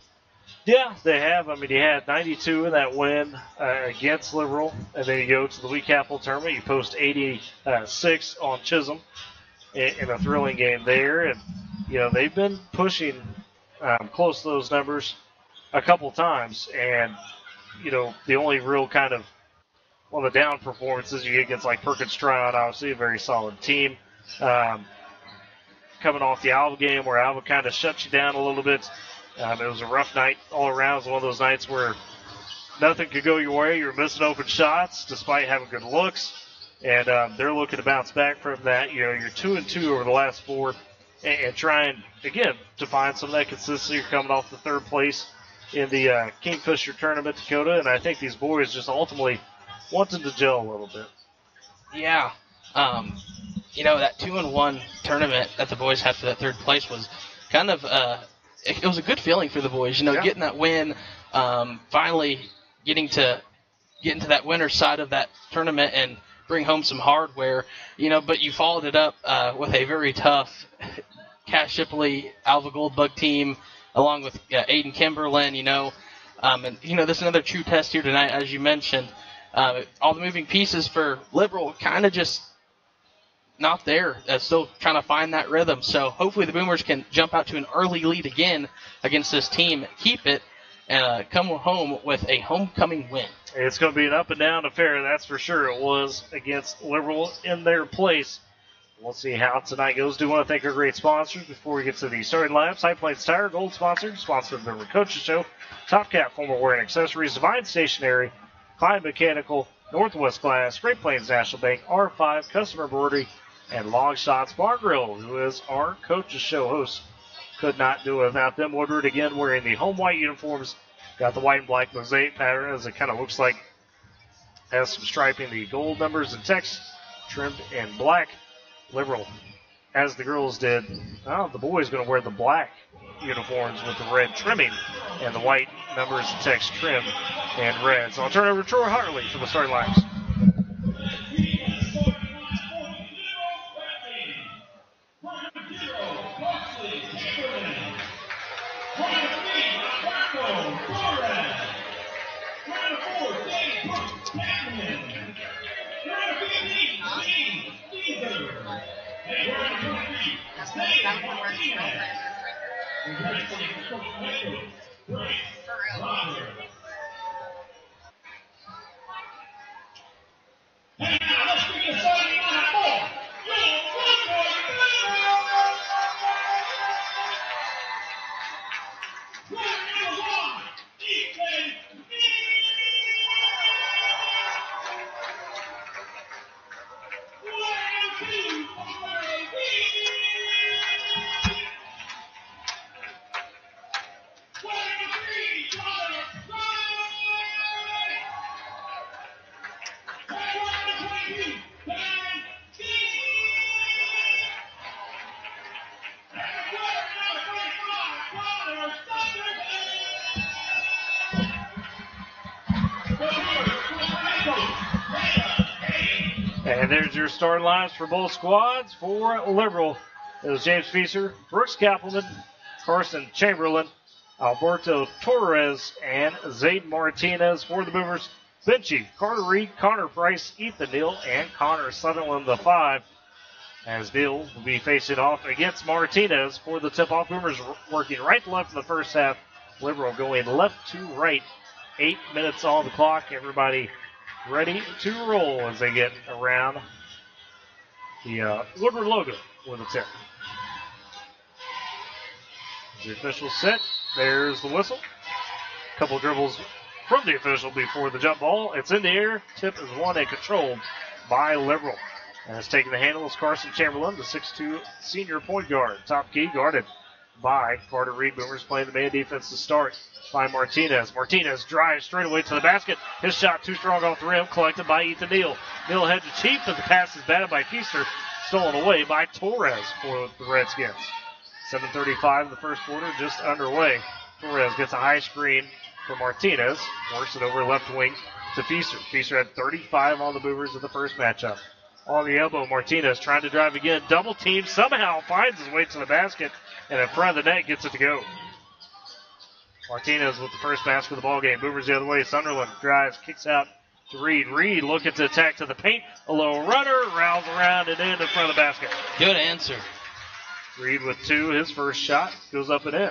Yeah, they have. I mean, you had 92 in that win against Liberal, and then you go to the Lee Capital tournament. You post 86 on Chisholm in a thrilling game there. And, they've been pushing close to those numbers a couple times. And, the only real kind of on the down performances you get against like Perkins Tryon, obviously a very solid team. Coming off the Alva game where Alva kind of shuts you down a little bit. It was a rough night all around. It was one of those nights where nothing could go your way. You're missing open shots despite having good looks. And they're looking to bounce back from that. You're 2-2 over the last 4 and trying, again, to find some of that consistency. You're coming off the 3rd place in the Kingfisher tournament, Dakota. And I think these boys just ultimately wanted to gel a little bit. Yeah. That 2-1 tournament that the boys had for that 3rd place was kind of it was a good feeling for the boys. Getting that win, finally getting to that winner's side of that tournament and bring home some hardware. But you followed it up with a very tough Cash Shipley Alva Goldbug team, along with Aiden Kimberlin. And this is another true test here tonight, as you mentioned. All the moving pieces for Liberal kind of just not there. Still trying to find that rhythm. So hopefully the Boomers can jump out to an early lead again against this team, keep it, and come home with a homecoming win. It's going to be an up-and-down affair, that's for sure. It was against Liberal in their place. We'll see how tonight goes. Do want to thank our great sponsors before we get to the starting lineups. High Plains Tire, gold sponsor of the Coaches Show. Top Cat Formal Wear and Accessories, Divine Stationery, Klein Mechanical, Northwest Glass, Great Plains National Bank, R5, Customer Embroidery, and Long Shots Bar Grill, who is our Coaches Show host. Could not do it without them. Woodward again wearing the home white uniforms. Got the white and black mosaic pattern as it kind of looks like. Has some striping, the gold numbers and text trimmed in black. Liberal, as the girls did. The boys going to wear the black uniforms with the red trimming and the white numbers and text trim and red. So I'll turn it over to Troy Hartley for the starting lines. And there's your starting lines for both squads. For Liberal, it was James Fieser, Brooks Kappelman, Carson Chamberlain, Alberto Torres, and Zayden Martinez. For the Boomers, Benchy, Carter Reed, Connor Price, Ethan Neal, and Connor Sutherland, the 5. As Neal will be facing off against Martinez for the tip-off. Boomers working right to left in the first half. Liberal going left to right. 8 minutes on the clock. Everybody ready to roll as they get around the Woodward logo with a tip. The official set. There's the whistle. A couple of dribbles from the official before the jump ball. It's in the air. Tip is won and controlled by Liberal. And it's taking the handle is Carson Chamberlain, the 6'2 senior point guard. Top key guarded by Carter Reed. Boomers playing the man defense to start by Martinez. Martinez drives straight away to the basket. His shot too strong off the rim, collected by Ethan Neal. Neal heads to cheap, but the pass is batted by Feaster, stolen away by Torres for the Redskins. 7:35 in the first quarter, just underway. Torres gets a high screen for Martinez, works it over left wing to Feaster. Feaster had 35 on the Boomers in the first matchup. On the elbow, Martinez trying to drive again. Double team, somehow finds his way to the basket, and in front of the net gets it to go. Martinez with the first basket of the ball game. Boomers the other way. Sunderland drives, kicks out to Reed. Reed looking to attack to the paint. A low runner, rounds around and in front of the basket. Good answer. Reed with 2. His first shot goes up and in.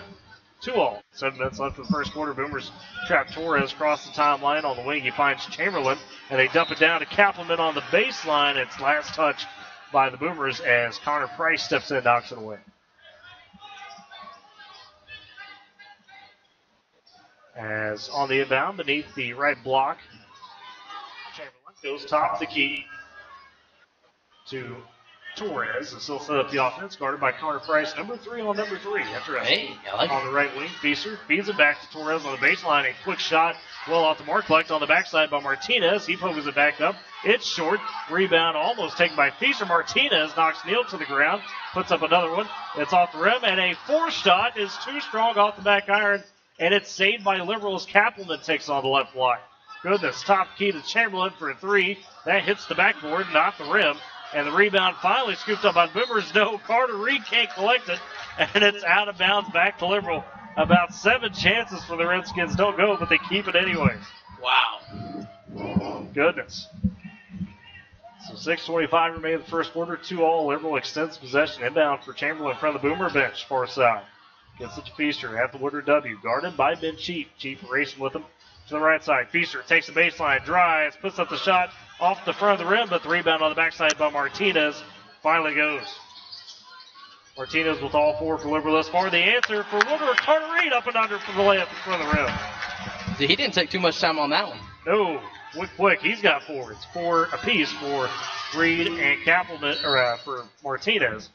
2-all. 7 minutes left in the first quarter. Boomers trap Torres across the timeline on the wing. He finds Chamberlain, and they dump it down to Kappelman on the baseline. It's last touch by the Boomers as Connor Price steps in, knocks it away. As on the inbound, beneath the right block, Chamberlain goes top of the key to Torres. And still set up the offense, guarded by Connor Price, number 3 on number 3. Interesting. Hey, I like on the right wing, Feaster feeds it back to Torres on the baseline. A quick shot, well off the mark, collected on the backside by Martinez. He pokes it back up. It's short. Rebound almost taken by Feaster. Martinez knocks Neal to the ground, puts up another one. It's off the rim, and a fourth shot is too strong off the back iron. And it's saved by Liberals. Kappelman takes on the left block. Goodness, top key to Chamberlain for a 3. That hits the backboard, not the rim. And the rebound finally scooped up by Boomers. No, Carter Reed can't collect it. And it's out of bounds back to Liberal. About 7 chances for the Redskins don't go, but they keep it anyways. Wow. Goodness. So 6:25 remain in the first quarter. 2-all. Liberal extends possession. Inbound for Chamberlain in front of the Boomer bench, far side. Gets it to Feaster at the Woodward W. Guarded by Ben Cheap. Cheap racing with him to the right side. Feaster takes the baseline, drives, puts up the shot off the front of the rim, but the rebound on the backside by Martinez finally goes. Martinez with all 4 for Liberal thus far. The answer for Woodward, Carter Reed up and under for the layup in front of the rim. He didn't take too much time on that one. No, quick. He's got 4. It's 4 apiece for Reed and Kappelman, or for Martinez.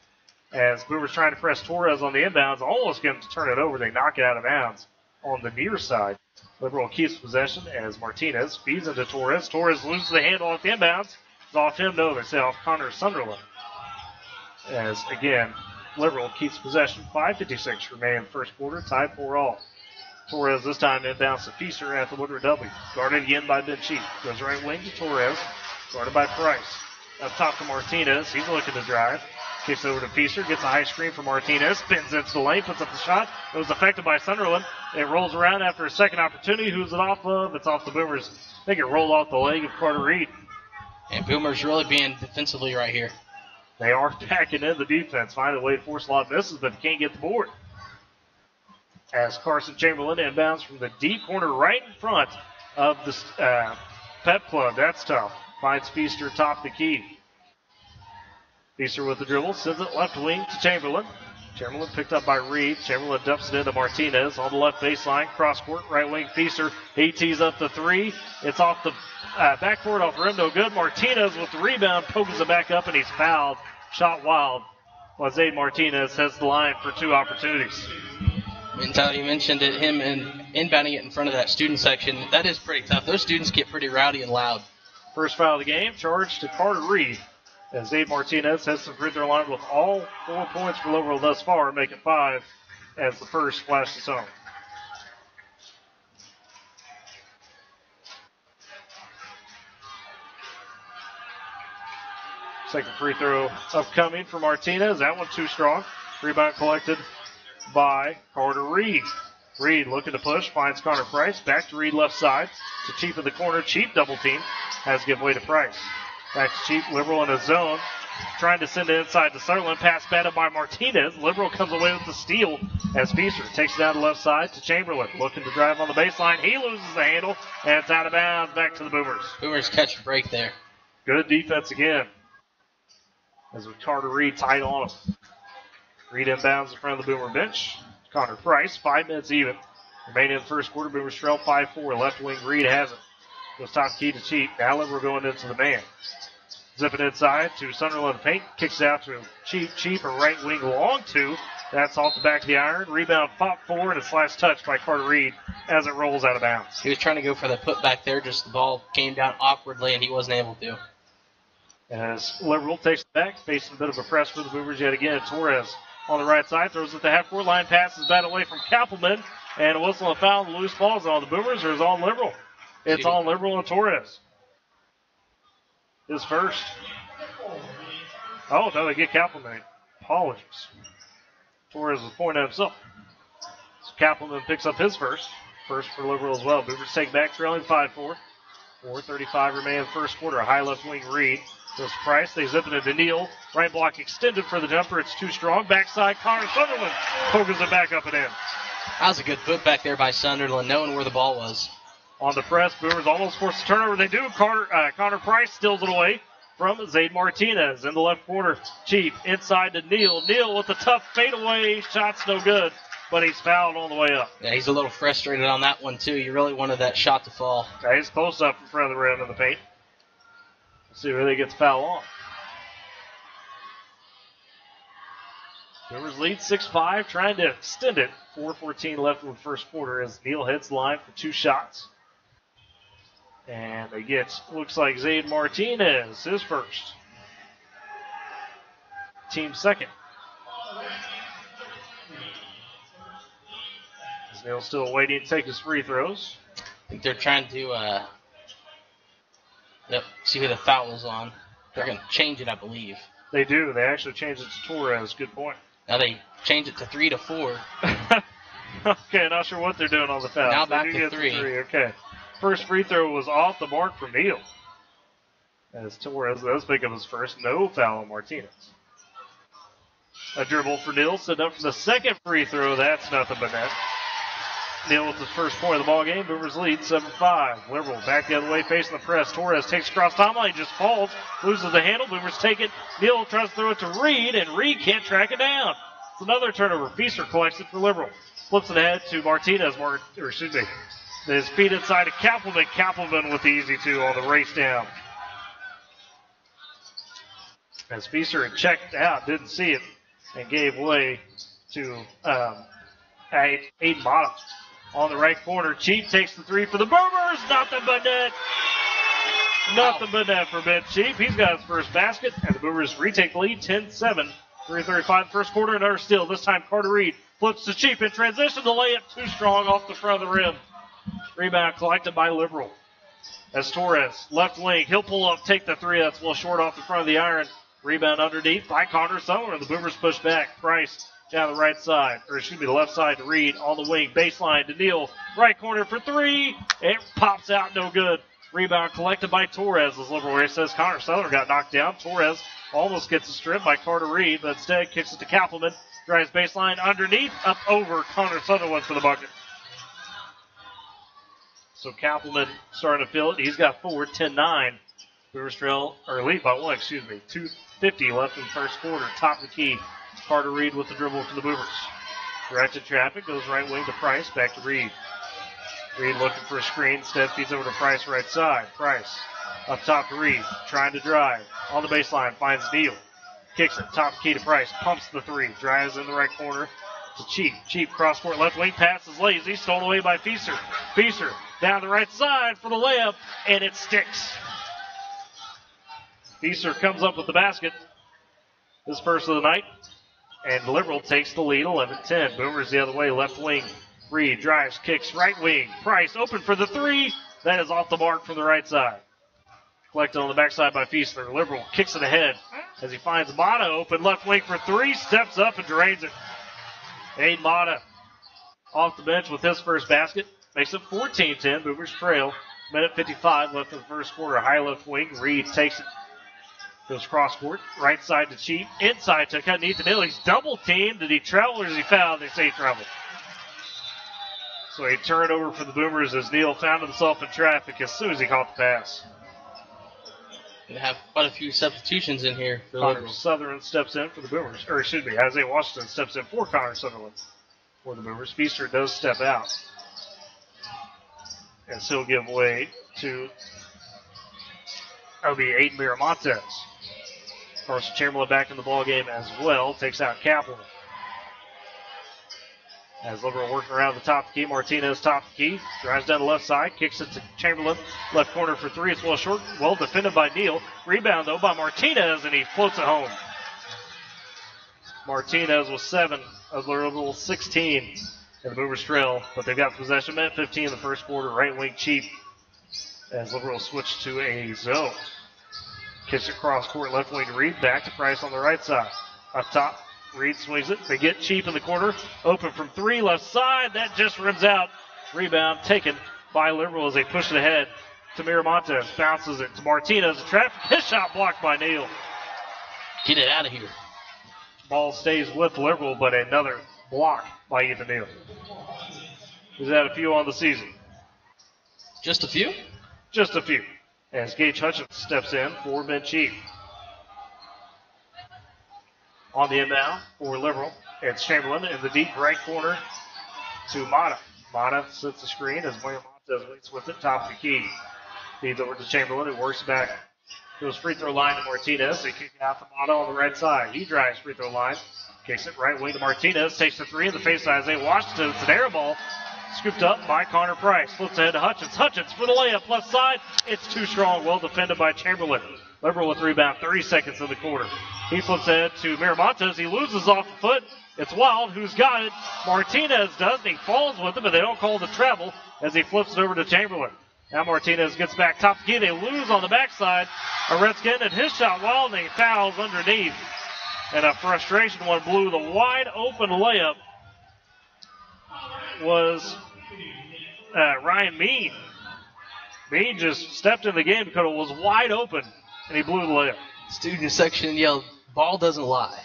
As Boomer's trying to press Torres on the inbounds, almost get him to turn it over. They knock it out of bounds on the near side. Liberal keeps possession as Martinez feeds into Torres. Torres loses the handle off the inbounds. It's off him, no, they say off Connor Sunderland. As, again, Liberal keeps possession. 5:56 remain in the first quarter, tied 4-all. Torres this time inbounds to Feaster at the Woodward W. Guarded again by Ben Cheap. Goes right wing to Torres. Guarded by Price. Up top to Martinez. He's looking to drive. Kicks over to Feaster, gets a high screen from Martinez, spins into the lane, puts up the shot. It was affected by Sunderland. It rolls around after a second opportunity. Who's it off of? It's off the Boomers. I think it rolled off the leg of Carter Reed. And Boomers really being defensively right here. They are packing in the defense, finding a way to force a lot of misses, but they can't get the board. As Carson Chamberlain inbounds from the deep corner right in front of the Pep Club. That's tough. Finds Feaster top the key. Feaster with the dribble, sends it left wing to Chamberlain. Chamberlain picked up by Reed. Chamberlain dumps it into Martinez on the left baseline. Cross court, right wing Feaster. He tees up the 3. It's off the backboard, off the rim, no good. Martinez with the rebound, pokes it back up, and he's fouled. Shot wild. Zayden Martinez has the line for 2 opportunities. And Tyler, you mentioned it, him and inbounding it in front of that student section. That is pretty tough. Those students get pretty rowdy and loud. First foul of the game, charged to Carter Reed. As Dave Martinez heads to the free throw line with all 4 points for Liberal thus far, make it 5 as the first flashes home. Second free throw upcoming for Martinez. That one too strong. Rebound collected by Carter Reed. Reed looking to push, finds Connor Price. Back to Reed left side. To Cheap in the corner. Cheap double team. Has to give way to Price. Back to Cheap. Liberal in his zone. Trying to send it inside to Sutherland. Pass batted by Martinez. Liberal comes away with the steal as Feaster takes it down the left side to Chamberlain. Looking to drive on the baseline. He loses the handle. And it's out of bounds. Back to the Boomers. Boomers catch a break there. Good defense again. As with Carter Reed tight on him. Reed inbounds in front of the Boomer bench. Connor Price, 5 minutes even. Remaining in the first quarter, Boomers trail 5-4. Left wing, Reed has it. Goes top key to Cheap. Now we're going into the man. Zipping inside to Sunderland paint. Kicks out to Cheap. Cheap, a right wing long two. That's off the back of the iron. Rebound popped forward. A last touch by Carter Reed as it rolls out of bounds. He was trying to go for the putback there. Just the ball came down awkwardly and he wasn't able to. As Liberal takes it back, facing a bit of a press for the Boomers yet again. Torres on the right side, throws it to half-court line, passes batted away from Kappelman, and a whistle and a foul. The loose ball is on the Boomers or is on Liberal? It's on Liberal and Torres. His first. Oh, no, they get Kappelman. Apologies. Torres was pointing at himself. So Kappelman picks up his first. First for Liberal as well. Boomers take back, trailing 5-4. 4:35 remaining in the first quarter. A high left wing Reed. Goes to Price. They zip it into Neal. Right block extended for the jumper. It's too strong. Backside, Connor Sunderland pokes it back up and in. That was a good putback there by Sunderland, knowing where the ball was. On the press, Boomers almost forced a turnover. They do. Connor Price steals it away from Zaid Martinez in the left corner. Cheap inside to Neal. Neal with a tough fadeaway. Shot's no good, but he's fouled on the way up. Yeah, he's a little frustrated on that one, too. You really wanted that shot to fall. Okay, he's close up in front of the rim in the paint. Let's see where they get the foul on. Boomers lead 6-5, trying to extend it. 4:14 left in the first quarter as Neal hits the line for 2 shots. And they get, looks like Zaid Martinez, his first. Team second. Neal's still waiting to take his free throws. I think they're trying to see who the foul is on. They're going to change it, I believe. They do. They actually changed it to Torres. Good point. Now they change it to 3 to 4. Okay, not sure what they're doing on the foul. Now back to 3. Okay. First free throw was off the mark for Neal. As Torres does pick up his first. No foul on Martinez. A dribble for Neal. Setting up for the second free throw. That's nothing but net. Neal with his first point of the ball game. Boomers lead 7-5. Liberal back the other way, facing the press. Torres takes across timeline, just falls, loses the handle. Boomers take it. Neal tries to throw it to Reed, and Reed can't track it down. It's another turnover. Feaster collects it for Liberal. Flips it ahead to Martinez. His feet inside to Kappelman. Kappelman with the easy 2 on the race down. As Feaster had checked out, didn't see it, and gave way to Aiden Bottom. On the right corner, Cheap takes the 3 for the Boomers. Nothing but net. Nothing but net for Ben Cheap. He's got his first basket, and the Boomers retake the lead 10-7. 3:35 first quarter, another steal. This time Carter Reed flips to Cheap in transition. The layup too strong off the front of the rim. Rebound collected by Liberal. As Torres, left wing, he'll pull up, take the 3. That's a little short off the front of the iron. Rebound underneath by Connor Sumner. The Boomers push back. Price down the right side, the left side to Reed on the wing. Baseline to Neal. Right corner for 3. It pops out, no good. Rebound collected by Torres as Liberal where he says Connor Sumner got knocked down. Torres almost gets a strip by Carter Reed, but instead kicks it to Kappelman. Drives baseline underneath, up over Connor Sutherland for the bucket. So Kappelman starting to fill it. He's got 4, 10-9. Boomers trail, or lead by 1, 2:50 left in the first quarter. Top of the key. Carter Reed with the dribble for the Boomers. Directed traffic, goes right wing to Price, back to Reed. Reed looking for a screen, instead feeds over to Price right side. Price up top to Reed, trying to drive. On the baseline, finds Neal. Kicks it, top key to Price, pumps the 3, drives in the right corner to Cheap. Cheap cross-court left wing, passes lazy, stolen away by Feaster. Feaster down the right side for the layup, and it sticks. Feaster comes up with the basket. His first of the night. And Liberal takes the lead, 11-10. Boomers the other way, left wing. Reed drives, kicks, right wing. Price open for the three. That is off the mark from the right side. Collected on the backside by Feaster. Liberal kicks it ahead as he finds Mata open left wing for three. Steps up and drains it. Aiden Mata off the bench with his first basket. Makes it 14-10. Boomers trail. Minute 55 left in the first quarter. High left wing. Reed takes it. Goes cross court. Right side to Cheap. Inside to cut Ethan Hill. He's double teamed. Did he travel or is he fouled? They say he traveled. So a turnover for the Boomers as Neal found himself in traffic as soon as he caught the pass. Going to have quite a few substitutions in here for Connor Liberal. Sutherland steps in for the Boomers. Or excuse me, Isaiah Washington steps in for Connor Sutherland for the Boomers. Feaster does step out. And so he'll give way to, that'll be Aiden Miramontes. Carson Chamberlain back in the ballgame as well. Takes out Kaplan. As Liberal working around the top of the key. Martinez top of the key. Drives down the left side. Kicks it to Chamberlain. Left corner for three. It's well short. Well defended by Neal. Rebound, though, by Martinez, and he floats it home. Martinez with 7 of Liberal 16 in the Boomers trail. But they've got the possession. Minute 15 in the first quarter. Right wing Cheap. As Liberal switch to a zone. Kicks it cross court. Left wing Reed. Back to Price on the right side. Up top. Reed swings it. They get Cheap in the corner. Open from three, left side. That just rims out. Rebound taken by Liberal as they push it ahead to Miramontes. Bounces it to Martinez. Traffic. His shot blocked by Neal. Get it out of here. Ball stays with Liberal, but another block by Ethan Neal. He's had a few on the season. Just a few? Just a few. As Gage Hutchins steps in for Ben Cheap. On the inbound for Liberal, it's Chamberlain in the deep right corner to Mata. Mata sets the screen as William Montez waits with it, top of the key. Feeds over to Chamberlain, who works back. Goes free throw line to Martinez. They kick it out to Mata on the right side. He drives free throw line. Kicks it right wing to Martinez. Takes the three in the face of Isaiah Washington. It's an air ball. Scooped up by Connor Price. Flips ahead to Hutchins. Hutchins for the layup left side. It's too strong. Well defended by Chamberlain. Liberal with rebound. 30 seconds in the quarter. He flips ahead to Miramontes. He loses off the foot. It's Wild who's got it. Martinez does. And he falls with it, but they don't call the travel as he flips it over to Chamberlain. Now Martinez gets back top of the key. They lose on the backside. A Redskin and his shot Wild, and he fouls underneath. And a frustration one blew. The wide open layup was Ryan Mean. Mean just stepped in the game because it was wide open, and he blew the layup. Student section yelled, "Ball doesn't lie."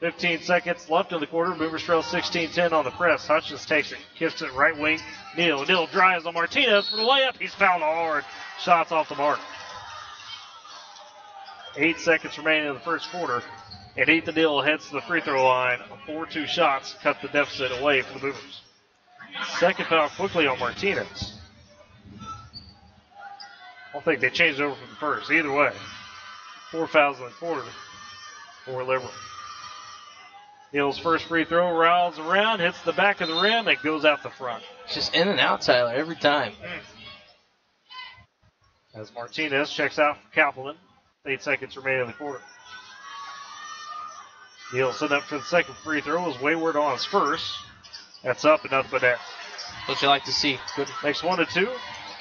15 seconds left in the quarter. Boomers trail 16-10 on the press. Hutchins takes it, kicks it right wing. Neal drives on Martinez for the layup. He's fouled hard. Shots off the mark. 8 seconds remaining in the first quarter. And Ethan Neal heads to the free throw line. 4-2 shots cut the deficit away for the Boomers. Second foul quickly on Martinez. I don't think they changed over from the first. Either way, 4 fouls in the quarter for Liberal. Neal's first free throw rounds around, hits the back of the rim, and goes out the front. It's just in and out, Tyler, every time. As Martinez checks out for Kaplan. 8 seconds remaining in the quarter. Neal set up for the second free throw as Wayward on his first. That's up and up but net. What you like to see. Good. Makes 1-2.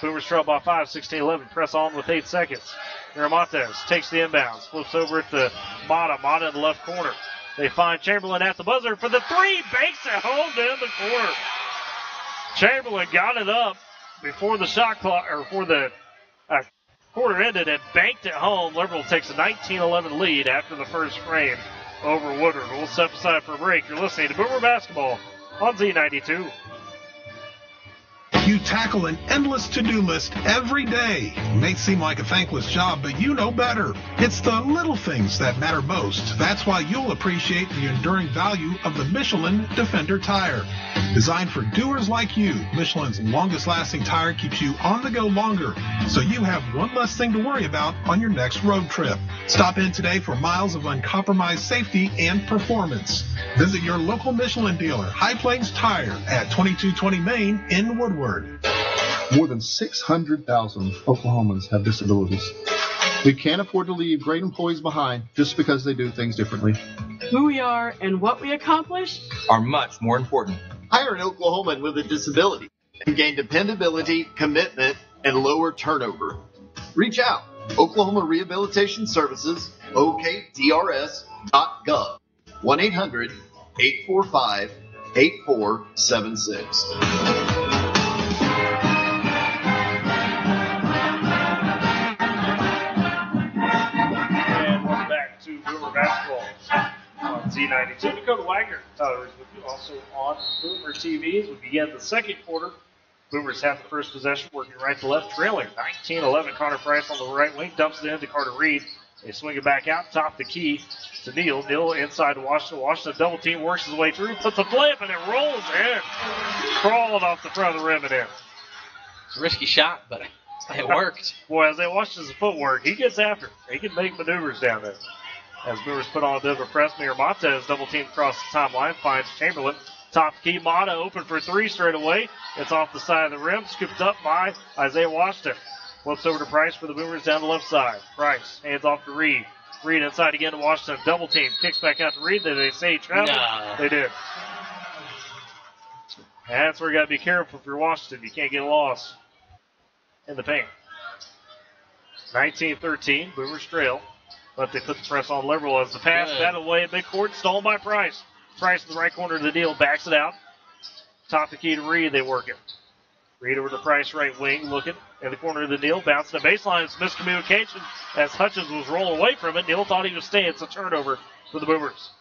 Boomers trail by 5, 16-11. Press on with 8 seconds. Miramontes takes the inbounds. Flips over at the Mata. Mata in the left corner. They find Chamberlain at the buzzer for the three. Banks it home in the corner. Chamberlain got it up before the shot clock, or before the quarter ended, and banked it home. Liberal takes a 19-11 lead after the first frame over Woodward. We'll step aside for a break. You're listening to Boomer Basketball on Z92. You tackle an endless to-do list every day. It may seem like a thankless job, but you know better. It's the little things that matter most. That's why you'll appreciate the enduring value of the Michelin Defender tire. Designed for doers like you, Michelin's longest-lasting tire keeps you on the go longer, so you have one less thing to worry about on your next road trip. Stop in today for miles of uncompromised safety and performance. Visit your local Michelin dealer, High Plains Tire, at 2220 Main in Woodward. More than 600,000 Oklahomans have disabilities. We can't afford to leave great employees behind just because they do things differently. Who we are and what we accomplish are much more important. Hire an Oklahoman with a disability and gain dependability, commitment, and lower turnover. Reach out. Oklahoma Rehabilitation Services, okdrs.gov. 1-800-845-8476. Basketball on Z92. Dakota Wagner, Tyler is with you. Also on Boomer TV as we begin the second quarter. Boomers have the first possession, working right to left, trailing 19-11. Connor Price on the right wing, dumps it in to Carter Reed. They swing it back out, top the key to Neal. Neal inside to Washington. Washington double team, works his way through, puts a play up, and it rolls in. Crawled off the front of the rim and in. It's a risky shot, but it worked. Boy, as they watch his footwork, he gets after it. He can make maneuvers down there. As Boomers put on a bit of a press, Mir Montez double team across the timeline, finds Chamberlain. Top key, Mata open for three straight away. It's off the side of the rim, scooped up by Isaiah Washington. Flips over to Price for the Boomers down the left side. Price hands off to Reed. Reed inside again to Washington. Double team, kicks back out to Reed. Did they say he traveled? No. They did. And that's where you got to be careful if you're Washington. You can't get lost in the paint. 19-13, Boomers trail. But they put the press on Liberal as the pass batted away at midcourt, stolen by Price. Price in the right corner of the deal, backs it out. Top the key to Reed, they work it. Reed over to Price, right wing, looking in the corner of the deal, bouncing the baseline. It's miscommunication as Hutchins was rolling away from it. Neal thought he was staying. It's a turnover for the Boomers.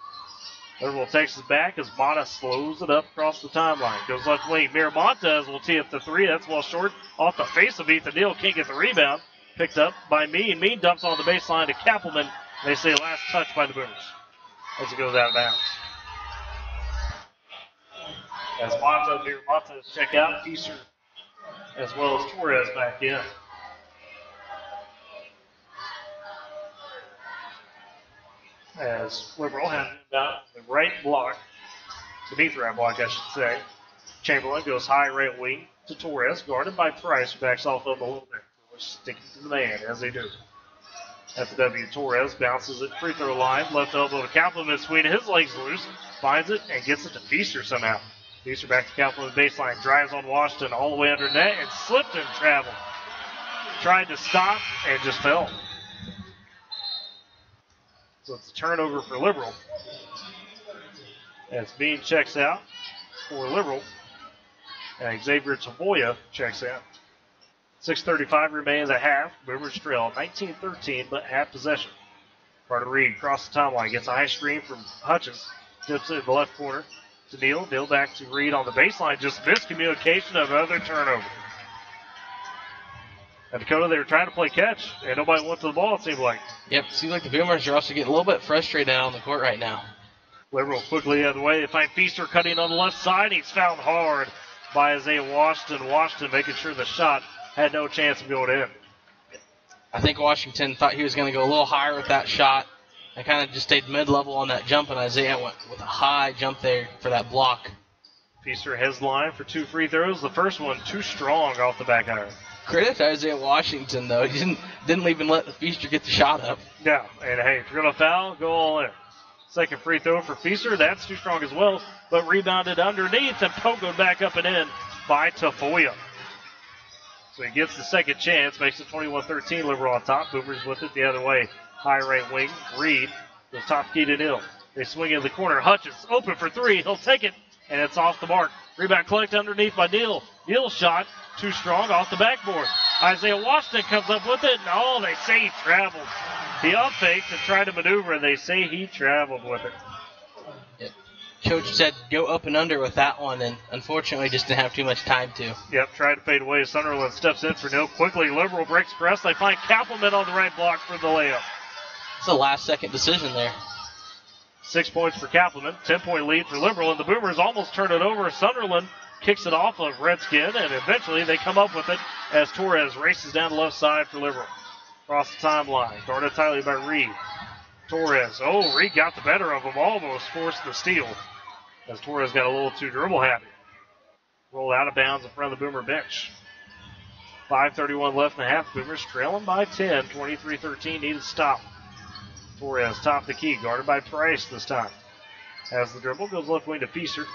Liberal takes it back as Mata slows it up across the timeline. Goes left wing. Mir Montez will tee up the three. That's well short. Off the face of Ethan Neal, can't get the rebound. Picked up by Mean. Mean dumps on the baseline to Kappelman. They say last touch by the Boomers as it goes out of bounds. As Montez check out, Feaster as well as Torres back in. As Liberal has it down the right block, beneath the right block, I should say. Chamberlain goes high right wing to Torres, guarded by Price, who backs off up a little bit. Sticking to the man, as they do. FW Torres bounces it free throw line. Left elbow to Kappelman. Swing his legs loose. Finds it and gets it to Feaster somehow. Feaster back to Kappelman baseline. Drives on Washington all the way under net and slipped and traveled. Tried to stop and just fell. So it's a turnover for Liberal. As Bean checks out for Liberal. And Xavier Tavoya checks out. 6:35 remains at half. Boomers trail 19-13, but half possession. Carter Reed across the timeline, gets a high screen from Hutchins. Dips it in the left corner to Neal. Neal back to Reed on the baseline. Just miscommunication of another turnover. At Dakota, they were trying to play catch, and nobody went to the ball, it seemed like. Yep, seems like the Boomers are also getting a little bit frustrated out on the court right now. Liberal quickly the other way. They find Feaster cutting on the left side. He's fouled hard by Isaiah Washington. Washington making sure the shot had no chance of going in. I think Washington thought he was going to go a little higher with that shot. I kind of just stayed mid-level on that jump, and Isaiah went with a high jump there for that block. Feaster has line for two free throws. The first one too strong off the back iron. Credit to Isaiah Washington, though. He didn't even let the Feaster get the shot up. Yeah, and hey, if you're going to foul, go all in. Second free throw for Feaster. That's too strong as well, but rebounded underneath and pogoed back up and in by Tafoya. So he gets the second chance, makes it 21-13. Liberal on top. Boomers with it the other way. High right wing. Reed goes top key to Neal. They swing in the corner. Hutchins open for three. He'll take it, and it's off the mark. Rebound collected underneath by Neal. Neal's shot too strong off the backboard. Isaiah Washington comes up with it, and oh, they say he traveled. He up faked and tried to maneuver, and they say he traveled with it. Yep. Coach said go up and under with that one, and unfortunately just didn't have too much time to. Yep, tried to fade away. Sunderland steps in for Neal quickly. Liberal breaks press. They find Kappelman on the right block for the layup. It's a last-second decision there. 6 points for Kappelman. 10-point lead for Liberal, and the Boomers almost turn it over. Sunderland kicks it off of Redskin, and eventually they come up with it as Torres races down the left side for Liberal. Across the timeline. Guarded tightly by Reed. Torres. Oh, Reed got the better of him. Almost forced the steal as Torres got a little too dribble happy. Rolled out of bounds in front of the Boomer bench. 5:31 left in the half. Boomers trailing by 10. 23-13. Need to stop. Torres top the key. Guarded by Price this time. Has the dribble. Goes left wing to Feaster.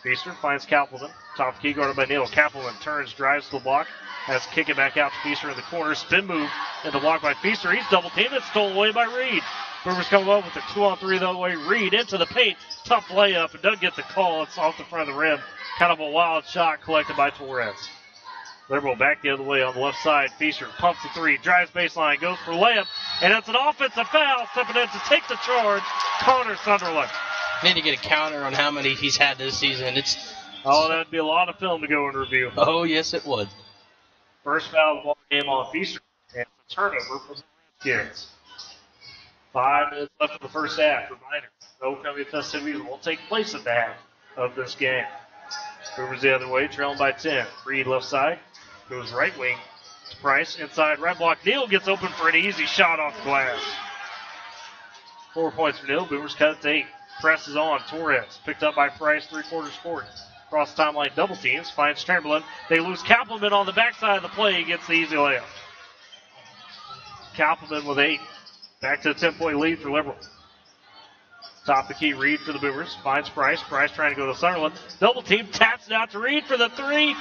Feaster finds Kappelman. Top key guarded by Neal. Kappelman turns, drives to the block. Has to kick it back out to Feaster in the corner. Spin move in the block by Feaster. He's double teamed. It's stolen away by Reed. Boomers come up with a 2-on-3 the other way. Reed into the paint. Tough layup. And doesn't get the call. It's off the front of the rim. Kind of a wild shot collected by Torres. Liberal back the other way on the left side. Feaster pumps the three. Drives baseline. Goes for layup. And it's an offensive foul. Stepping in to take the charge. Connor Sunderland. Need to get a counter on how many he's had this season. That'd be a lot of film to go and review. Oh, yes, it would. First foul of the ball game on Feaster. And it's a turnover for the Redskins. 5 minutes left in the first half. Reminder, no homecoming festivities will take place at the half of this game. Boomers the other way, trailing by 10. Reed left side. Goes right wing to Price. Inside right block. Neal gets open for an easy shot off the glass. 4 points for Neal. Boomers cut it to 8. Presses on. Torres picked up by Price. 3/4 court. Cross the timeline. Double teams. Finds Chamberlain. They lose Kappelman on the backside of the play. He gets the easy layup. Kappelman with 8. Back to a 10-point lead for Liberal. Top the key, Reed for the Boomers. Finds Price. Price trying to go to Sunderland. Double team, taps it out to Reed for the 3.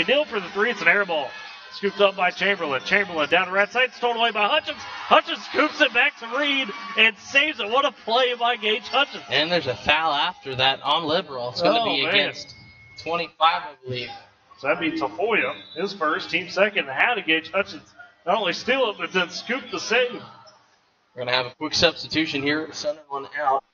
Neal for the 3. It's an air ball. Scooped up by Chamberlain. Chamberlain down the right side, stolen away by Hutchins. Hutchins scoops it back to Reed and saves it. What a play by Gage Hutchins. And there's a foul after that on Liberal. It's going to be against 25, I believe. So that'd be Tafoya, his first, team second. How to Gage Hutchins not only steal it, but then scoop the save. We're going to have a quick substitution here. Sunderland out.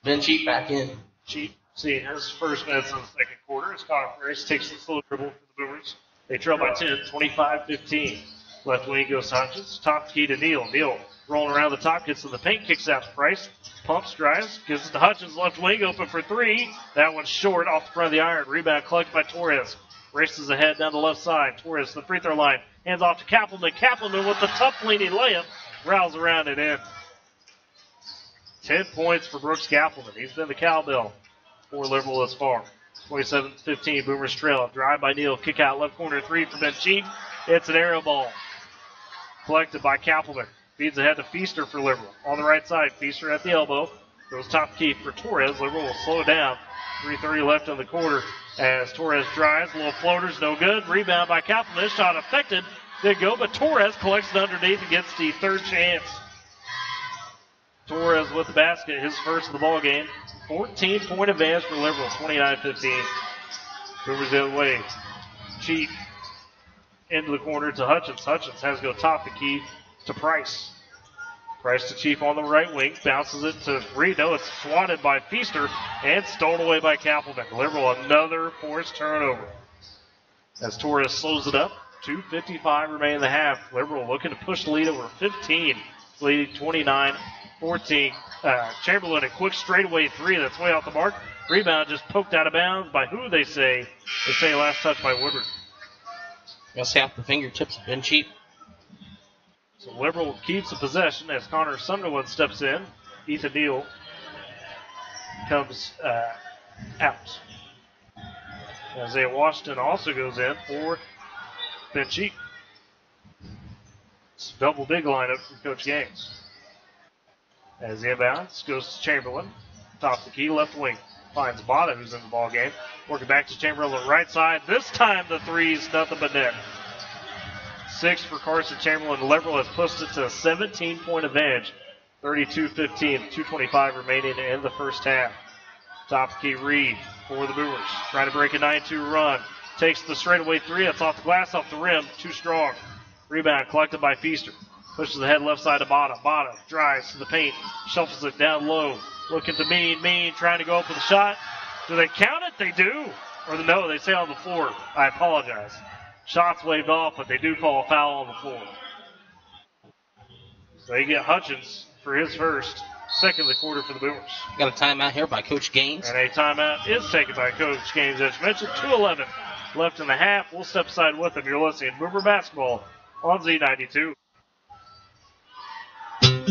Ben Cheap back in. Cheap seeing his first minutes in the second quarter as Connor Price takes the slow dribble for the Boomers. They trail by 10, 25-15. Left wing goes Sanchez. Top key to Neal. Neal rolling around the top, gets to the paint, kicks out to Price. Pumps, drives, gives it to Hutchins. Left wing open for 3. That one's short off the front of the iron. Rebound collected by Torres. Races ahead down the left side. Torres to the free throw line. Hands off to Kappelman. Kappelman with the tough leaning layup. Rouse around and in. 10 points for Brooks Kappelman. He's been the cowbell for Liberal thus far. 27-15, Boomers trail. Drive by Neal. Kick out left corner 3 for Ben Cheap. It's an arrow ball. Collected by Kappelman. Feeds ahead to Feaster for Liberal. On the right side, Feaster at the elbow. Goes top key for Torres. Liberal will slow it down. 3:30 left in the quarter as Torres drives. Little floaters, no good. Rebound by Kappelman. Shot affected. Did go, but Torres collects it underneath and gets the third chance. Torres with the basket, his first of the ball game. 14-point advantage for Liberal, 29-15. Boomers the other way. Cheap into the corner to Hutchins. Hutchins has to go top the key to Price. Price to Chief on the right wing. Bounces it to Reed. No, it's swatted by Feaster and stolen away by Kappelman. Liberal another forced turnover. As Torres slows it up. 2:55 remain in the half. Liberal looking to push the lead over 15. It's leading 29-14. Chamberlain, a quick straightaway 3 that's way off the mark. Rebound just poked out of bounds by who they say. They say last touch by Woodward. Just half the fingertips of Ben Cheap. So Liberal keeps the possession as Connor Sunderland steps in. Ethan Neal comes out. Isaiah Washington also goes in for Ben Cheap. It's a double big lineup from Coach Gaines. As he inbounds, goes to Chamberlain. Top the key, left wing. Finds Bada, who's in the ball game. Working back to Chamberlain, right side. This time the three's nothing but net. 6 for Carson Chamberlain. Liberal has pushed it to a 17-point advantage. 32-15, 2:25 remaining in the first half. Top key Reed for the Boomers. Trying to break a 9-2 run. Takes the straightaway 3. That's off the glass, off the rim. Too strong. Rebound collected by Feaster. Pushes ahead left side to Bada. Bada drives to the paint. Shuffles it down low. Looking to Mean trying to go up with a shot. Do they count it? They do. Or no, they say on the floor. I apologize. Shots waved off, but they do call a foul on the floor. So they get Hutchins for his first. Second of the quarter for the Boomers. Got a timeout here by Coach Gaines. And a timeout is taken by Coach Gaines, as mentioned. 2:11 left in the half. We'll step aside with them. You're listening to Boomer Basketball on Z92.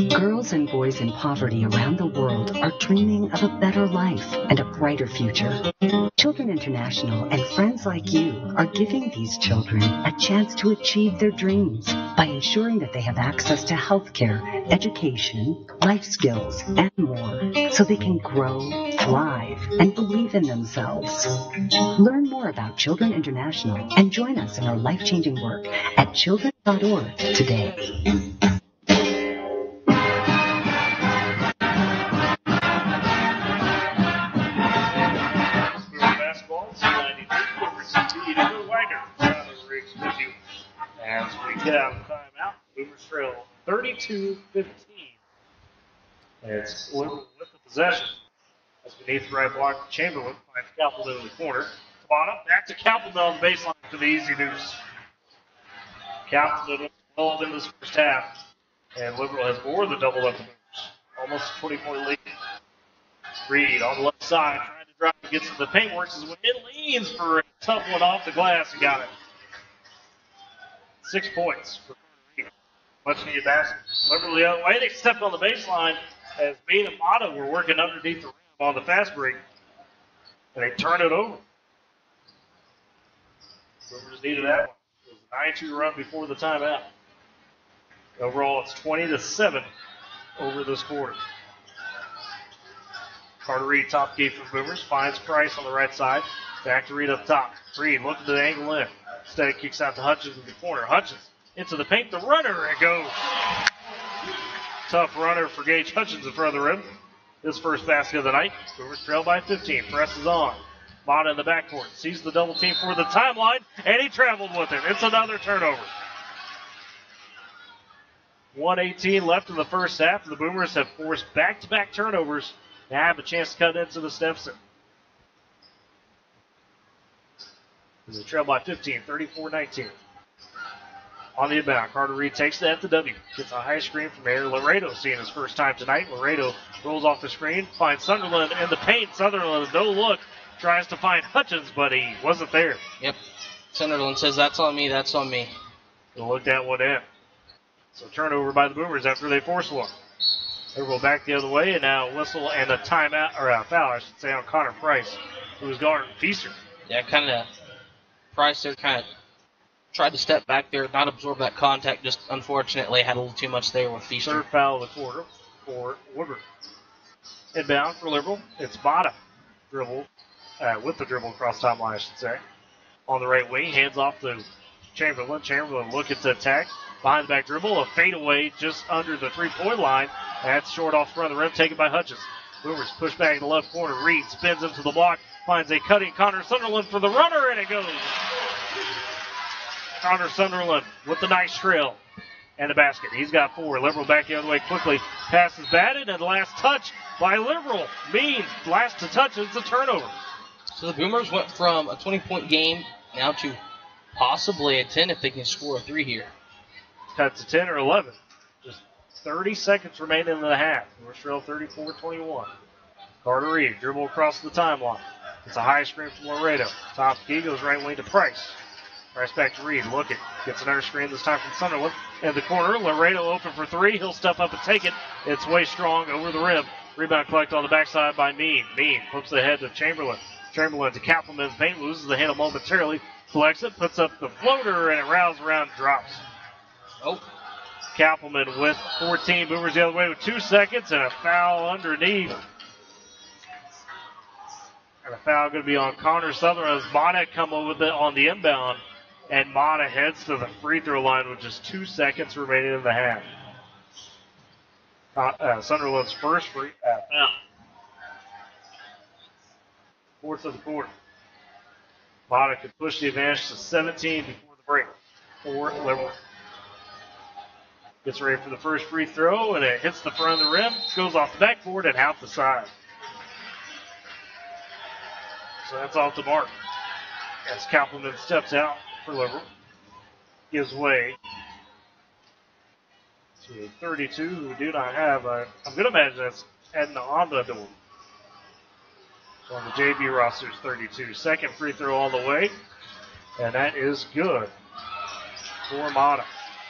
Girls and boys in poverty around the world are dreaming of a better life and a brighter future. Children International and friends like you are giving these children a chance to achieve their dreams by ensuring that they have access to health care, education, life skills, and more, so they can grow, thrive, and believe in themselves. Learn more about Children International and join us in our life-changing work at children.org today. As we get out of the timeout, Boomers trail 32-15. It's Woodward with the possession. As beneath the right block, Chamberlain finds Kappelman in the corner. Bottom, back to Kappelman on the baseline for the easy deuce. Kappelman well in this first half, and Liberal has more than doubled up the Boomers. Almost a 20-point lead. Reed on the left side, trying to drive, gets to the paint, works his way in, leans for a tough one off the glass, and got it. 6 points for Reed. Much needed basket. Liberal the other way, they stepped on the baseline as Bean and Mata were working underneath the rim on the fast break, and they turned it over. Boomers needed that one. It was a 9-2 run before the timeout. Overall, it's 20-7 over this quarter. Carter Reed, top gate for Boomers, finds Price on the right side. Back to Reed up top. Reed looking to the angle in. Instead, kicks out to Hutchins in the corner. Hutchins into the paint, the runner, and goes. Tough runner for Gage Hutchins in front of the rim. His first basket of the night. Boomers trail by 15. Presses on. Mata in the backcourt. Sees the double team for the timeline, and he traveled with it. It's another turnover. 1:18 left in the first half. The Boomers have forced back-to-back turnovers to have a chance to cut into the Stepson. As they trail by 15, 34-19. On the inbound, Carter Reed takes the FW. Gets a high screen from Aaron Laredo, seeing his first time tonight. Laredo rolls off the screen, finds Sunderland in the paint. Sunderland, no look, tries to find Hutchins, but he wasn't there. Yep. Sunderland says, that's on me, that's on me. He'll look that one in. So turnover by the Boomers after they force one. They roll back the other way, and now a whistle and a timeout, or a foul, I should say, on Connor Price, who was guarding Feaster. Yeah, kind of. Price there kind of tried to step back there, not absorb that contact, just unfortunately had a little too much there with Feaster. Third foul of the quarter for Woodward. Inbound for Liberal. It's Mata. Dribble, with the dribble across the timeline, I should say. On the right wing, hands off to Chamberlain. Chamberlain looking to attack. Behind the back dribble, a fadeaway just under the three-point line. That's short off the front of the rim, taken by Hutchins. Boomers push back in the left corner. Reed spins into the block, finds a cutting Connor Sunderland for the runner, and it goes. Connor Sunderland with the nice trail and the basket. He's got 4. Liberal back the other way quickly. Pass is batted, and the last touch by Liberal means last to touch, it's a turnover. So the Boomers went from a 20-point game now to possibly a 10 if they can score a 3 here. Cut to 10 or 11. Just 30 seconds remaining in the half. We're still 34-21. Carter Reed dribble across the timeline. It's a high screen from Laredo. Top key goes right wing to Price. Price back to Reed. Looking. Gets another screen this time from Sunderland. In the corner. Laredo open for 3. He'll step up and take it. It's way strong over the rim. Rebound collected on the backside by Mean. Mean flips the head to Chamberlain. Chamberlain to Kappelman's paint. Loses the handle momentarily. Collects it. Puts up the floater. And it rounds around and drops. Oh. Kappelman with 14. Boomers the other way with 2 seconds. And a foul underneath. And a foul going to be on Connor Sutherland as Mata come over on the inbound. And Mata heads to the free throw line with just 2 seconds remaining in the half. Sunderland's first foul. Fourth of the quarter. Mata could push the advantage to 17 before the break. For Liberal. Gets ready for the first free throw, and it hits the front of the rim. Goes off the backboard and out the side. So that's off the mark. As Kappelman steps out for Liberal. Gives way to 32, who we do not have. I'm going to imagine that's Edna on the door. So on the JV roster is 32. Second free throw all the way. And that is good for Mata.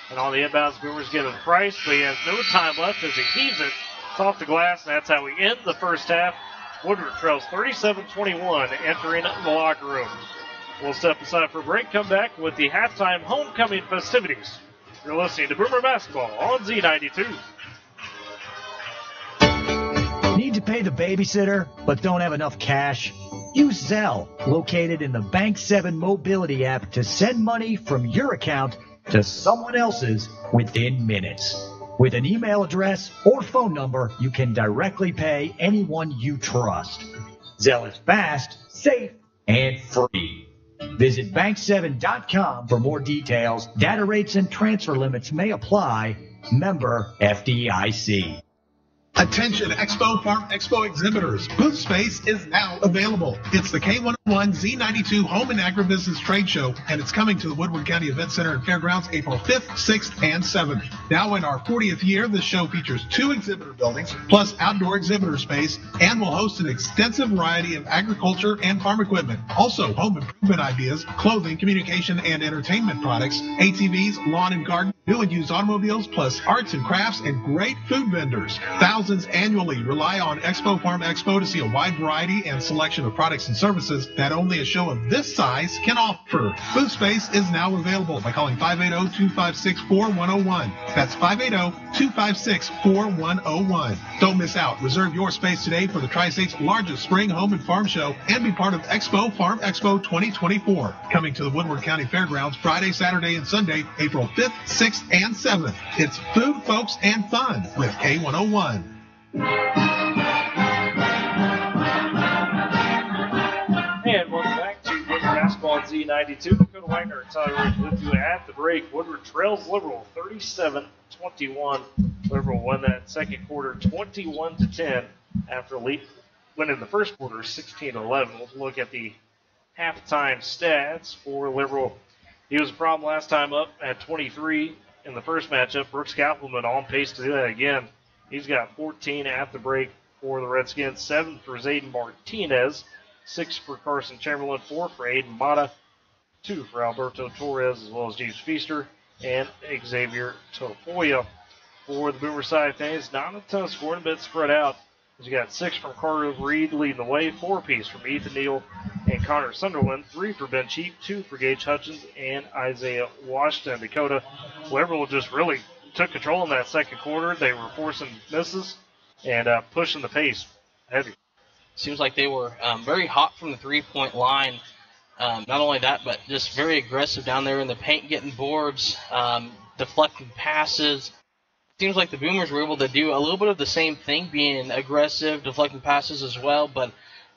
And on the inbounds, Boomers give him Price, but he has no time left as he heaves it. It's off the glass, and that's how we end the first half. Woodward trails 37-21 entering the locker room. We'll step aside for a break, come back with the halftime homecoming festivities. You're listening to Boomer Basketball on Z92. Need to pay the babysitter, but don't have enough cash? Use Zelle, located in the Bank 7 mobility app, to send money from your account to someone else's within minutes. With an email address or phone number, you can directly pay anyone you trust. Zelle is fast, safe, and free. Visit bank7.com for more details. Data rates and transfer limits may apply. Member FDIC. Attention Expo Farm Expo exhibitors. Booth space is now available. It's the K101 Z92 Home and Agribusiness Trade Show, and it's coming to the Woodward County Event Center and Fairgrounds April 5th, 6th, and 7th. Now in our 40th year, this show features 2 exhibitor buildings, plus outdoor exhibitor space, and will host an extensive variety of agriculture and farm equipment. Also, home improvement ideas, clothing, communication, and entertainment products, ATVs, lawn and garden, new and used automobiles, plus arts and crafts, and great food vendors. Thousands annually rely on Expo Farm Expo to see a wide variety and selection of products and services that only a show of this size can offer. Booth space is now available by calling 580-256-4101. That's 580-256-4101. Don't miss out. Reserve your space today for the Tri-State's largest spring home and farm show and be part of Expo Farm Expo 2024. Coming to the Woodward County Fairgrounds Friday, Saturday, and Sunday, April 5th, 6th, and 7th. It's food, folks, and fun with K101. And welcome back to Woodward Basketball on Z92. Dakota Wagner and Tyler Ridge with you at the break. Woodward trails Liberal 37-21. Liberal won that second quarter 21-10 after winning the first quarter 16-11. We'll look at the halftime stats for Liberal. He was a problem last time up at 23 in the first matchup. Brooks Kappelman on pace to do that again. He's got 14 at the break for the Redskins, 7 for Zayden Martinez, 6 for Carson Chamberlain, 4 for Aiden Mata, 2 for Alberto Torres, as well as James Feaster and Xavier Topoya. For the Boomer side of things, not a ton of scoring, a bit spread out. You got 6 from Carter Reed leading the way, 4-piece from Ethan Neal and Connor Sunderland, 3 for Ben Cheap, 2 for Gage Hutchins and Isaiah Washington. Dakota, Liberal just really took control in that second quarter. They were forcing misses and pushing the pace heavy. Seems like they were very hot from the three-point line. Not only that, but just very aggressive down there in the paint, getting boards, deflecting passes. Seems like the Boomers were able to do a little bit of the same thing, being aggressive, deflecting passes as well, but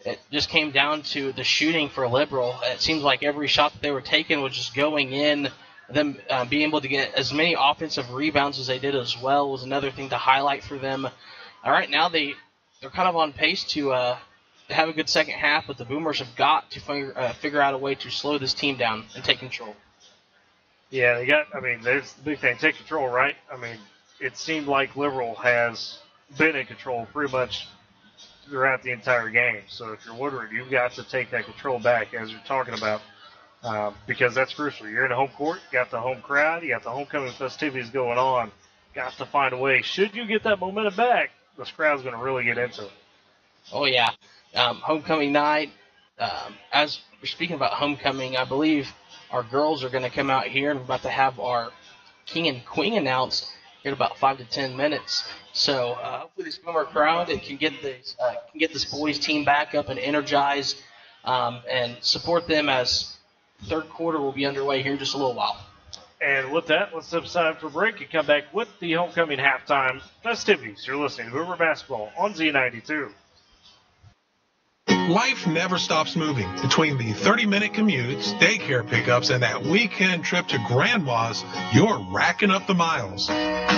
it just came down to the shooting for Liberal. It seems like every shot that they were taking was just going in. Them being able to get as many offensive rebounds as they did as well was another thing to highlight for them. All right, now they're kind of on pace to have a good second half, but the Boomers have got to figure out a way to slow this team down and take control. Yeah, there's the big thing, take control, right? It seemed like Liberal has been in control pretty much throughout the entire game. So if you're Woodward, you've got to take that control back, as you're talking about. Because that's crucial. You're in a home court, you got the home crowd, you got the homecoming festivities going on. Got to find a way. Should you get that momentum back, this crowd's going to really get into it. Oh, yeah. Homecoming night. As we're speaking about homecoming, I believe our girls are going to come out here and we're about to have our king and queen announced in about 5 to 10 minutes. So hopefully this Boomer crowd can get this boys team back up and energized and support them as third quarter will be underway here in just a little while. And with that, let's step aside for a break and come back with the homecoming halftime festivities. You're listening to Boomer Basketball on Z92. Life never stops moving. Between the 30-minute commutes, daycare pickups, and that weekend trip to Grandma's, you're racking up the miles.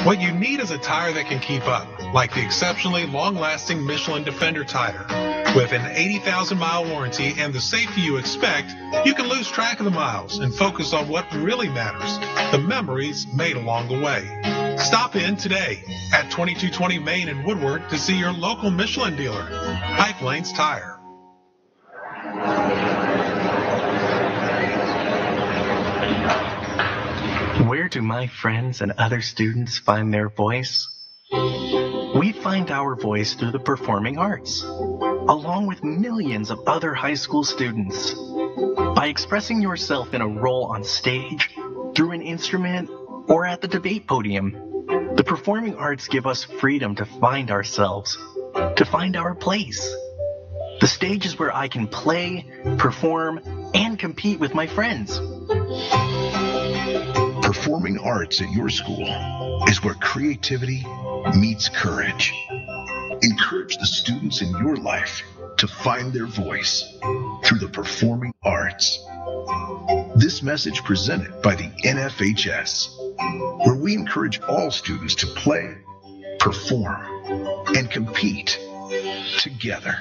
What you need is a tire that can keep up, like the exceptionally long-lasting Michelin Defender tire. With an 80,000-mile warranty and the safety you expect, you can lose track of the miles and focus on what really matters, the memories made along the way. Stop in today at 2220 Main in Woodward to see your local Michelin dealer, High Plains Tire. Where Where do my friends and other students find their voice? We find our voice through the performing arts, along with millions of other high school students. By expressing yourself in a role on stage, through an instrument, or at the debate podium, the performing arts give us freedom to find ourselves, to find our place. The stage is where I can play, perform, and compete with my friends. Performing arts at your school is where creativity meets courage. Encourage the students in your life to find their voice through the performing arts. This message presented by the NFHS, where we encourage all students to play, perform, and compete together.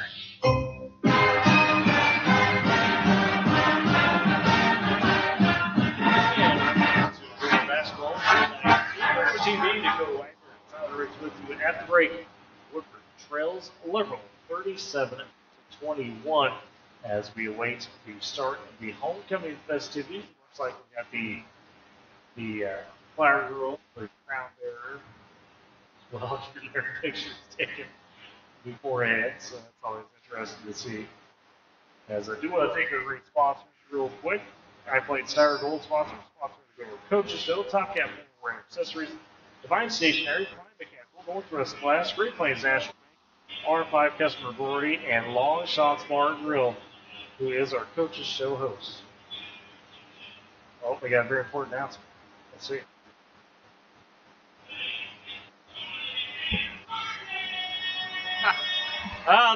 TV to go with you at the break. Woodward trails Liberal 37-21 as we await the start of the homecoming festivities. Looks like we got the flower girl, the crown bearer, as well as their pictures taken beforehand. So that's always interesting to see. As I do want to thank our great sponsors real quick. I played Star Gold sponsors the Coaches Show, Top Cap Wearing Accessories, Divine Stationery, Prime Mechanical, Northwest Glass, Great Plains National Bank, R5 Customer Brewery, and Long Shots Bar and Grill, who is our Coaches Show host. Oh, we got a very important announcement. Let's see.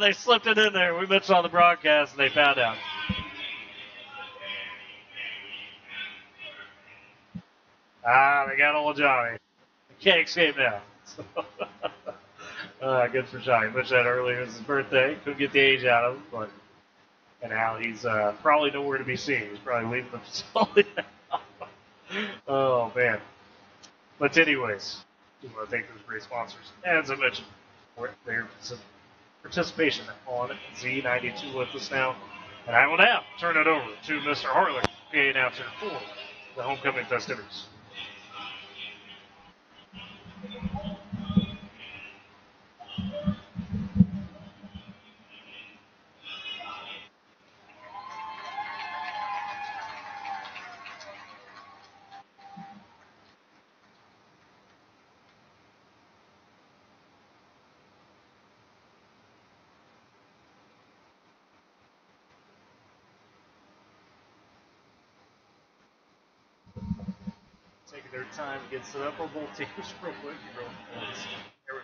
They slipped it in there. We mentioned on the broadcast and they found out. They got old Johnny. Can't escape now. Good for Johnny. Mentioned that earlier. It was his birthday. Couldn't get the age out of him, but and now he's probably nowhere to be seen. He's probably leaving the facility now. Oh man. But anyways, we want to thank those great sponsors. As I mentioned, for their participation on Z92 with us now. And I will now turn it over to Mr. Harlan, PA announcer for the homecoming festivities. Taking their time to get set up on both teams real quick. There we go.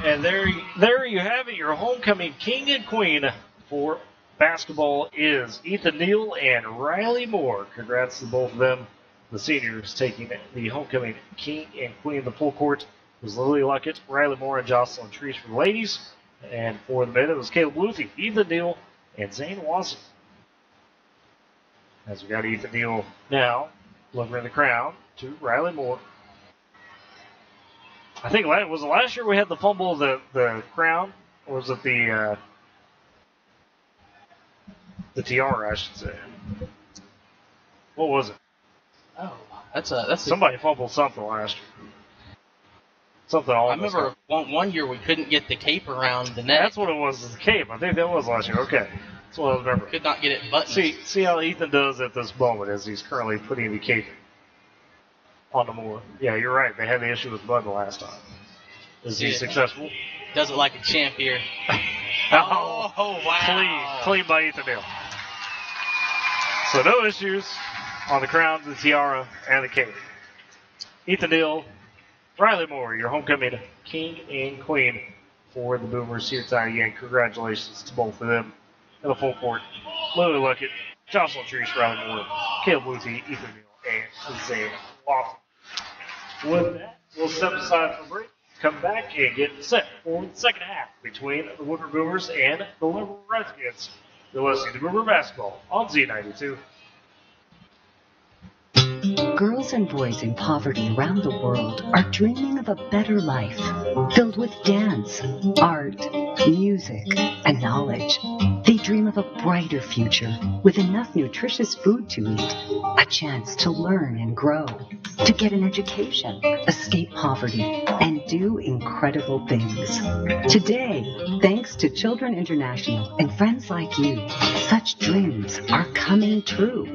And there you have it. Your homecoming king and queen for basketball is Ethan Neal and Riley Moore. Congrats to both of them. The seniors taking the homecoming king and queen. The full court was Lily Luckett, Riley Moore, and Jocelyn Treese for the ladies. And for the men, it was Caleb Luthi, Ethan Neal, and Zane Watson. As we got Ethan Neal now delivering the crown to Riley Moore. I think was it last year we had the fumble of the crown, or was it the tiara, I should say? What was it? Oh, that's somebody fumbled something last year. Something. I remember one year we couldn't get the cape around the neck. That's what it was. The cape. I think that was last year. Okay, that's what I remember. Could not get it buttoned. See how Ethan does at this moment as he's currently putting the cape on the Moore. Yeah, you're right. They had the issue with the button last time. Is he successful? Does it like a champ here. Oh, wow. Clean by Ethan Neal. So no issues on the crown, the tiara, and the cape. Ethan Neal, Riley Moore, your homecoming king and queen for the Boomers here tonight. Again, congratulations to both of them in the full court. Lily Luckett, Jocelyn Treese, Riley Moore, Caleb Luthi, Ethan Neal, and Zane Watson. With that, we'll step aside for a break, come back, and get set for the second half between the Woodward Boomers and the Liberal Redskins. You're listening to Boomer Basketball on Z92. Girls and boys in poverty around the world are dreaming of a better life, filled with dance, art, music, and knowledge. They dream of a brighter future with enough nutritious food to eat, a chance to learn and grow, to get an education, escape poverty, and do incredible things. Today, thanks to Children International and friends like you, such dreams are coming true.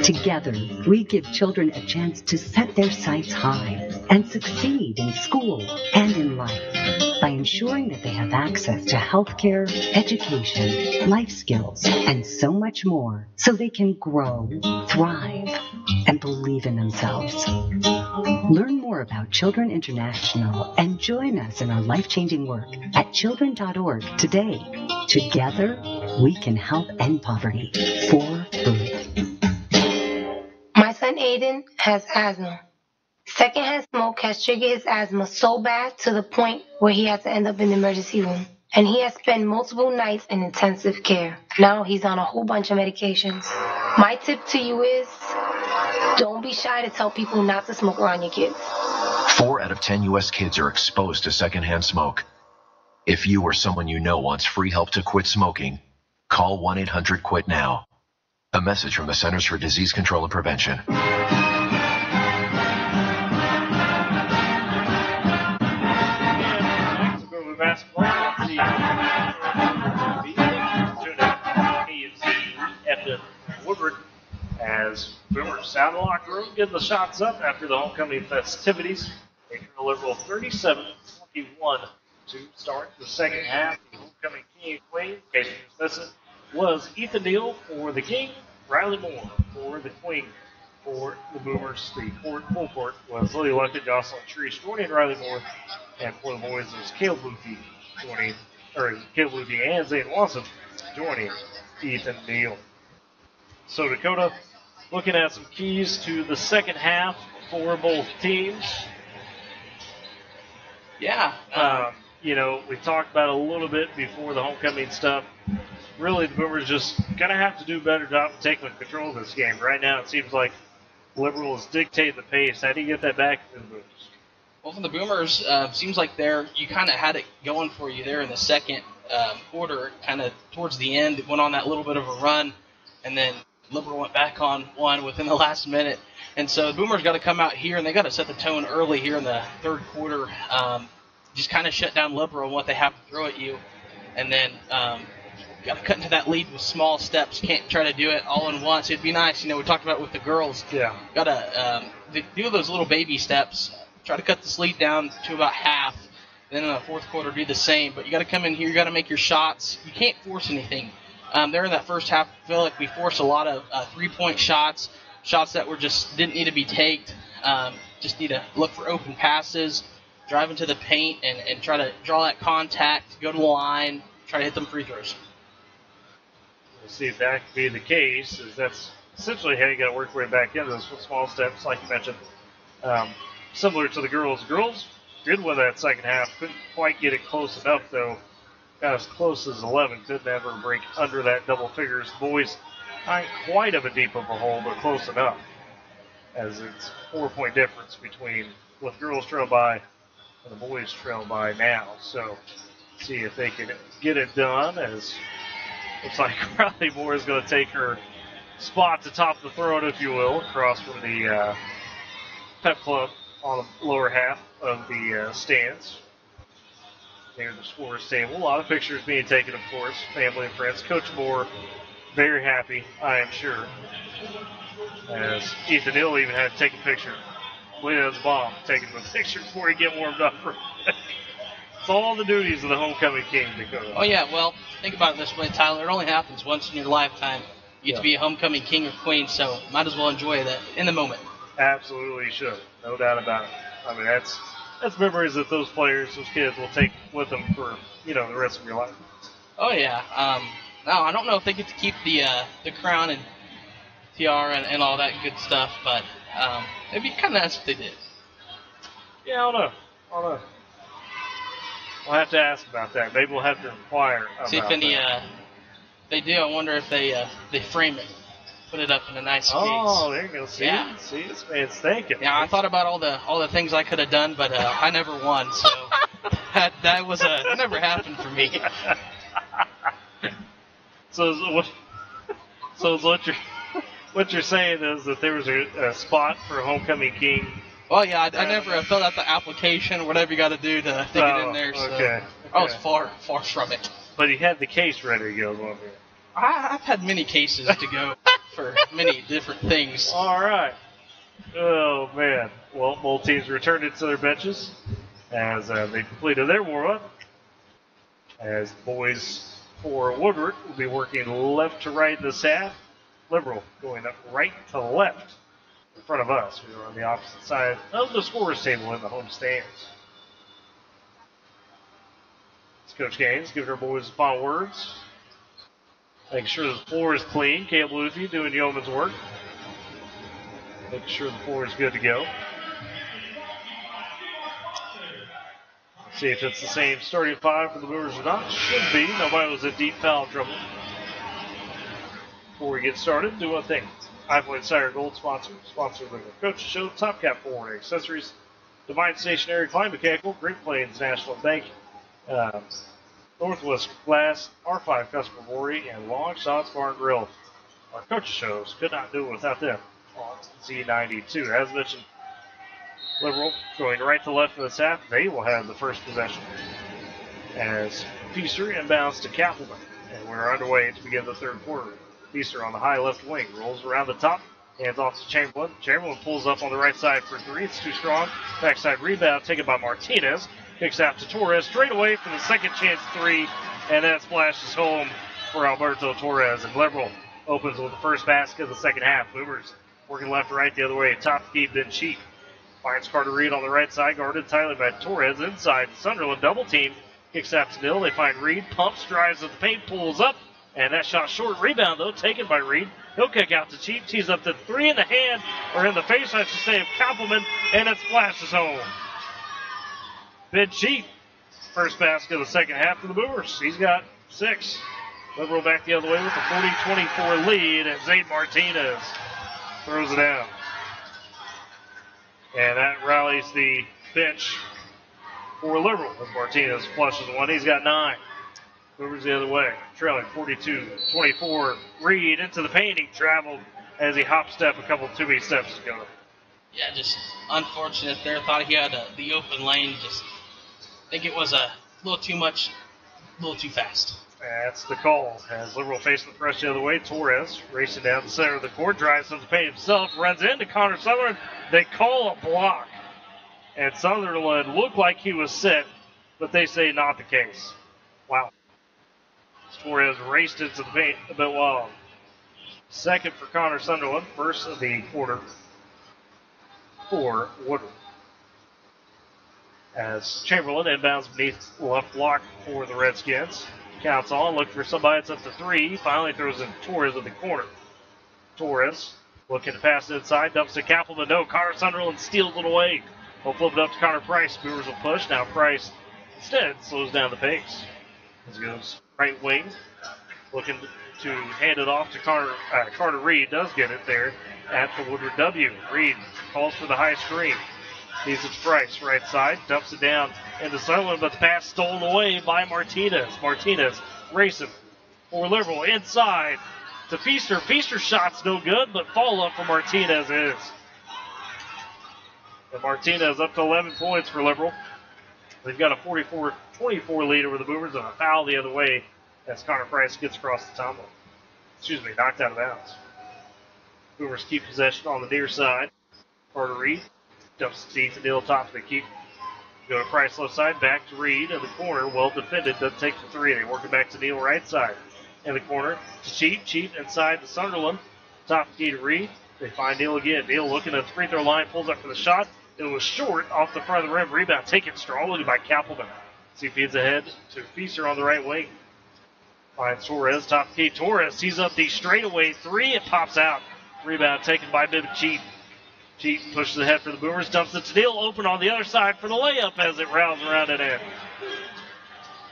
Together, we give children a chance to set their sights high and succeed in school and in life by ensuring that they have access to healthcare, education, life skills, and so much more so they can grow, thrive, and believe in themselves. Learn more about Children International and join us in our life-changing work at children.org today. Together, we can help end poverty for good. My son Aiden has asthma. Secondhand smoke has triggered his asthma so bad to the point where he had to end up in the emergency room. And he has spent multiple nights in intensive care. Now he's on a whole bunch of medications. My tip to you is, don't be shy to tell people not to smoke around your kids. 4 out of 10 U.S. kids are exposed to secondhand smoke. If you or someone you know wants free help to quit smoking, call 1-800-QUIT-NOW. A message from the Centers for Disease Control and Prevention. Woodward as Boomers out of the locker room getting the shots up after the homecoming festivities. They trail Liberal 37-21 to start the second half. The homecoming king and queen, in case you just missed it, was Ethan Neal for the king, Riley Moore for the queen. For the Boomers, the full court was Lily Luckett, Jocelyn Treese joining Riley Moore, and for the boys it was Caleb Luthi and Zane Watson joining Ethan Neal. So Dakota, looking at some keys to the second half for both teams. Yeah. We talked about it a little bit before the homecoming stuff. Really, the Boomers just going to have to do a better job of taking control of this game. Right now, it seems like Liberals dictate the pace. How do you get that back to the Boomers? Well, for the Boomers, seems like you kind of had it going for you there in the second quarter, kind of towards the end. It went on that little bit of a run, and then Liberal went back on one within the last minute. And so the Boomers got to come out here, and they got to set the tone early here in the third quarter. Just kind of shut down Liberal and what they have to throw at you. And then got to cut into that lead with small steps. Can't try to do it all in once. It'd be nice, we talked about it with the girls. Yeah. Got to do those little baby steps. Try to cut this lead down to about half. Then in the fourth quarter, do the same. But you got to come in here. You got to make your shots. You can't force anything. There in that first half, I feel like we forced a lot of three-point shots that were just didn't need to be taken. Just need to look for open passes. drive into the paint and try to draw that contact, go to the line, try to hit them free throws. We'll see if that can be the case, as that's essentially how you got to work your way back into those small steps, like you mentioned. Similar to the girls. Girls did win that second half. Couldn't quite get it close enough, though. Got as close as 11. Couldn't ever break under that double figures. Boys, not quite of a deep of a hole, but close enough. As it's 4-point difference between what the girls trail by and the boys trail by now. So, see if they can get it done, as looks like Riley Moore is going to take her spot to top the throne, if you will, across from the Pep Club on the lower half of the stands. Near the scorer's table. A lot of pictures being taken, of course, family and friends. Coach Moore, very happy, I am sure. As Ethan Hill even had to take a picture. Leo's bomb, taking the picture before he get warmed up. It's all the duties of the homecoming king to go. Oh, yeah, well, think about it this way, Tyler. It only happens once in your lifetime. You get to be a homecoming king or queen, so might as well enjoy that in the moment. Absolutely should. No doubt about it. I mean, that's memories that those players, those kids will take with them for, the rest of your life. Oh, yeah. No, I don't know if they get to keep the crown and tiara and all that good stuff, but it'd be kind of nice if they did. Yeah, I don't know. We'll have to ask about that. Maybe we'll have to inquire about See if any, they do. I wonder if they frame it. Put it up in a nice case. Oh, there you go. See, this man's thinking. Yeah, I thought about all the things I could have done, but I never won, so that was never happened for me. So what you're saying is that there was a spot for a homecoming king. Well, yeah, I never filled out the application, whatever you got to do to get in there. So okay. I was far from it. But he had the case ready to go. I've had many cases to go for many different things. All right. Oh, man. Well, both teams returned it to their benches as they completed their warm-up. As boys for Woodward will be working left to right in this half. Liberal going up right to left in front of us. We are on the opposite side of the scorer's table in the home stands. It's Coach Gaines giving our boys the final words. Making sure the floor is clean. Caleb Luthi doing yeoman's work. Making sure the floor is good to go. See if it's the same starting five for the Boomers or not. Should be. Nobody was in deep foul trouble. Before we get started, do one thing. High Point Cider Gold sponsor of the Coach Show, Top Cap Forward Accessories, Divine Stationary, Klein Mechanical, Great Plains National Bank, Northwest Glass, R5 Customer Brewery, and Long Shots Bar and Grill. Our Coach Shows could not do it without them on Z92. As mentioned, Liberal going right to left for this half. They will have the first possession as Feaster inbounds to Kappelman. And we're underway to begin the third quarter. Feaster on the high left wing, rolls around the top, hands off to Chamberlain. Chamberlain pulls up on the right side for three. It's too strong. Backside rebound taken by Martinez. Kicks out to Torres straight away for the second chance three, and that splashes home for Alberto Torres. And Liberal opens with the first basket of the second half. Boomers working left to right the other way. Top keep, then cheap. Finds Carter Reed on the right side, guarded tightly by Torres. Inside, Sunderland double team. Kicks out to Dill. They find Reed, pumps, drives at the paint, pulls up. And that shot short. Rebound, though, taken by Reed. He'll kick out to Cheap. Tees up to three in the hand, or in the face, I should say, of Kappelman, and it splashes home. Ben Cheap, first basket of the second half for the Boomers. He's got 6. Liberal back the other way with a 40-24 lead, and Zane Martinez throws it down. And that rallies the bench for Liberal as Martinez flushes one. He's got 9. Boomers the other way, trailing 42-24. Reed into the paint. He traveled as he hop step a couple too many steps ago. Yeah, just unfortunate there. Thought he had the open lane. Just think it was a little too much, a little too fast. That's the call. As Liberal facing the press the other way, Torres racing down the center of the court, drives up the paint himself, runs into Connor Sutherland. They call a block. And Sutherland looked like he was set, but they say not the case. Wow. Torres raced into the paint a bit long. Second for Connor Sunderland, first of the quarter for Woodward. As Chamberlain inbounds beneath left block for the Redskins. Counts on, looking for somebody that's up to 3. Finally throws in Torres in the corner. Torres looking to pass it inside, dumps to Kappelman. No, Connor Sunderland steals it away. He'll flip it up to Connor Price. Brewers will push. Now Price instead slows down the pace. As he goes right wing, looking to hand it off to Carter Reed. Does get it there at the Woodward W. Reed calls for the high screen. Leaves it to Price, right side, dumps it down into Sunderland, but the pass stolen away by Martinez. Martinez racing for Liberal inside to Feaster. Feaster's shot's no good, but follow-up for Martinez is. And Martinez up to 11 points for Liberal. They've got a 44-24 lead over the Boomers and a foul the other way as Connor Price gets across the tunnel. Knocked out of bounds. Boomers keep possession on the near side. Carter Reed dumps the to Neal top of the keep. Go to Price left side, back to Reed in the corner. Well defended, doesn't take the 3. They work it back to Neal right side. In the corner to Cheap. Cheap inside to Sunderland. Top of the key to Reed. They find Neal again. Neal looking at the free throw line, pulls up for the shot. It was short off the front of the rim. Rebound taken strongly by Kappelman. See feeds ahead to Feaster on the right wing. Finds Torres, top of the key. Torres sees up the straightaway 3. It pops out. Rebound taken by Cheap. Cheap pushes ahead for the Boomers, dumps it to Neal, open on the other side for the layup as it rounds around and in.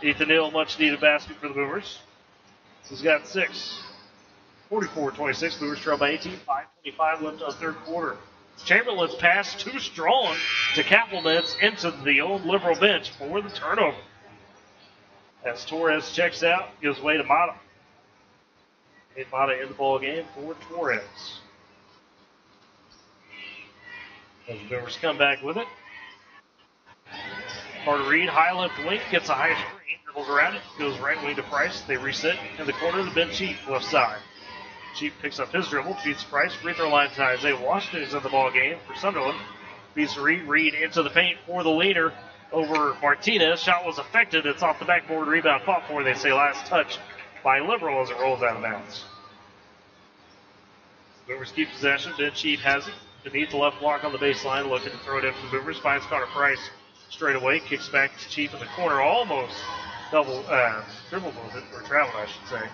Ethan Neal, much needed basket for the Boomers. He's got 6. 44-26, Boomers trail by 18, 5:25 left on third quarter. Chamberlain's pass too strong to Kappelman. It's into the old Liberal bench for the turnover. As Torres checks out, gives way to Mata. Mata in the ball game for Torres. As the Boomers come back with it. Carter Reed, high left wing, gets a high screen, dribbles around it, goes right wing to Price. They reset in the corner of the Ben Cheap, left side. Cheap picks up his dribble, beats Price. Free throw line to Isaiah Washington is in the ball game for Sunderland. Beats Reed. Reed into the paint for the leader over Martinez. Shot was affected. It's off the backboard. Rebound fought for. They say last touch by Liberal as it rolls out of bounds. Boomers keep possession. Ben Cheap has it beneath the left block on the baseline, looking to throw it in for the Boomers. Finds Connor Price straight away. Kicks back to Cheap in the corner. Almost dribbled with it, or traveled, I should say.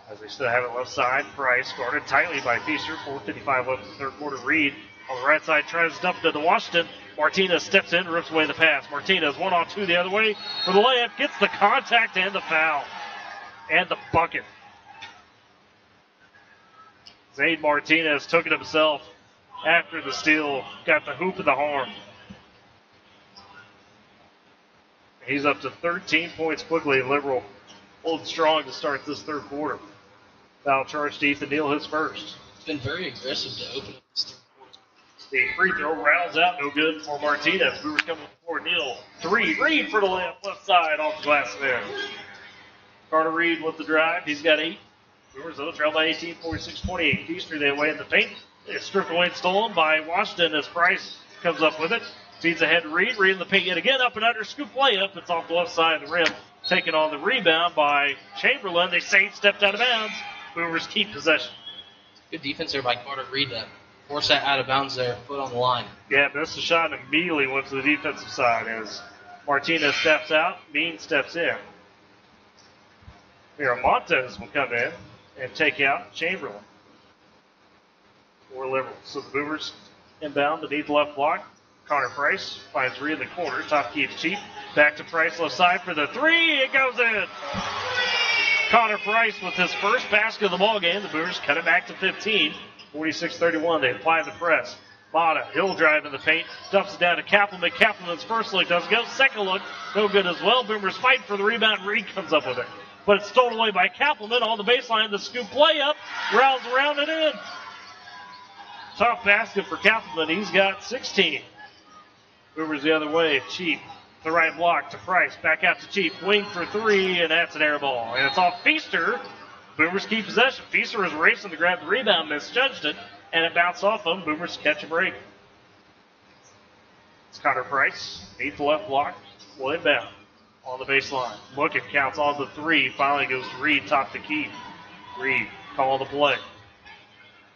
As they still have it left side, Price guarded tightly by Feaster. 4:55 left in the third quarter. Reed on the right side tries to dump it to Washington. Martinez steps in, rips away the pass. Martinez 1-on-2 the other way for the layup. Gets the contact and the foul. And the bucket. Zaid Martinez took it himself after the steal. Got the hoop in the arm. He's up to 13 points quickly. Liberal holding strong to start this third quarter. Foul charge to Ethan Neal, his first. It's been very aggressive to open up this third quarter. The free throw rounds out, no good for Martinez. Boomers coming for Neal. 3. Reed for the layup, left side off the glass there. Carter Reed with the drive. He's got 8. Boomers though trail by 18, 46-28. Feaster they away in the paint. It's stripped away and stolen by Washington as Price comes up with it. Feeds ahead to Reed. Reed in the paint yet again, up and under, scoop layup. It's off the left side of the rim. Taken on the rebound by Chamberlain. They say it stepped out of bounds. Boomers keep possession. Good defense there by Carter Reed to force that out of bounds there, foot on the line. Yeah, missed the shot and immediately went to the defensive side as Martinez steps out, Bean steps in. Miramontes will come in and take out Chamberlain for Liberal. So the Boomers inbound beneath the left block. Connor Price finds Reed in the corner. Top keeps Cheap. Back to Price left side for the 3. It goes in. Connor Price with his first basket of the ball game. The Boomers cut it back to 15. 46-31. They apply the press. Mata, he'll drive in the paint. Dumps it down to Kappelman. Kappelman's first look doesn't go. Second look, no good as well. Boomers fight for the rebound. Reed comes up with it. But it's stolen away by Kappelman on the baseline. The scoop layup. Rounds around and in. Tough basket for Kappelman. He's got 16. Boomers the other way. Cheap. The right block to Price. Back out to Cheap. Wing for 3, and that's an air ball. And it's off Feaster. Boomers keep possession. Feaster was racing to grab the rebound, misjudged it, and it bounced off him. Boomers catch a break. It's Connor Price. Beneath the left block. Will inbound on the baseline. Looking, counts on the 3. Finally goes to Reed, top to key. Reed, call the play.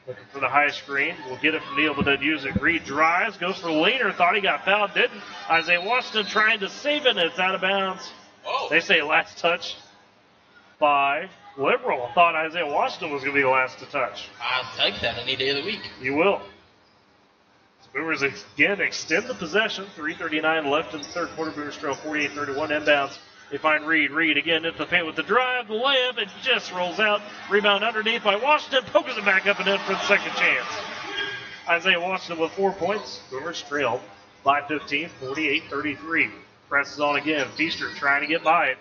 Looking for the high screen. Will get it from Neal, but doesn't use it. Reed drives, goes for Laner. Thought he got fouled, didn't. Isaiah Washington trying to save it, and it's out of bounds. Whoa. They say last touch by Liberal. Thought Isaiah Washington was going to be the last to touch. I'll take that any day of the week. You will. So Boomers again extend the possession. 3:39 left in the third quarter. Boomers trail 48-31 inbounds. They find Reed. Reed again into the paint with the drive, the layup. It just rolls out. Rebound underneath by Washington. Pokes it back up and in for the second chance. Isaiah Washington with 4 points. Boomers trail by 15, 48-33. Presses on again. Feaster trying to get by it.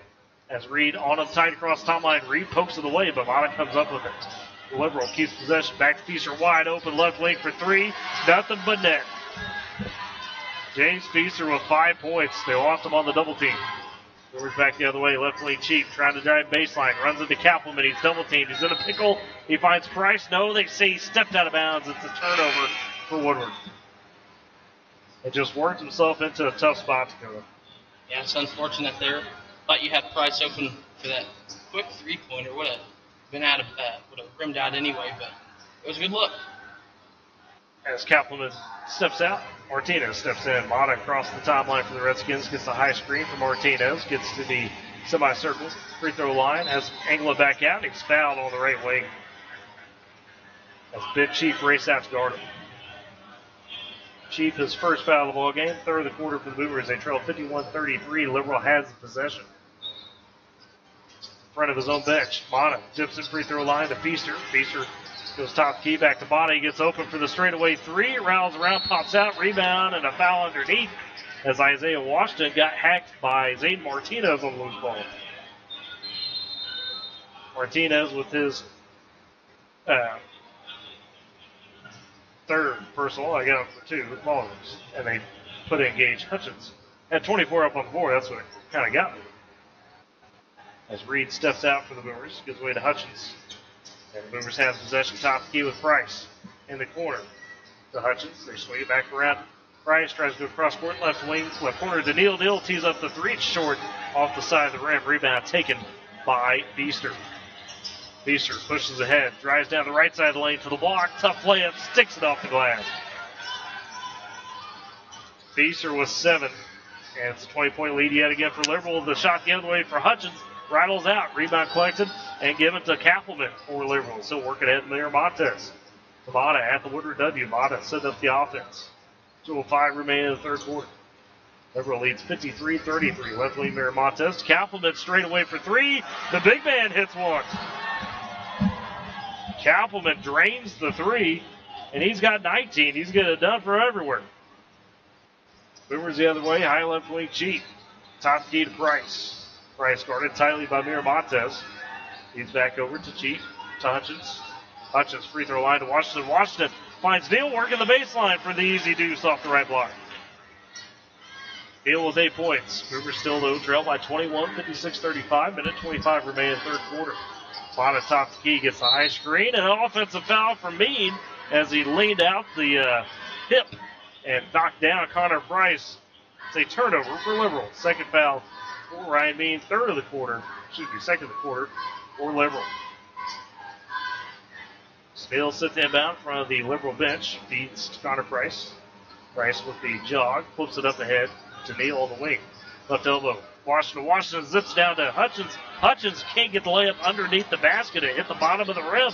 As Reed on him tight across the top line. Reed pokes it away, but Mata comes up with it. The Liberal keeps possession. Back to Feaster wide open. Left wing for three. Nothing but net. James Feaster with 5 points. They lost him on the double team. Boomers back the other way. Left wing Cheap trying to drive baseline. Runs into Kappelman. He's double teamed. He's in a pickle. He finds Price. No, they say he stepped out of bounds. It's a turnover for Woodward. It just worked himself into a tough spot to go. Yeah, it's unfortunate there. Thought you had Price open for that quick three-pointer. Would have been out of would have rimmed out anyway, but it was a good look. As Kappelman steps out, Martinez steps in. Mata across the timeline for the Redskins. Gets the high screen from Martinez. Gets to the semicircle free throw line. Has England back out. He's fouled on the right wing. As Big Chief race out to guard him. Chief, his first foul of the ball game. Third of the quarter for the Boomers. They trail 51-33. Liberal has the possession. In front of his own bench. Mata dips in free throw line to Feaster. Feaster goes top key back to Mata. He gets open for the straightaway three. Rattles around, pops out, rebound, and a foul underneath as Isaiah Washington got hacked by Zayden Martinez on the loose ball. Martinez with his third personal. I got him for two balls, and they put in Gage Hutchins. Had 24 up on the board. That's what it kind of got me. As Reed steps out for the Boomers, gives way to Hutchins. And the Boomers have possession top key with Price in the corner. To Hutchins, they swing it back around. Price tries to go cross court, left wing, left corner to Neal. Neal tees up the three. It's short off the side of the rim. Rebound taken by Feaster. Feaster pushes ahead, drives down the right side of the lane to the block. Tough layup, sticks it off the glass. Feaster with 7. And it's a 20-point lead yet again for Liberal. The shot the other way for Hutchins. Rattles out. Rebound collected and given to Kappelman for Liberal. Still working ahead Mayor Montez. Mata at the Woodward W. Mata setting up the offense. 2:05 remaining in the third quarter. Liberal leads 53-33. Left wing Mayor Montez. Kappelman straight away for three. The big man hits one. Kappelman drains the three, and he's got 19. He's getting it done for everywhere. Boomers the other way. High left wing Cheap. Top key to Price. Price guarded tightly by Miramontes. He's back over to Cheap, to Hutchins. Hutchins free throw line to Washington. Washington finds Neal working the baseline for the easy deuce off the right block. Neal with 8 points. Boomers still though trail by 21, 56-35. Minute 25 remaining in the third quarter. Mata top the key, gets the high screen, and an offensive foul for Mean as he leaned out the hip and knocked down Connor Price. It's a turnover for Liberal. Second foul for Ryan Mean, second of the quarter for Liberal. Still sits inbound in front of the Liberal bench, feeds to Connor Price. Price with the jog, flips it up ahead to Neal on the wing. Left elbow. Washington zips down to Hutchins. Hutchins can't get the layup underneath the basket. It hit the bottom of the rim.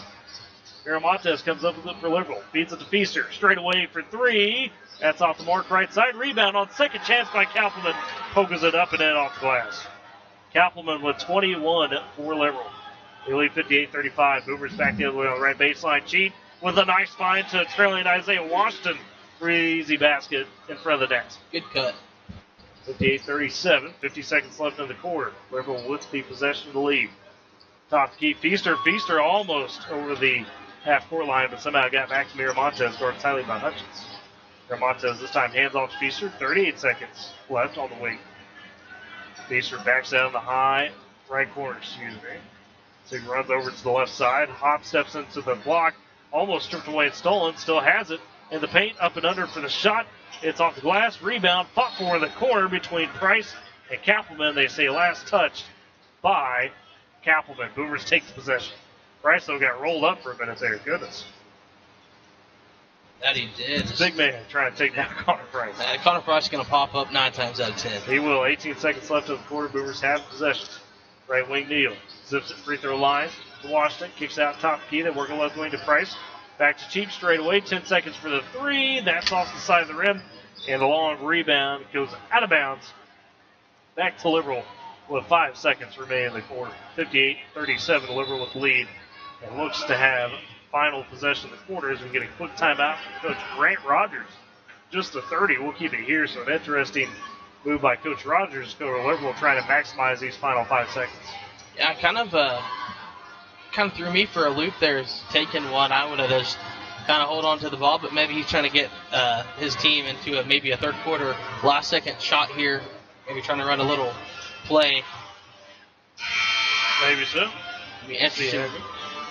Miramontes comes up with it for Liberal. Feeds it to Feaster. Straight away for three. That's off the mark right side. Rebound on second chance by Kappelman. Pokes it up and in off the glass. Kappelman with 21 for Liberal. They lead 58-35. Boomers back the other way on the right baseline. Cheat with a nice find to trailing Isaiah Washington for an easy basket in front of the net. Good cut. 58-37. 50 seconds left in the quarter. Liberal with the possession of the lead. Top to keep Feaster. Feaster almost over the half-court line, but somehow got back to Miramontes, guarded tightly by Hutchins. Miramontes this time hands off to Feaster. 38 seconds left on the wing. Feaster backs down the high right corner, So he runs over to the left side. Hop steps into the block. Almost stripped away and stolen. Still has it. In the paint, up and under for the shot. It's off the glass. Rebound. Fought for in the corner between Price and Kappelman. They say last touched by Kappelman. Boomers take the possession. Price, though, got rolled up for a minute there. Goodness. That he did. Big man trying to take down Connor Price. Connor Price is going to pop up 9 times out of 10. He will. 18 seconds left of the quarter. Boomers have possession. Right wing Neal zips it free throw line to Washington. Kicks out top key. They work a left wing to Price. Back to Cheap straight away. 10 seconds for the three. That's off the side of the rim. And the long rebound goes out of bounds. Back to Liberal with 5 seconds remaining in the quarter. 58-37. Liberal with the lead. And looks to have final possession of the quarter as we get a quick timeout from Coach Grant Rogers. Just a 30. We'll keep it here. So an interesting move by Coach Rogers. Go to Liberal trying to maximize these final 5 seconds. Yeah, kind of threw me for a loop there. Taking one, I would have just kind of hold on to the ball, but maybe he's trying to get his team into maybe a third quarter last second shot here. Maybe trying to run a little play. Maybe so. Be interesting to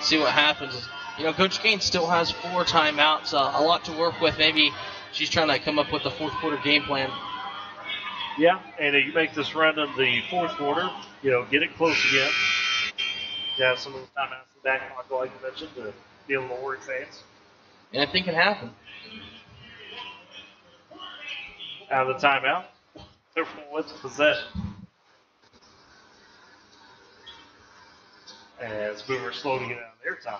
see what happens. You know, Coach Gaines still has 4 timeouts, a lot to work with. Maybe she's trying to come up with a fourth quarter game plan. Yeah, and you make this run in the fourth quarter, get it close again. You have some of those timeouts in the back pocket, like you mentioned, to be able to work things. Anything can happen. Out of the timeout, Liberal wins possession. As Boomers slow to get out of their time.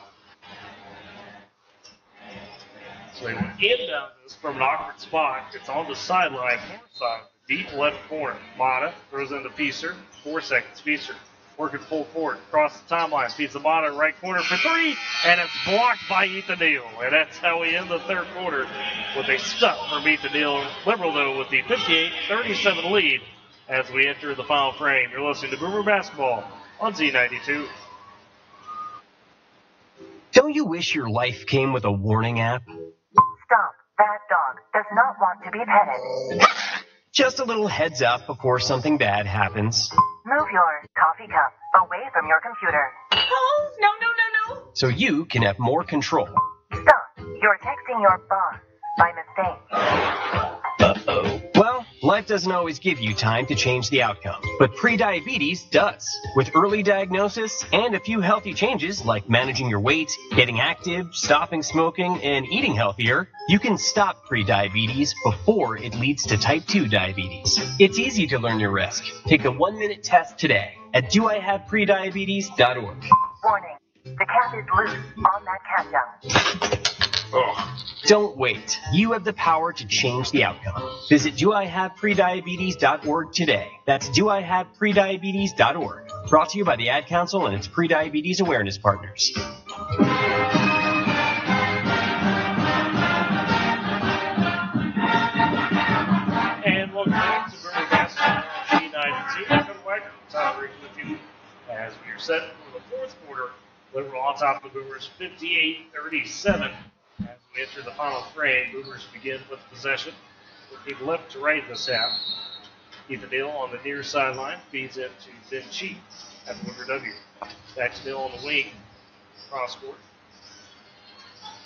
So they went inbound this from an awkward spot. It's on the sideline, corner side, deep left corner. Mata throws into Feaster. 4 seconds. Feaster working full court. Across the timeline. Feeds the Mata right corner for 3. And it's blocked by Ethan Neal. And that's how we end the third quarter with a stop from Ethan Neal. Liberal, though, with the 58-37 lead as we enter the final frame. You're listening to Boomer Basketball on Z92. Don't you wish your life came with a warning app? Stop. That dog does not want to be petted. Just a little heads up before something bad happens. Move your coffee cup away from your computer. Oh, no. So you can have more control. Stop. You're texting your boss by mistake. Uh-oh. Well, life doesn't always give you time to change the outcome, but prediabetes does. With early diagnosis and a few healthy changes like managing your weight, getting active, stopping smoking, and eating healthier, you can stop prediabetes before it leads to type 2 diabetes. It's easy to learn your risk. Take the 1-minute test today at doihaveprediabetes.org. Warning. The cat is loose on that cat dung. Don't wait. You have the power to change the outcome. Visit doihaveprediabetes.org today. That's doihaveprediabetes.org. Brought to you by the Ad Council and its prediabetes awareness partners. And welcome back to Boomer Basketball G92. Kevin Wagner, Tyler Reed with you as we are set for the fourth quarter. Liberal on top of the Boomers 58-37. As we enter the final frame, Boomers begin with possession. Looking left to right this half. Ethan Neal on the near sideline feeds it to Ben Cheek at the Woodward W. Back to Neal on the wing. Cross court.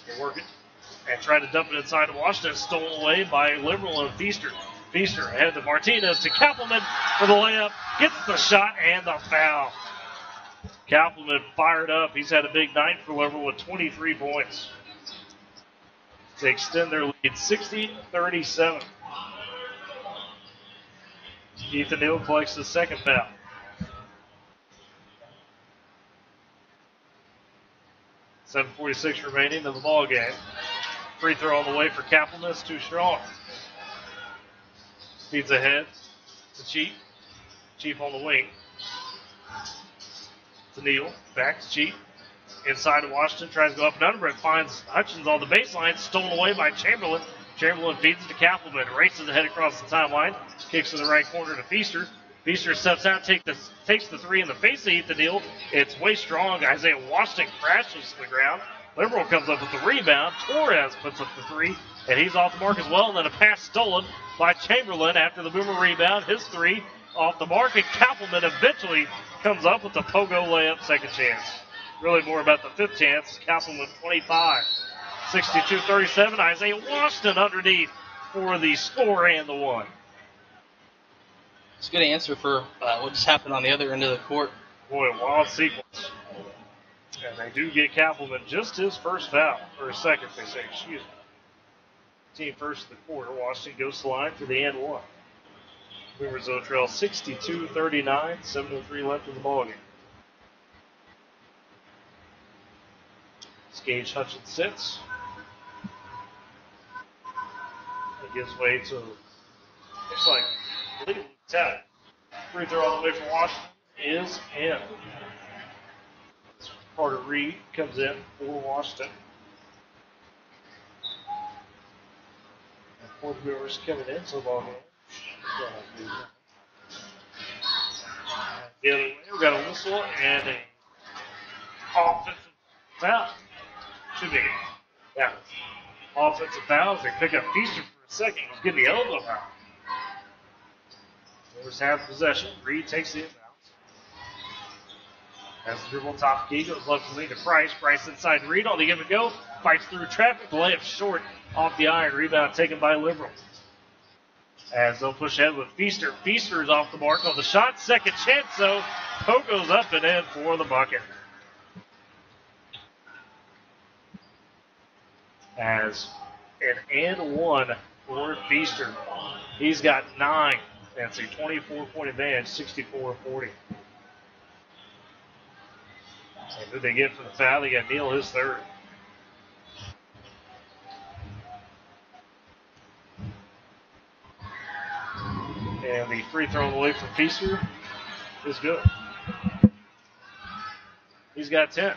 They work it. And try to dump it inside to Washington. Stolen away by Liberal and Feaster. Feaster ahead to Martinez to Kappelman for the layup. Gets the shot and the foul. Kappelman fired up. He's had a big night for Liberal with 23 points. They extend their lead 60-37. Ethan Neal collects the second foul. 7:46 remaining in the ball game. Free throw on the way for Kappelman. It's too strong. Feeds ahead to Chief. Chief on the wing. To Neal. Back to Chief. Inside to Washington. Tries to go up and under, but finds Hutchins on the baseline. Stolen away by Chamberlain. Chamberlain feeds it to Kappelman. Races ahead across the timeline. Kicks to the right corner to Feaster. Feaster steps out, takes the three in the face of Ethan Neal. It's way strong. Isaiah Washington crashes to the ground. Liberal comes up with the rebound. Torres puts up the three, and he's off the mark as well. And then a pass stolen by Chamberlain after the Boomer rebound. His three off the mark, and Kappelman eventually comes up with the pogo layup, second chance. Really more about the fifth chance. Kappelman 25. 62-37. Isaiah Washington underneath for the score and the one. It's a good answer for what just happened on the other end of the court. Boy, a wild sequence. And they do get Kappelman just his first foul. Or his second, they say, excuse me. Team first in the quarter. Washington goes to the line for the and one. Boomers will trail 62-39, 7:03 left in the ballgame. Gage Hutchins sits. It gives way to, looks like, Lee Tech. Free throw all the way from Washington is in. Carter Reed comes in for Washington. And four Boomers coming into the ballgame. The other way, we've got a whistle and a offensive foul. Should be. Yeah. Offensive foul as they pick up Feaster for a second. He's getting the elbow out. Boomers have possession. Reed takes the inbounds. As the dribble top key goes left to lead to Price. Price inside Reed on the give and go. Fights through traffic. The layup short off the iron. Rebound taken by Liberal. As they'll push ahead with Feaster. Feaster is off the mark on the shot. Second chance, though. Poke goes up and in for the bucket. As an and one for Feaster. He's got 9. That's a 24-point advantage, 64-40. And who they get for the foul? They got Neal, his third. And the free throw away from Feaster is good. He's got 10.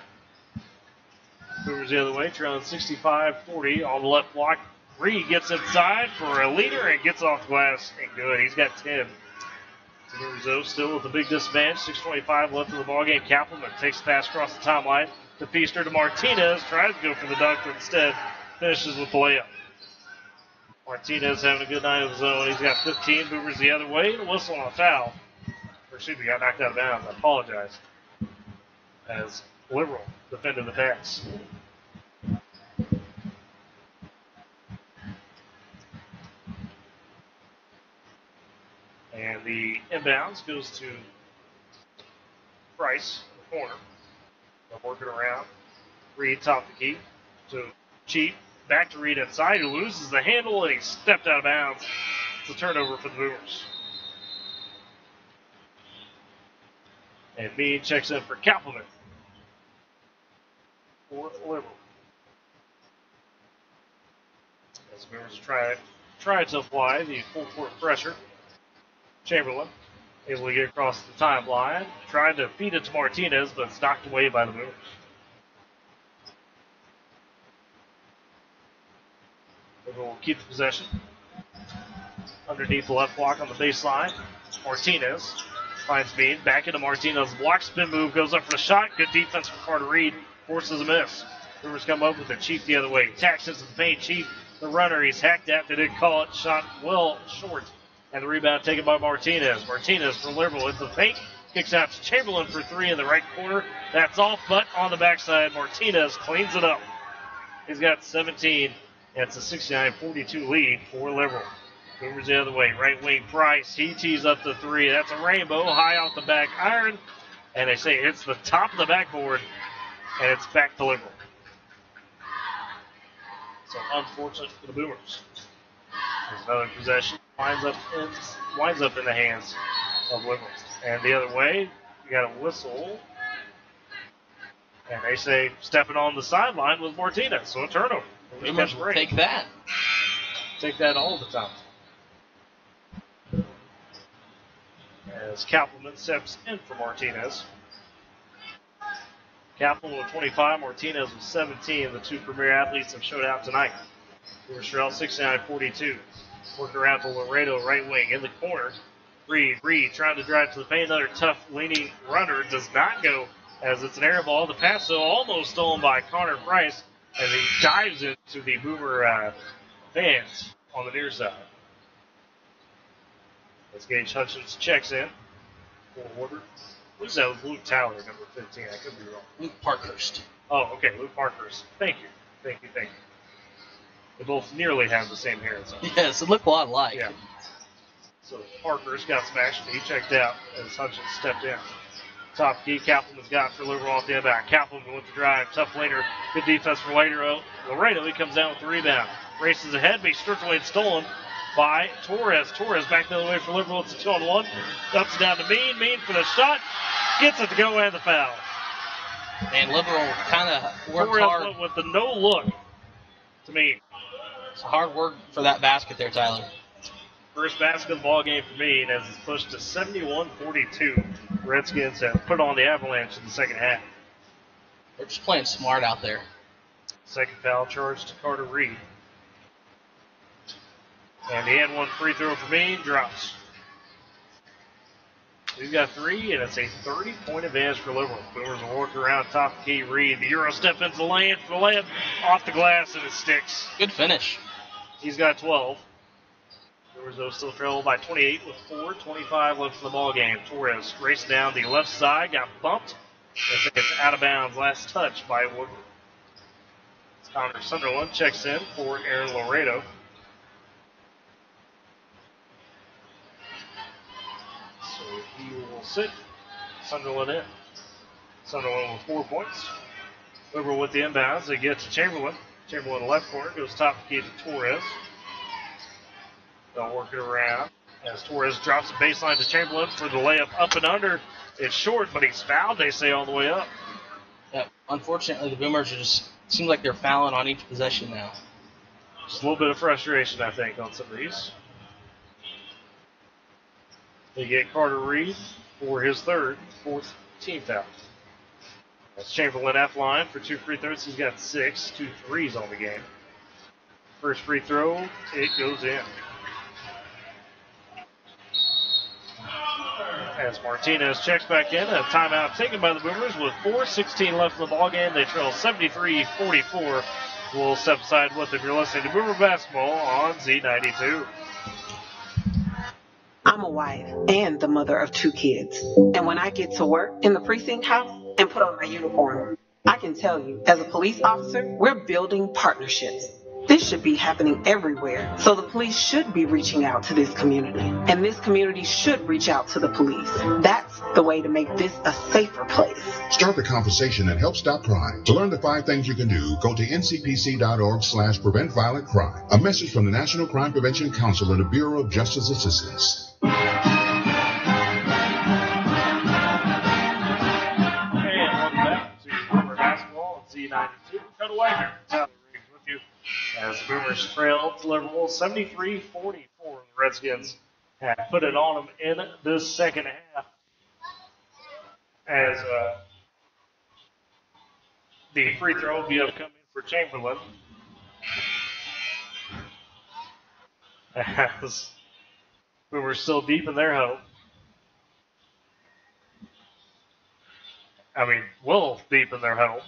Boomers the other way, trailing 65-40 on the left block. Reed gets inside for a leader and gets off glass and good. He's got 10. Boomers though still with a big disadvantage. 6:25 left in the ballgame. Kappelman takes the pass across the timeline to Feaster to Martinez. Tries to go for the dunk, but instead finishes with the layup. Martinez having a good night of his own. He's got 15. Boomers the other way. The whistle on a foul. Or excuse me, got knocked out of bounds. I apologize. As Liberal defended the pass. And the inbounds goes to Price in the corner. They're working around. Reed top the key to Cheap. Back to Reed inside. He loses the handle and he stepped out of bounds. It's a turnover for the Boomers. And Meade checks in for Kappelman. For Liberal. As the Boomers try to apply the full court pressure. Chamberlain able to get across the timeline. Tried to feed it to Martinez, but it's knocked away by the Boomers. Liberal will keep the possession. Underneath the left block on the baseline. Martinez finds Meade. Back into Martinez. Block spin move. Goes up for the shot. Good defense from Carter Reed. Forces a miss. Boomers come up with a Chief the other way. Attacks into the paint. Chief, the runner. He's hacked at. They didn't call it. Shot well short. And the rebound taken by Martinez. Martinez for Liberal into the paint. Kicks out to Chamberlain for 3 in the right corner. That's off, but on the backside, Martinez cleans it up. He's got 17. It's a 69-42 lead for Liberal. Boomers the other way. Right wing Price. He tees up the 3. That's a rainbow high off the back iron. And they say it's the top of the backboard. And it's back to Liberal. So unfortunate for the Boomers. There's another possession. Winds up in the hands of Liberal. And the other way, you got a whistle. And they say stepping on the sideline was Martinez. So a turnover. Boomers will take that. Take that all the time. As Kappelman steps in for Martinez. Kappelman with 25, Martinez with 17. The two premier athletes have showed out tonight. Rochelle 69-42. Working around to Laredo, right wing in the corner. Reed trying to drive to the paint. Another tough leaning runner does not go as it's an air ball. The pass so almost stolen by Connor Price as he dives into the Boomer fans on the near side. As Gage Hutchins checks in for Woodward. I believe that was Luke Towler, number 15. I could be wrong. Luke Parkhurst. Oh, okay, Luke Parkhurst. Thank you. They both nearly have the same hair. So. Yes, it looked a lot alike. Yeah. So Parkhurst got smashed and he checked out as Hutchins stepped in. Top key, Kaplan's got for Liberal off the inbound. Kaplan with the drive. Tough later. Good defense for Laredo. He comes down with the rebound. Races ahead, but he's stripped away and stolen by Torres. Torres back the other way for Liberal. It's a 2-on-1. Dumps it down to Mean. Mean for the shot. Gets it to go and the foul. And Liberal kind of worked Torres hard. went with the no look to Mean. It's hard work for that basket there, Tyler. First basket of the ball game for Mean as it's pushed to 71-42. Redskins have put on the Avalanche in the second half. They're just playing smart out there. Second foul charge to Carter Reed. And he had one free throw for Mean, drops. He's got 3, and it's a 30-point advantage for Liberal. Boomers will work around top of key. Reed, the Euro step into the lane for the layup. Off the glass, and it sticks. Good finish. He's got 12. Boomers, though, still trail by 28 with 4:25 left in the ball game. Torres racing down the left side, got bumped. It's out of bounds. Last touch by Woodward. Connor Sunderland checks in for Aaron Laredo. So he will sit. Sunderland in. Sunderland with 4 points. Liberal with the inbounds. They get to Chamberlain. Chamberlain left corner goes top key to Torres. They'll work it around as Torres drops the baseline to Chamberlain for the layup up and under. It's short, but he's fouled, they say, all the way up. Yeah, unfortunately, the Boomers are just seems like they're fouling on each possession now. Just a little bit of frustration, I think, on some of these. They get Carter Reed for his fourth team foul. That's Chamberlain F line for 2 free throws. He's got 6, 2 threes on the game. First free throw, it goes in. As Martinez checks back in, a timeout taken by the Boomers with 4:16 left in the ballgame. They trail 73-44. We'll step aside with them. You're listening to Boomer Basketball on Z92. I'm a wife and the mother of 2 kids. And when I get to work in the precinct house and put on my uniform, I can tell you, as a police officer, we're building partnerships. This should be happening everywhere. So the police should be reaching out to this community. And this community should reach out to the police. That's the way to make this a safer place. Start the conversation and help stop crime. To learn the 5 things you can do, go to ncpc.org/prevent violent crime. A message from the National Crime Prevention Council and the Bureau of Justice Assistance. And welcome back to Boomer Basketball on Z92. Cut away here. Tyler Riggs with you. As the Boomers trail to Liberal 73-44. The Redskins have put it on them in this second half. As the free throw will be upcoming for Chamberlain. As Boomers still deep in their huddle. Well deep in their huddle.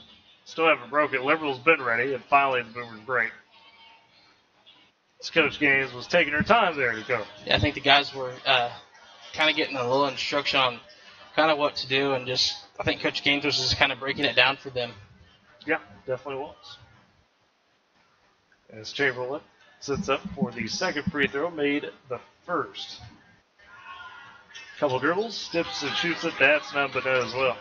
Still haven't broken. Liberal's been ready, and finally the Boomers break. This Coach Gaines was taking her time there to go. Yeah, I think the guys were kind of getting a little instruction on kind of what to do, and I think Coach Gaines was just kind of breaking it down for them. Yeah, definitely was. As Chamberlain sits up for the second free throw, made the first. Couple dribbles, steps and shoots it. That's none but net as well.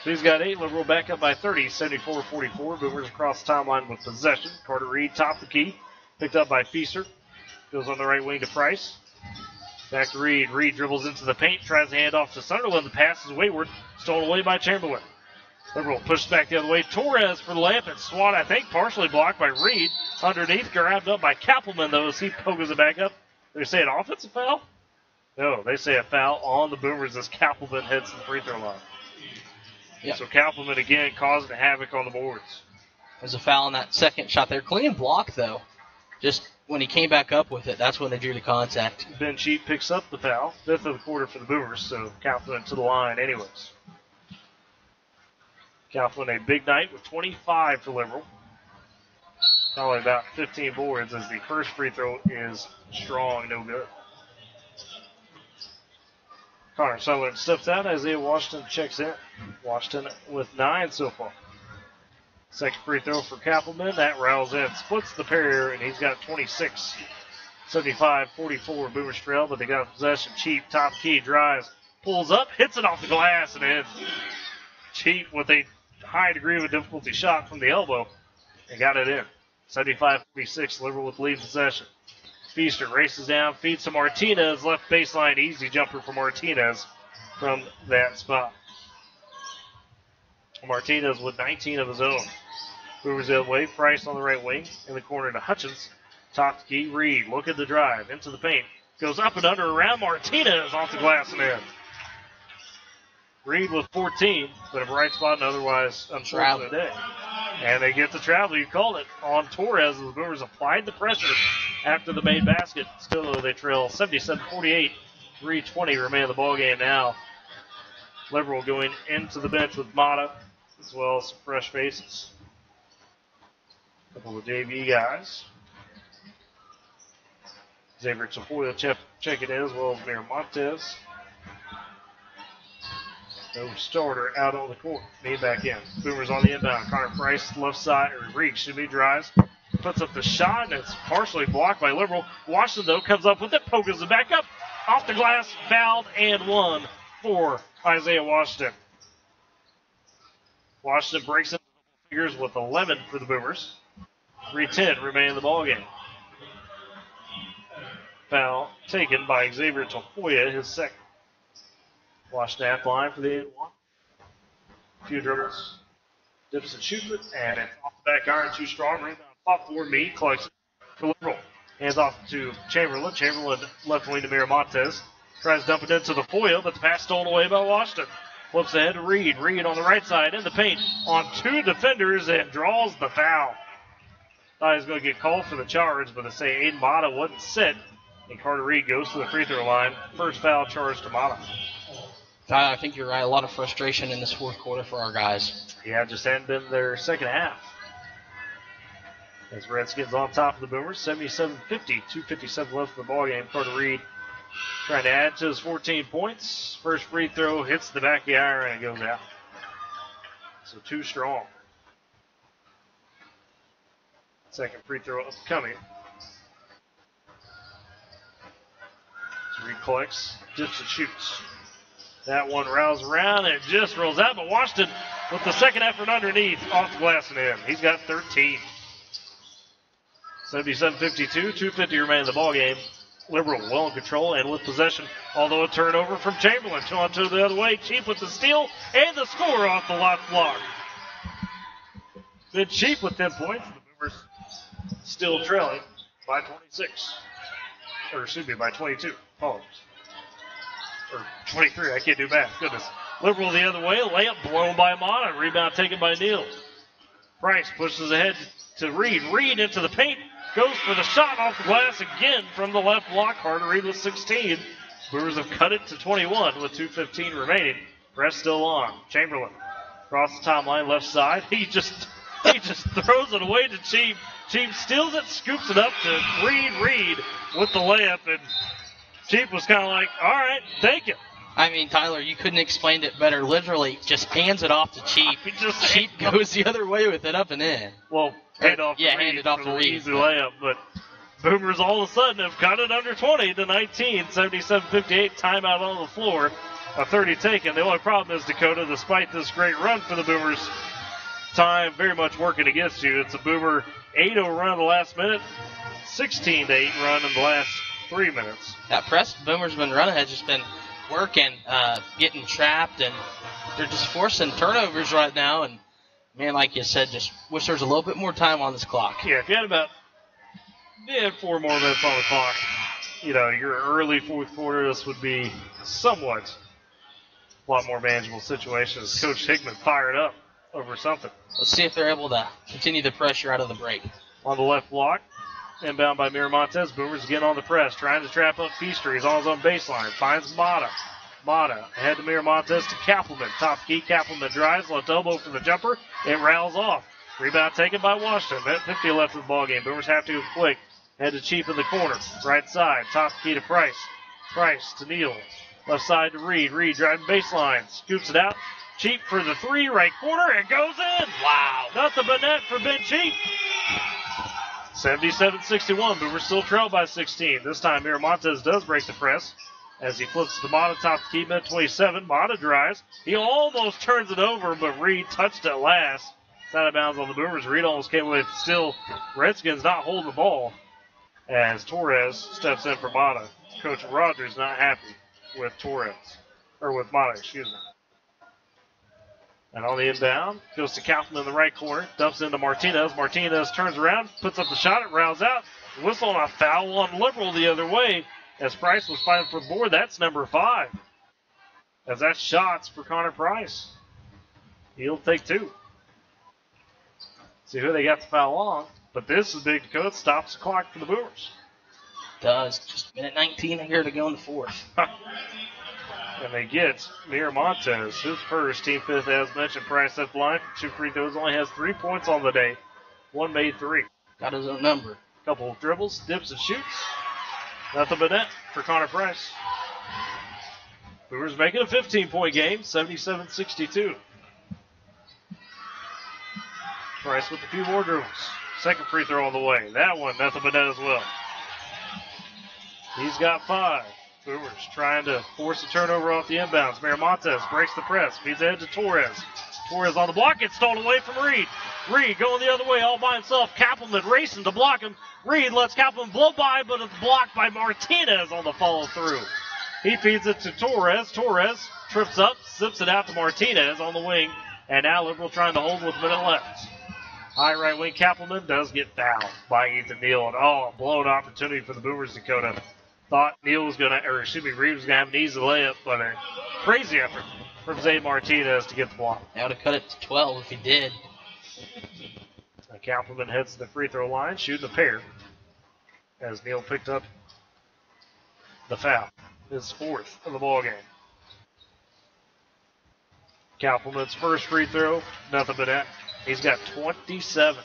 So he's got 8. Liberal back up by 30, 74-44. Boomers across the timeline with possession. Carter Reed, top the key. Picked up by Feaster. Goes on the right wing to Price. Back to Reed. Reed dribbles into the paint. Tries to hand off to Sunderland. The pass is wayward. Stolen away by Chamberlain. Liberal pushed back the other way. Torres for the layup. And swat, I think, partially blocked by Reed. Underneath, grabbed up by Kappelman, though, as he pokes it back up. They say an offensive foul? No, they say a foul on the Boomers as Kappelman heads to the free throw line. Yep. So Kappelman again causing havoc on the boards. There's a foul on that second shot there. Clean block, though. Just when he came back up with it, that's when they drew the contact. Ben Cheat picks up the foul. 5th of the quarter for the Boomers, so Kappelman to the line anyways. Kappelman a big night with 25 for Liberal. Probably about 15 boards as the first free throw is strong, no good. Connor Sutherland steps out. Isaiah Washington checks in. Washington with 9 so far. Second free throw for Kappelman. That rattles in. Splits the pair, and he's got 26. 75-44 Boomers trail, but they got possession. Cheap, top key, drives. Pulls up, hits it off the glass, and in. Cheap with a high degree of a difficulty shot from the elbow and got it in. 75-46, Liberal with lead possession. Feaster races down, feeds to Martinez, left baseline, easy jumper for Martinez from that spot. Martinez with 19 of his own. Boomers the other way, Price on the right wing, in the corner to Hutchins. Top to key, Reed, look at the drive, into the paint. Goes up and under around Martinez, off the glass and in. Reed with 14, but a bright spot and otherwise unfortunate day. And they get the travel, you called it, on Torres as the Boomers applied the pressure after the made basket. Still, though, they trail 77-48, 3:20 remain in the ballgame now. Liberal going into the bench with Mata, as well as some fresh faces. A couple of JV guys. Xavier Tafoya checking in, as well as Miramontes. No starter out on the court. Made back in. Boomers on the inbound. Connor Price, left side, or Reek, should be drives. Puts up the shot, and it's partially blocked by Liberal. Washington, though, comes up with it, pokes it back up. Off the glass, fouled, and one for Isaiah Washington. Washington breaks into double figures with 11 for the Boomers. 3:10 remain in the ballgame. Foul taken by Xavier Tafoya, his second. Washington at the line for the 8-1. A few dribbles. Dips and shoots it, and it's off the back iron, too strong. Rebound, top forward, Meade collects it for Liberal. Hands off to Chamberlain. Chamberlain left wing to Miramontes. Tries to dump it into the foil, but the pass stolen away by Washington. Flips ahead to Reed. Reed on the right side in the paint on two defenders and draws the foul. Thought he was going to get called for the charge, but they say Aiden Mata wasn't set. And Carter Reed goes to the free throw line. First foul charge to Mata. I think you're right. A lot of frustration in this fourth quarter for our guys. Yeah, just hadn't been their second half. As Redskins on top of the Boomers, 77-50, 2:57 left in the ballgame. Carter Reed trying to add to his 14 points. First free throw hits the back of the iron and it goes out. So too strong. Second free throw upcoming. Reed collects, dips and shoots. That one rounds around and it just rolls out, but Washington with the second effort underneath, off the glass and in. He's got 13. 77-52, 2:50 remain in the ballgame. Liberal well in control and with possession, although a turnover from Chamberlain. 2-on-2 the other way. Cheap with the steal and the score off the left block. Then Cheap with 10 points. The Boomers still trailing by 26. Or excuse me, by 22. Apologies. Or 23. I can't do math. Goodness. Liberal the other way. Layup blown by Mata. Rebound taken by Neal. Price pushes ahead to Reed. Reed into the paint. Goes for the shot off the glass again from the left block. Carter Reed with 16. Brewers have cut it to 21 with 2:15 remaining. Press still on. Chamberlain across the timeline, left side. He just throws it away to Cheap. Cheap steals it, scoops it up to Reed with the layup, and Cheap was kind of like, all right, take it. I mean, Tyler, you couldn't explain it better. Literally, just hands it off to Cheap. Cheap goes the other way with it up and in. Well, hand off to Reed hand it off for to the Reed. easy layup, but Boomers all of a sudden have cut it under 20 to 19, 77-58, timeout on the floor, a 30 taken. The only problem is, Dakota, despite this great run for the Boomers, time very much working against you. It's a Boomer 8-0 run in the last minute, 16-8 run in the last 3 minutes. That press Boomers been running has just been working, getting trapped, and they're just forcing turnovers right now. And, man, like you said, just wish there was a little bit more time on this clock. Yeah, if you had 4 more minutes on the clock, your early fourth quarter, this would be somewhat a lot more manageable situation as Coach Hickman fired up over something. Let's see if they're able to continue the pressure out of the break. On the left block, inbound by Miramontes. Boomers again on the press, trying to trap up Feaster. He's on his own baseline. Finds Mata. Mata ahead to Miramontes to Kappelman. Top key, Kappelman drives, left elbow for the jumper. It rattles off. Rebound taken by Washington. Minute 50 left in the ballgame. Boomers have to go quick. Head to Cheap in the corner. Right side. Top key to Price. Price to Neal. Left side to Reed. Reed driving baseline. Scoops it out. Cheap for the 3, right corner, and goes in. Wow. Nothing but net for Ben Cheap. 77-61, but we're still trailed by 16. This time, Miramontes does break the press. as he flips to Mata, top the key, minute 27. Mata drives. He almost turns it over, but Reed touched it last. It's out of bounds on the Boomers. Reed almost came away still. Redskins not holding the ball as Torres steps in for Mata. Coach Rogers not happy with Mata, excuse me. And on the inbound, goes to Kaufman in the right corner, dumps into Martinez. Martinez turns around, puts up the shot, it rounds out. Whistle on a foul on Liberal the other way as Price was fighting for the board. That's number 5. As that's shots for Connor Price. He'll take 2. See who they got the foul on. But this is big Dakota. Stops the clock for the Boomers. Does. Just minute 19 here to go in the fourth. And they get Miramontes, his first, team 5th, as mentioned. Price at the line for 2 free throws. Only has 3 points on the day. 1 made 3. Got his own number. Couple of dribbles, dips, and shoots. Nothing but net for Connor Price. Boomers making a 15-point game, 77-62. Price with a few more dribbles. Second free throw on the way. That one, nothing but net as well. He's got 5. Boomers trying to force a turnover off the inbounds. Miramontes breaks the press, feeds ahead to Torres. Torres on the block, gets stolen away from Reed. Reed going the other way all by himself. Kappelman racing to block him. Reed lets Kappelman blow by, but it's blocked by Martinez on the follow through. He feeds it to Torres. Torres trips up, zips it out to Martinez on the wing, and now Liberal trying to hold with a minute left. High right wing, Kappelman does get fouled by Ethan Neal. And a blown opportunity for the Boomers, Dakota. Thought Reed was going to have an easy layup, but a crazy effort from Zay Martinez to get the block. That would have cut it to 12 if he did. Kappelman heads to the free throw line, shooting a pair as Neal picked up the foul. His 4th of the ball game. Kappelman's first free throw, nothing but net. He's got 27.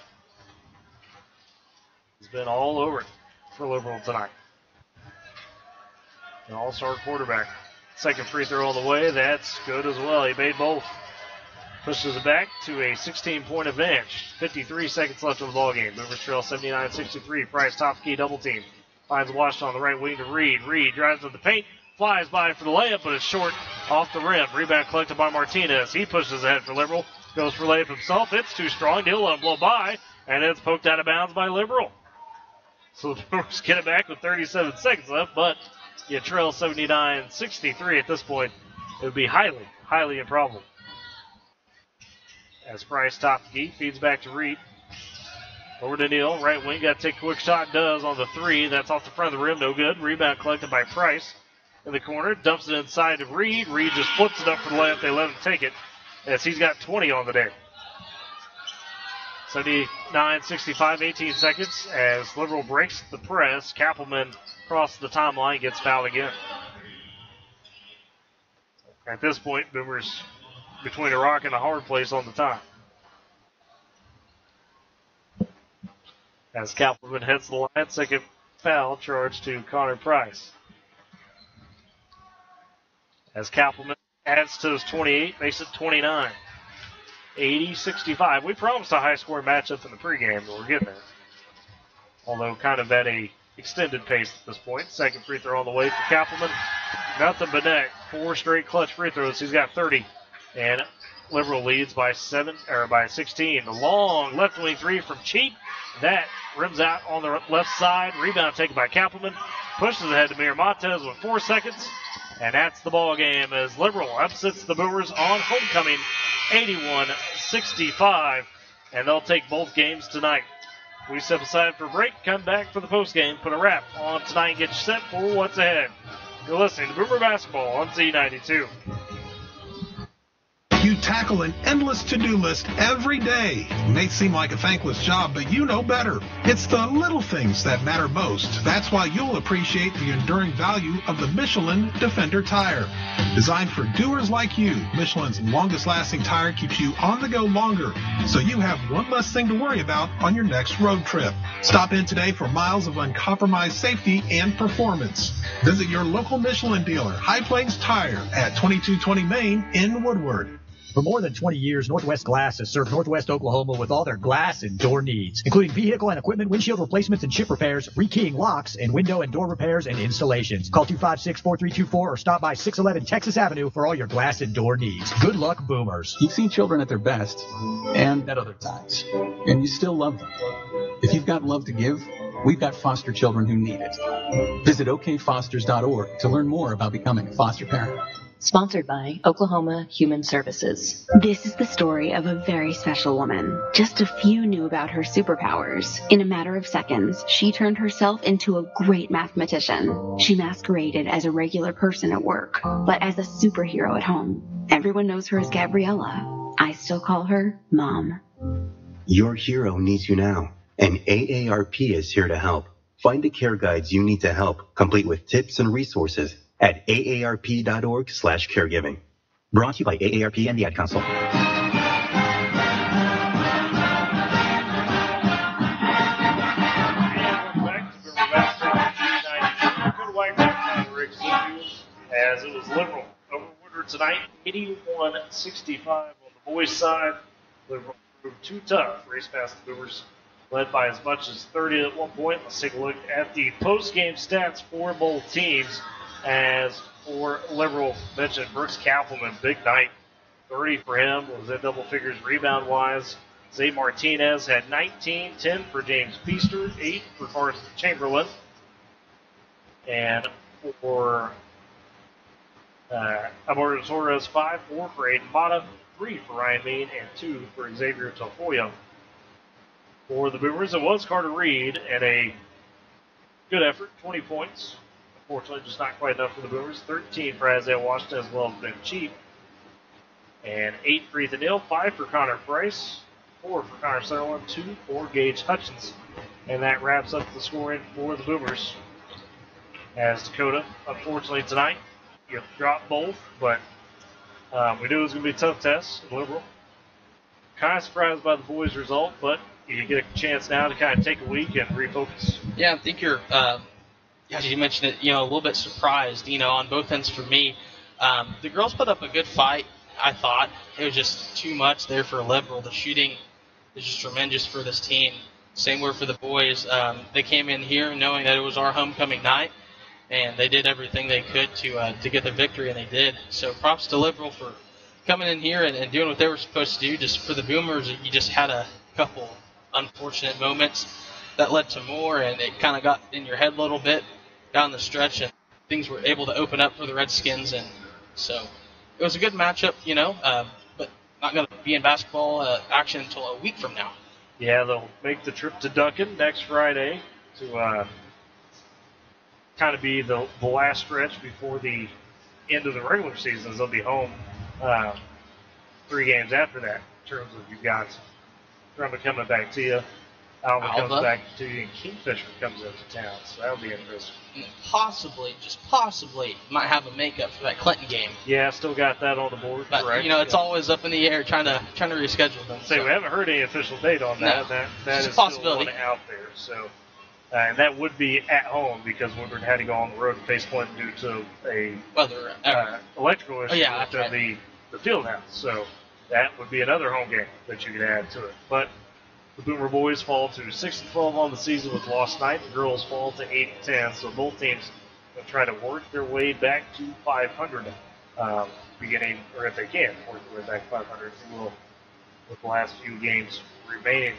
He's been all over it for Liberal tonight. An all-star quarterback. Second free throw on the way. That's good as well. He made both. Pushes it back to a 16-point advantage. 53 seconds left of the ballgame. Boomers trail 79-63. Price top key double team. Finds Washington on the right wing to Reed. Reed drives to the paint. Flies by for the layup, but it's short off the rim. Rebound collected by Martinez. He pushes ahead for Liberal. Goes for layup himself. It's too strong. He'll let him blow by. And it's poked out of bounds by Liberal. So the Boomers get it back with 37 seconds left, but you trail 79-63 at this point. It would be highly, highly improbable. As Price top the key, feeds back to Reed. Over to Neal, right wing, got to take a quick shot, does on the 3. That's off the front of the rim, no good. Rebound collected by Price in the corner, dumps it inside to Reed. Reed just flips it up for the layup. They let him take it as he's got 20 on the day. 79-65, 18 seconds as Liberal breaks the press. Kappelman crosses the timeline, gets fouled again. At this point, Boomers between a rock and a hard place on the time. As Kappelman heads to the line, second foul charged to Connor Price. As Kappelman adds to his 28, makes it 29. 80-65. We promised a high-scoring matchup in the pregame, but we're getting there. Although kind of at a extended pace at this point. Second free throw on the way for Kappelman. Nothing but net. 4 straight clutch free throws. He's got 30. And Liberal leads by 16. The long left wing 3 from Cheap. That rims out on the left side. Rebound taken by Kappelman. Pushes ahead to Miramontes with 4 seconds. And that's the ball game as Liberal upsets the Boomers on homecoming 81-65. And they'll take both games tonight. We step aside for a break, come back for the postgame, put a wrap on tonight and get you set for what's ahead. You're listening to Boomer Basketball on Z92. You tackle an endless to-do list every day. It may seem like a thankless job, but you know better. It's the little things that matter most. That's why you'll appreciate the enduring value of the Michelin Defender tire. Designed for doers like you, Michelin's longest-lasting tire keeps you on the go longer, so you have one less thing to worry about on your next road trip. Stop in today for miles of uncompromised safety and performance. Visit your local Michelin dealer, High Plains Tire, at 2220 Main in Woodward. For more than 20 years, Northwest Glass has served Northwest Oklahoma with all their glass and door needs, including vehicle and equipment, windshield replacements and chip repairs, rekeying locks, and window and door repairs and installations. Call 256-4324 or stop by 611 Texas Avenue for all your glass and door needs. Good luck, Boomers. You've seen children at their best and at other times, and you still love them. If you've got love to give, we've got foster children who need it. Visit okfosters.org to learn more about becoming a foster parent. Sponsored by Oklahoma Human Services. This is the story of a very special woman. Just a few knew about her superpowers. In a matter of seconds, she turned herself into a great mathematician. She masqueraded as a regular person at work, but as a superhero at home. Everyone knows her as Gabriella. I still call her Mom. Your hero needs you now, and AARP is here to help. Find the care guides you need to help, complete with tips and resources at aarp.org/caregiving. Brought to you by AARP and the Ad Council. As it was Liberal over Woodward tonight, 81-65 on the boys' side. Liberal proved too tough. Race past the Boomers, led by as much as 30 at one point. Let's take a look at the post-game stats for both teams. As for Liberal, mentioned Brooks Kaufman, big night. 30 for him, was in double figures rebound-wise. Zay Martinez had 19, 10 for James Peaster, 8 for Carson Chamberlain. And for Amor Torres, 5, 4 for Aiden Mata, 3 for Ryan Mean, and 2 for Xavier Tafoya. For the Boomers, it was Carter Reed, and a good effort, 20 points. Unfortunately, just not quite enough for the Boomers. 13 for Isaiah Washington, as well as Ben Cheap. And 8 for Ethan Neal, 5 for Connor Price, 4 for Connor Sutherland, 2 for Gage Hutchins. And that wraps up the scoring for the Boomers. As Dakota, unfortunately tonight, you dropped both, but we knew it was going to be a tough test. Liberal, kind of surprised by the boys' result, but you get a chance now to kind of take a week and refocus. Yeah, I think you're, as you mentioned it, a little bit surprised, on both ends for me. The girls put up a good fight, I thought. It was just too much there for Liberal. The shooting is just tremendous for this team. Same word for the boys. They came in here knowing that it was our homecoming night, and they did everything they could to get the victory, and they did. So props to Liberal for coming in here and doing what they were supposed to do. Just for the Boomers, you just had a couple unfortunate moments that led to more, and it kind of got in your head a little bit down the stretch, and things were able to open up for the Redskins, and so it was a good matchup, but not going to be in basketball action until a week from now. Yeah, they'll make the trip to Duncan next Friday to kind of be the last stretch before the end of the regular season. They'll be home 3 games after that, in terms of you've got Drummond coming back to you, Alva comes back to you, and Kingfisher comes into town, so that'll be interesting. And possibly, just possibly, might have a makeup for that Clinton game. Yeah, still got that on the board. But, correct. It's always up in the air trying to reschedule them. So we haven't heard any official date on that. No, that is a possibility. Still one out there. So, and that would be at home because Woodward had to go on the road to Face Point due to a weather electrical issue at the field house. So that would be another home game that you could add to it. But the Boomer boys fall to 6-12 on the season with lost night. The girls fall to 8-10. So both teams will try to work their way back to 500, beginning, or if they can, work their way back to 500, if you will, with the last few games remaining.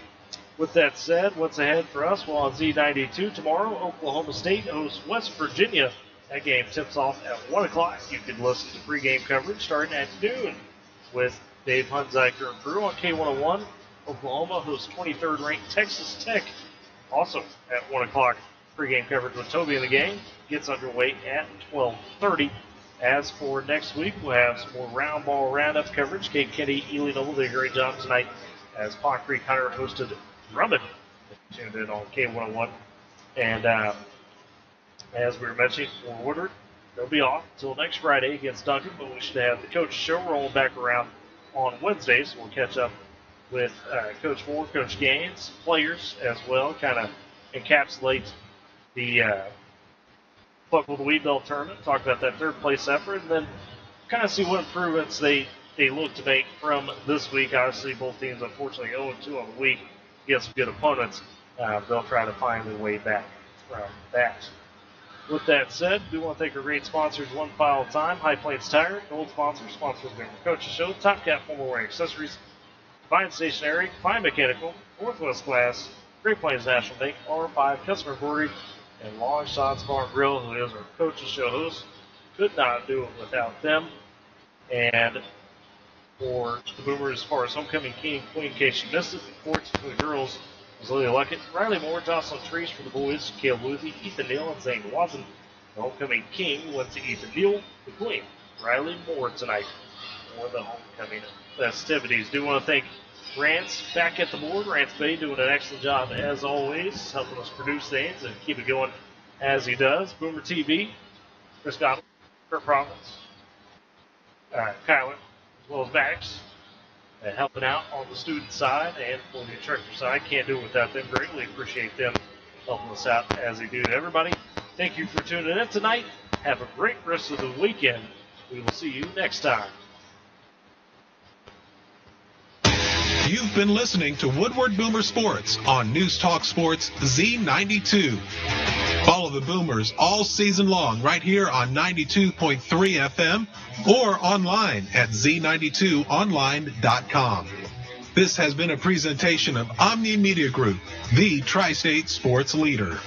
With that said, what's ahead for us? Well, on Z92 tomorrow, Oklahoma State hosts West Virginia. That game tips off at 1 o'clock. You can listen to pregame coverage starting at noon with Dave Hunziker and crew on K101. Oklahoma hosts 23rd ranked Texas Tech. Also at 1 o'clock, pregame coverage with Toby in the game gets underway at 12:30. As for next week, we'll have some more round ball roundup coverage. Kate Kenny, Ely Noble did a great job tonight as Paw Creek Hunter hosted Drummond. Tuned in on K101. And as we were mentioning for Woodward, they'll be off until next Friday against Duncan, but we should have the coach show rolling back around on Wednesday, so we'll catch up with Coach Moore, Coach Gaines, players as well, kind of encapsulate the Buckle the Wheat Belt tournament, talk about that third place effort, and then kind of see what improvements they a look to make from this week. Obviously, both teams, unfortunately, 0-2 on the week against good opponents. They'll try to find their way back from that. With that said, we want to thank our great sponsors one final time. High Plains Tire, gold sponsor of the Coaches Show, Top Cat Formal Wear Accessories, Fine Stationery, Fine Mechanical, Northwest Glass, Great Plains National Bank, R5 Customer Embroidery, and Long Shots Bar and Grill, who is our Coaches Show host. Could not do it without them. And for the Boomers, as far as homecoming king and queen, in case you missed it, the courts for the girls was Lily Luckett, Riley Moore, Jocelyn Trees for the boys, Caleb Luthi, Ethan Neal, and Zane Watson. The homecoming king went to Ethan Neal, the queen, Riley Moore tonight for the homecoming festivities. Do want to thank Rance back at the board. Rance Bay doing an excellent job as always, helping us produce things and keep it going as he does. Boomer TV, Chris Godwin, Kurt Providence, Kyler, as well as Max, helping out on the student side and for the instructor side. Can't do it without them. Greatly appreciate them helping us out as they do. To everybody, thank you for tuning in tonight. Have a great rest of the weekend. We will see you next time. You've been listening to Woodward Boomer Sports on News Talk Sports Z92. Follow the Boomers all season long right here on 92.3 FM or online at z92online.com. This has been a presentation of Omni Media Group, the Tri-State sports leader.